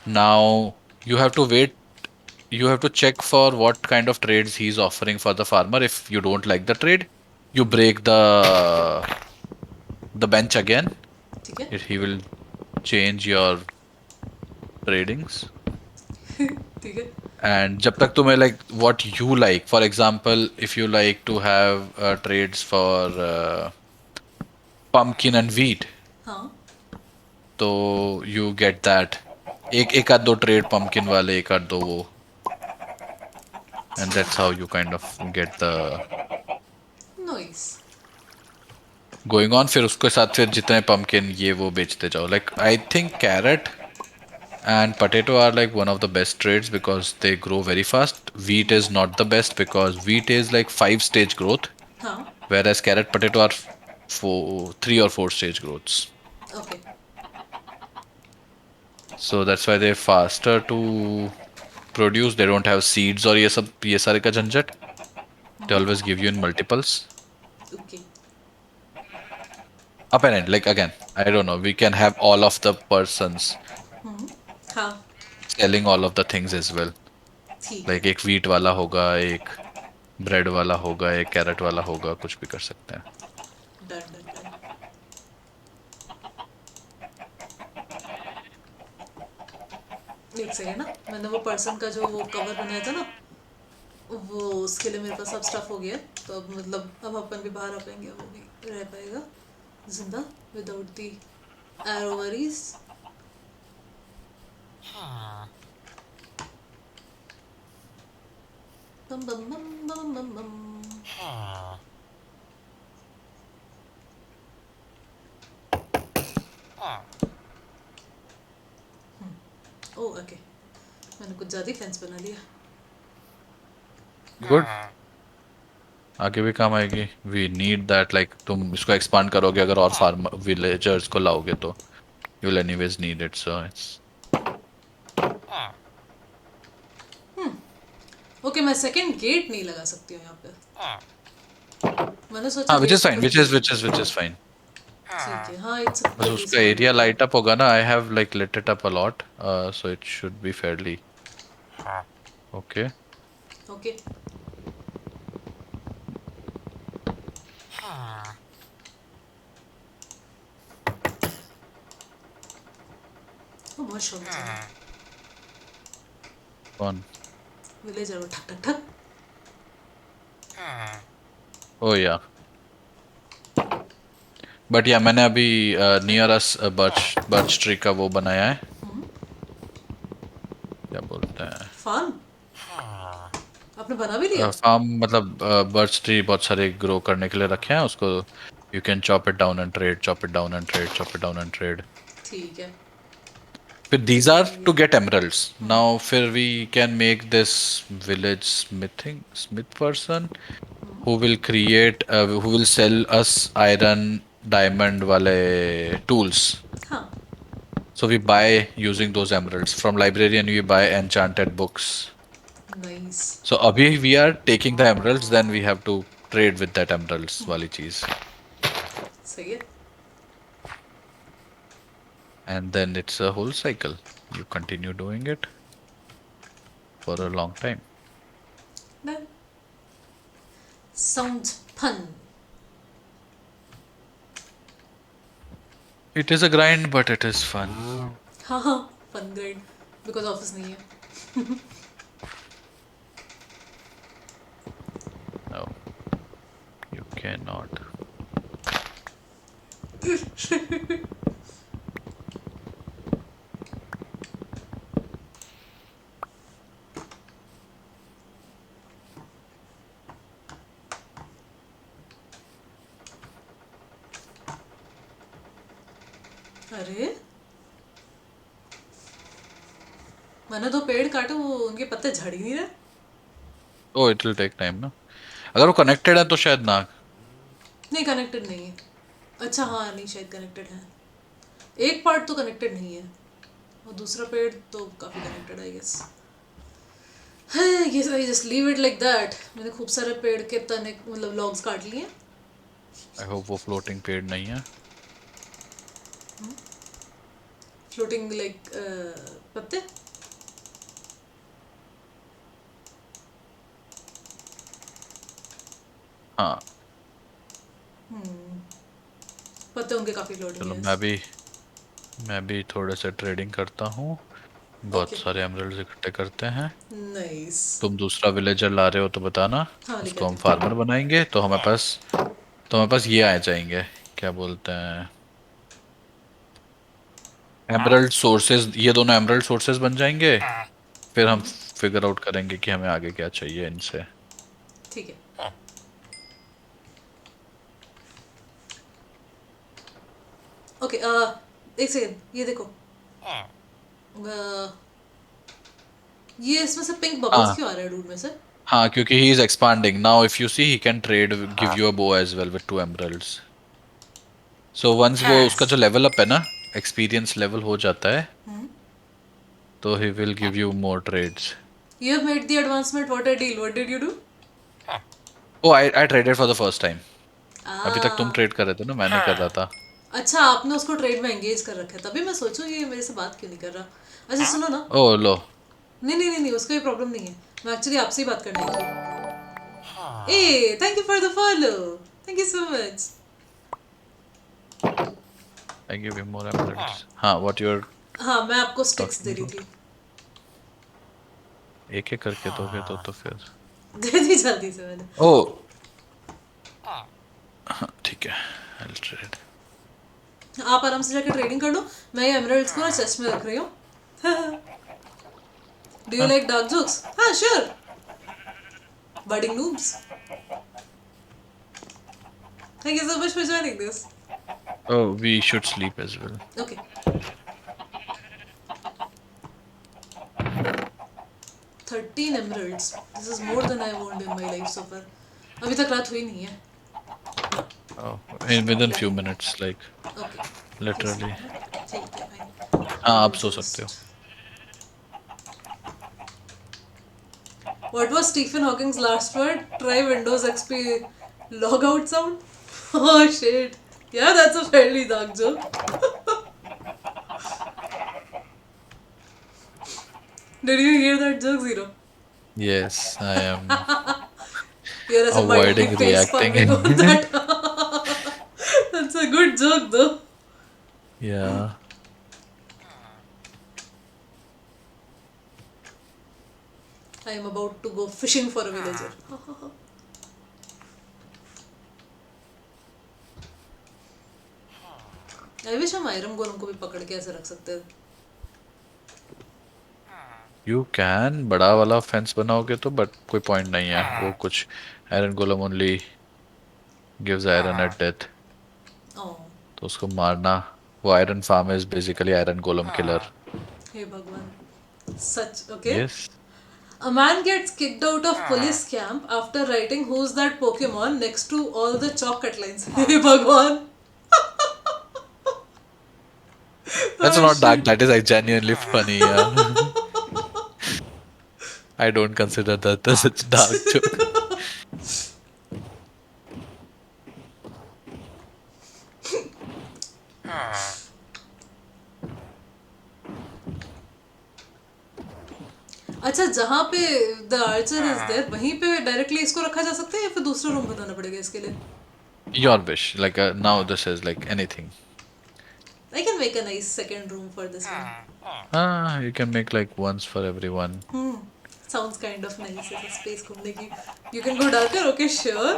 Now you have to wait. You have to check for what kind of trades he's offering for the farmer. If you don't like the trade, you break the bench again. ठीक है He will change your tradings. ठीक है. And जब तक तुम्हें like what you like, for example, if you like to have trades for pumpkin and wheat, हाँ. तो you get that. एक आध दो trade pumpkin वाले, एक आध दो वो, and that's how you kind of get the nice. going on. फिर उसके साथ फिर जितने pumpkin ये वो बेचते जाओ. Like I think carrot and potato are like one of the best trades because they grow very fast. Wheat is not the best because wheat is like 5-stage growth, हाँ. whereas carrot potato are 3 or 4 stage growths. Okay. So that's why they're faster to produce. They don't have seeds or ये सारे का झंझट. They always give you in multiples. Okay. Up and end, like again, I don't know. We can have all of the persons हाँ. selling all of the things as well. ठीक है. Like एक wheat वाला होगा, एक bread वाला होगा, एक carrot वाला होगा, कुछ भी कर सकते हैं. Done done done. एक सेकेंड ना, मैंने वो पर्सन का जो वो कवर बनाया था ना, वो उसके लिए मेरे पास सब स्टफ हो गया है. तो अब मतलब अब अपन भी बाहर आ पाएंगे, वो भी रह पाएगा जिंदा without the arrow worries. Bomb bomb bomb bomb bomb bomb. Oh okay. मैंने कुछ ज़्यादा ही फेंस बना लिया. Good. आगे भी काम आएगी. We need that. Like तुम इसको expand करोगे अगर और farm villagers को लाओगे तो you'll anyways need it. So it's okay, मैं सेकंड गेट नहीं लगा सकती हूँ यहाँ पे. मैंने सोचा हाँ, which is गेट fine. तो Which is fine. ठीक है. हाँ, इट्स बस प्रीटी उसका स्मॉल. एरिया लाइट अप होगा ना. I have like lit it up a lot. So it should be fairly okay. Okay. वो बहुत शोर मचा रहा है. One. विलेजर वो ठक ठक ठक. Oh yeah. But yeah, मैंने अभी near us birch tree का वो बनाया है. क्या बोलते हैं? फार्म आपने बना भी लिया. फार्म मतलब बर्च ट्री बहुत सारे ग्रो करने के लिए रखे हैं उसको. You can chop it down and trade, chop it down and trade, chop it down and trade. ठीक है. फिर these are to get emeralds. Now फिर we can make this village smith person who will create who will sell us iron diamond wale tools. हाँ. So we buy using those emeralds from librarian. We buy enchanted books. Nice. So abhi we are taking the emeralds, then we have to trade with that emeralds wali cheese, सही है. and then it's a whole cycle. You continue doing it for a long time. Done. Sounds fun. It is a grind, but it is fun. हाँ हाँ. Fun grind. Because office नहीं है. No, you cannot. अरे मैंने तो पेड़ काटे, वो उनके पत्ते झड़ ही नहीं रहे. Oh, it will take time, ना. अगर वो connected है तो शायद ना. नहीं कनेक्टेड नहीं है. अच्छा हाँ नहीं शायद कनेक्टेड है. एक पार्ट तो कनेक्टेड नहीं है और दूसरा पेड़ तो काफ़ी कनेक्टेड आई गेस. ये I just leave it like that. मैंने खूब सारे पेड़ के तने मतलब लॉग्स काट लिए. I hope वो floating पेड़ नहीं है. फ्लोटिंग लाइक पत्ते. हाँ. पत्ते होंगे काफ़ी फ्लोटिंग. चलो मैं भी थोड़े से ट्रेडिंग करता हूँ. बहुत Okay. सारे एमरल्ड्स इकट्ठे करते हैं. नाइस. तुम दूसरा विलेजर ला रहे हो तो बताना. हाँ लेके उसको हम आती फार्मर बनाएंगे तो हमारे पास ये आ जाएंगे. क्या बोलते हैं, एमरल्ड सोर्सेज. ये दोनों एमरल्ड सोर्सेज बन जाएंगे. फिर हम फिगर आउट करेंगे कि हमें आगे क्या चाहिए इनसे. हूँ. ठीक है. ओके एक सेकेंड ये देखो. ये इसमें से पिंक बबल्स हाँ क्यों आ रहे हैं डूड में से. हाँ, क्योंकि he is expanding now. If you see he can trade give you a bow as well with 2 emeralds. So once वो उसका जो लेवल अप है ना, एक्सपीरियंस लेवल हो जाता है, तो he will give you more trades. You have made the advancement. What a deal. What did you do? Oh I traded for the first time. अभी तक तुम Ah, ट्रेड कर रहे थे ना, मैं नहीं कर रहा था. अच्छा आपने उसको ट्रेड में एंगेज कर रखा है. तभी मैं सोचूं ये मेरे से बात क्यों नहीं कर रहा. अच्छा सुनो ना. ओ लो. नहीं नहीं नहीं नहीं उसको ये प्रॉब्लम नहीं है. मैं एक्चुअली आपसे ही बात करने आई थी. A thank you for the follow. Thank you so much. I give you more emeralds. हाँ, व्हाट यू आर हाँ मैं आपको स्टिक्स दे टॉकिंग रही अबाउट. थी. एक एक करके दोगे तो फिर. दे दी जल्दी से मैंने. ओ हाँ, ठीक है. आई ट्रेड. आप आराम से जाके ट्रेडिंग कर लो. मैं ये एमराल्ड्स को ना चेस्ट में रख रही हूँ. Do you like dark jokes. हाँ sure. Budding noobs. Thank you so much for joining this. Oh, we should sleep as well. Okay. 13 emeralds. This is more than I owned in my life so far. अभी तक रात हुई नहीं है. Oh, within few minutes, like okay. literally. ठीक है भाई. हाँ, आप सो सकते हो. What was Stephen Hawking's last word? Try Windows XP logout sound. Oh shit. Yeah, that's a fairly dark joke. Did you hear that joke, Zero? Yes, I am You're as a mildly avoiding face reacting. palming on that. That's a good joke though. Yeah. I am about to go fishing for a villager. I wish हम iron गोलम को भी पकड़ के ऐसे रख सकते हैं. You can बड़ा वाला फेंस बनाओगे तो, बट कोई पॉइंट नहीं है. वो कुछ iron golem only gives iron at death. Oh. तो उसको मारना. वो iron farm is basically iron golem killer. Hey Bhagwan. Such okay. Yes. A man gets kicked out of police camp after writing "Who's that Pokemon" next to all the chalk cut lines. Hey Bhagwan. That's Oh not dark. shit. That is like genuinely funny. Yeah. I don't consider that as such dark joke. अच्छा जहाँ पे the Archer is there वहीं पे directly इसको रखा जा सकता है या फिर दूसरा रूम बनाना पड़ेगा इसके लिए? Your wish. Like now, this is like anything. I can make a nice second room for this one. You can make like ones for everyone. Sounds kind of nice as a space घूमने की. You can go darker, okay, sure.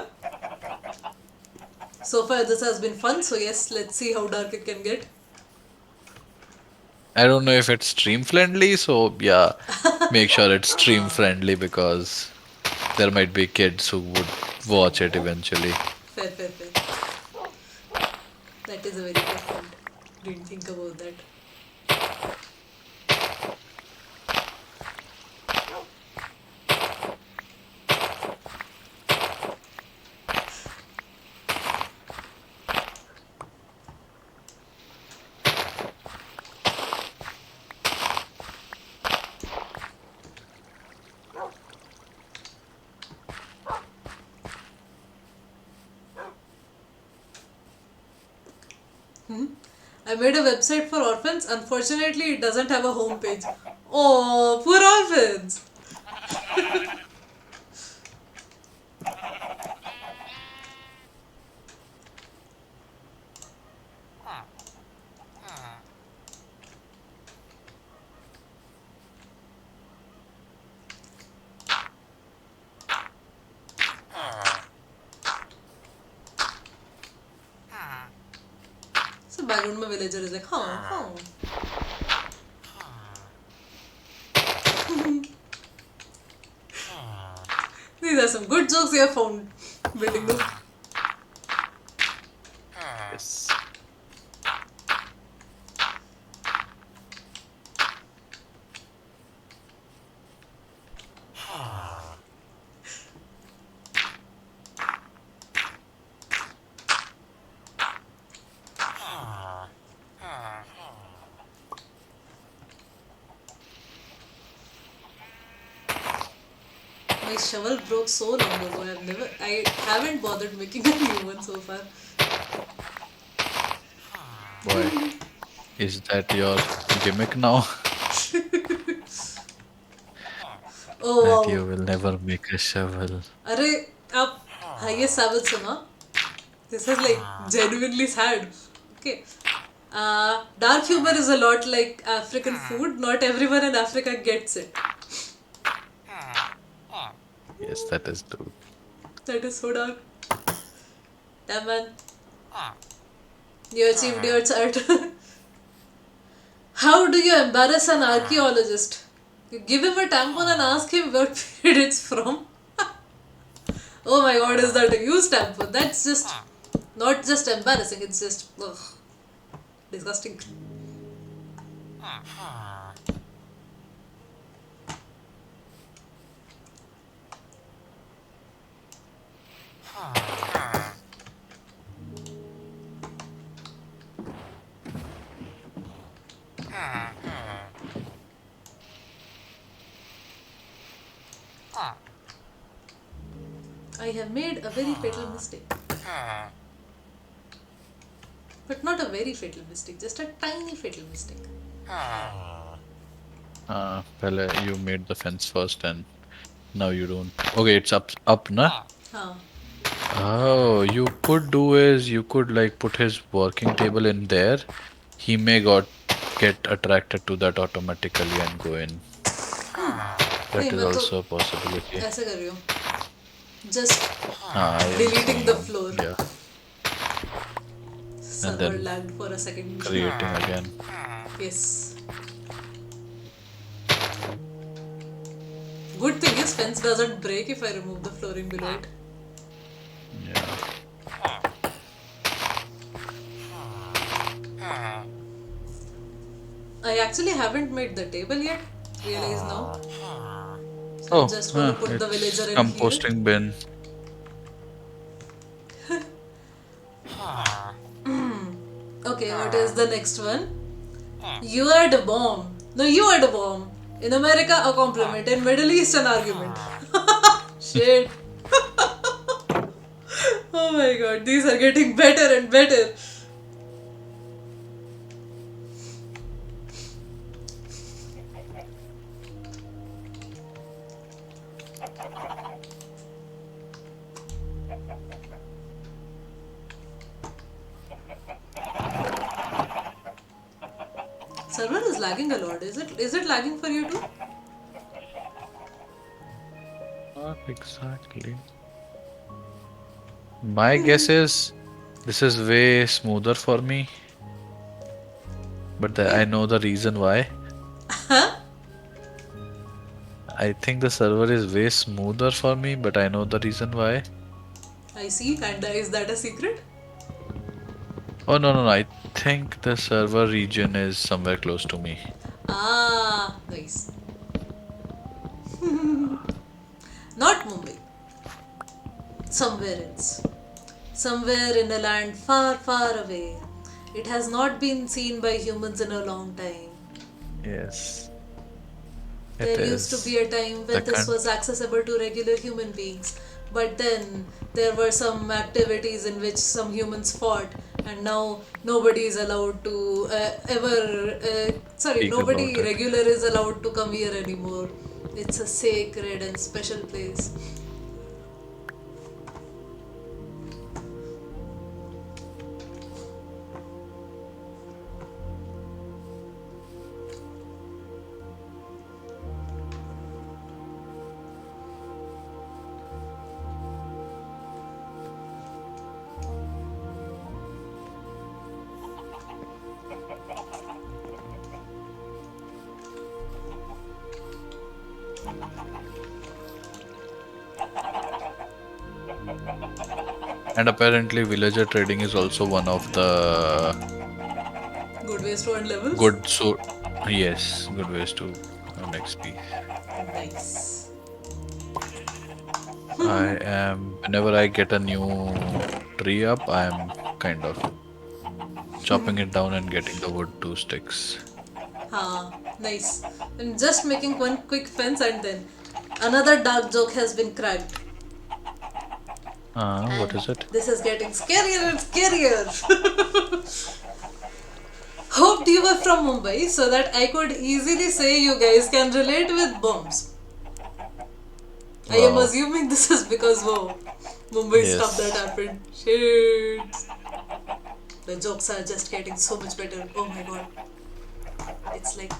So far this has been fun, so yes, let's see how dark it can get. I don't know if it's stream friendly, so yeah, make sure it's stream friendly because there might be kids who would watch it eventually. Fair, fair, fair. That is a very fair point. Didn't think about that. I made a website for orphans. Unfortunately, it doesn't have a homepage. Oh, poor orphans! So background में villager is like, huh. These are some good jokes you have found building them. Yes. My shovel broke so long ago. I haven't bothered making a new one so far. Boy, is that your gimmick now? Oh That wow. you will never make a shovel. अरे आप highest Sabbath सुना? This is like genuinely sad. Okay. Dark humor is a lot like African food. Not everyone in Africa gets it. Yes, that is true. That is so dark. Damn man. You achieved your chart. How do you embarrass an archaeologist? You give him a tampon and ask him what period it's from. Oh my god, is that a used tampon? That's just not just embarrassing, it's just ugh, disgusting. I have made a very fatal mistake. But not a very fatal mistake, just a tiny fatal mistake. Well, you made the fence first and now you don't. Okay, it's up, na? Huh. Oh, you could do is you could like put his working table in there. He may get attracted to that automatically and go in. नहीं That is मैं तो also a possibility. ऐसे कर रही हूँ. Just I am deleting the saying, floor. yeah, and Server then lagged for a second. creating again. Yes. Good thing is fence doesn't break if I remove the flooring below it. Yeah. I actually haven't made the table yet. Realize now. So I'm Oh, just gonna put the it's villager in here. composting bin. Okay, what is the next one? You are the bomb. No, you are the bomb. In America, a compliment. In Middle East, an argument. Shit. Oh my god, these are getting better and better. Server is lagging a lot. Is it lagging for you too? Not exactly. My guess is this is way smoother for me, but I know the reason why. Huh? I think the server is way smoother for me, but I know the reason why. I see. And is that a secret? Oh no no no! I think the server region is somewhere close to me. Ah, nice. Not Mumbai. Somewhere else. Somewhere in a land far, far away. It has not been seen by humans in a long time. Yes, it There used to be is. a time The when this con was accessible to regular human beings, but then there were some activities in which some humans fought, and now nobody is allowed to speak about nobody it. regular is allowed to come here anymore. It's a sacred and special place. And apparently, villager trading is also one of the Good ways to earn levels. good yes, good ways to earn XP. Nice. I am whenever I get a new tree up, I am kind of chopping it down and getting the wood to sticks. Nice. I'm just making one quick fence and then another dark joke has been cracked. What And is it? this is getting scarier and scarier. Hoped you were from Mumbai so that I could easily say you guys can relate with bombs. I am Wow. assuming this is because, whoa, Mumbai stuff that Yes. happened. Shit. The jokes are just getting so much better. Oh my god. It's like,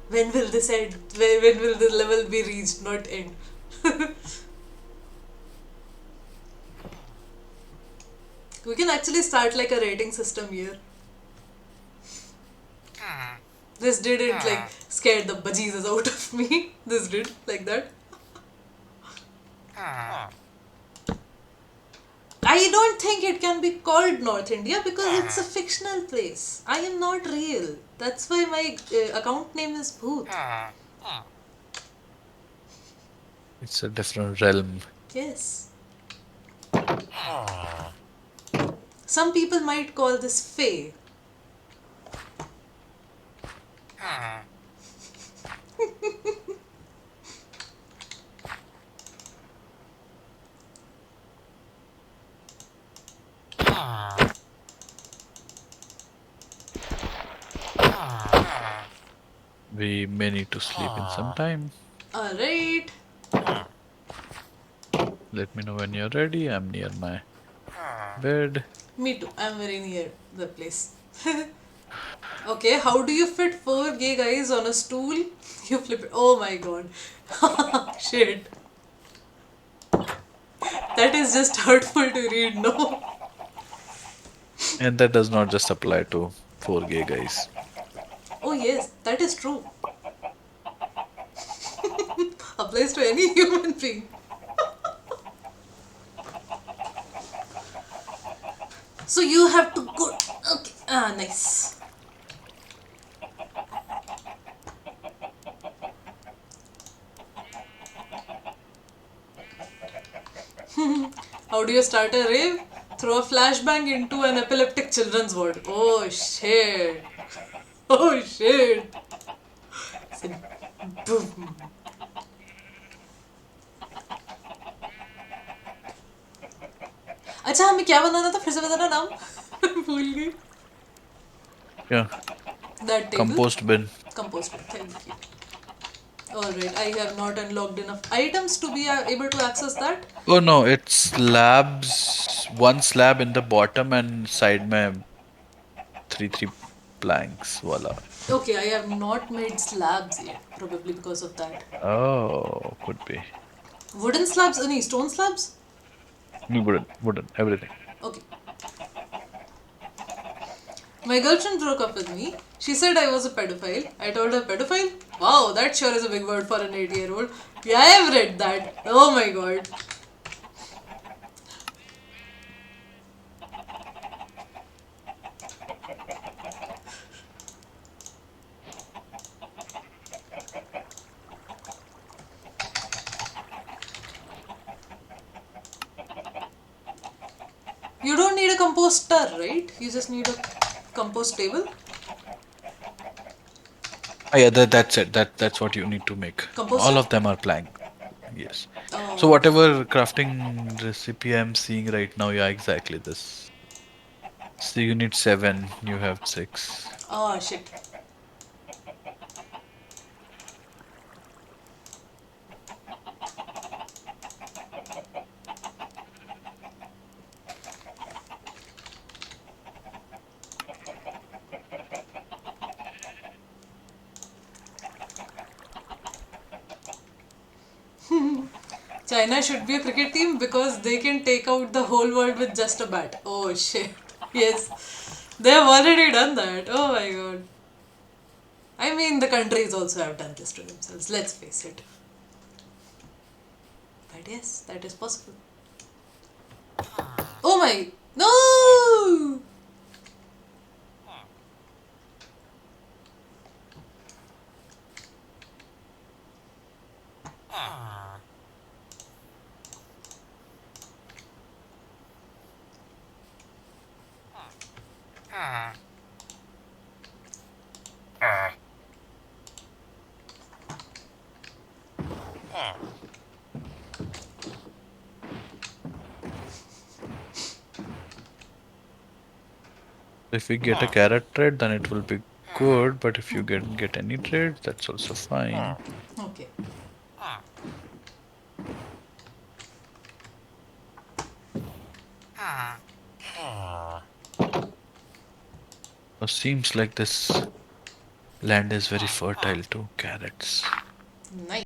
when will this end? When will the level be reached, not end? We can actually start like a rating system here. This didn't like scare the bejesus out of me. This did like that. I don't think it can be called North India because it's a fictional place. I am not real. That's why my account name is Bhoot. It's a different realm. Yes. Some people might call this Fae. We may need to sleep in some time. Alright. Let me know when you're ready. I'm near my bed. Me too. I'm very near the place. Okay, how do you fit four gay guys on a stool? You flip it. Oh my god. Shit. That is just hurtful to read, no? And that does not just apply to four gay guys. Oh, yes, that is true. Applies to any human being. So you have to go. Okay. Nice. How do you start a rave? Throw a flashbang into an epileptic children's ward. Oh shit. Oh shit. Boom. अच्छा हमें क्या बनाना था फिर से बताना नाम भूल गई Yeah, that table compost bin. compost thank you alright I have not unlocked enough items to be able to access that Oh no, it's slabs. One slab in the bottom and side mein three planks. Voila. okay I have not made slabs yet probably because of that Oh, could be. wooden slabs any stone slabs No, wooden, everything. okay my girlfriend broke up with me. She said I was a pedophile. I told her pedophile? Wow, that sure is a big word for an 8-year-old. Yeah, I have read that. Oh my god. You don't need a composter, right? You just need a compost table. Ah, yeah, that's it. That's what you need to make. All Composter? of them are plank. Yes. So Oh, whatever crafting recipe I'm seeing right now, yeah, exactly this. So you need seven, you have six. oh shit. China should be a cricket team because they can take out the whole world with just a bat. Oh shit. Yes. They have already done that. Oh my god. I mean, the countries also have done this to themselves, let's face it. But yes, that is possible. Oh my. No! If we get a carrot trade, then it will be good. But if you get any trade, that's also fine. Okay. Seems like this land is very fertile to carrots. Nice.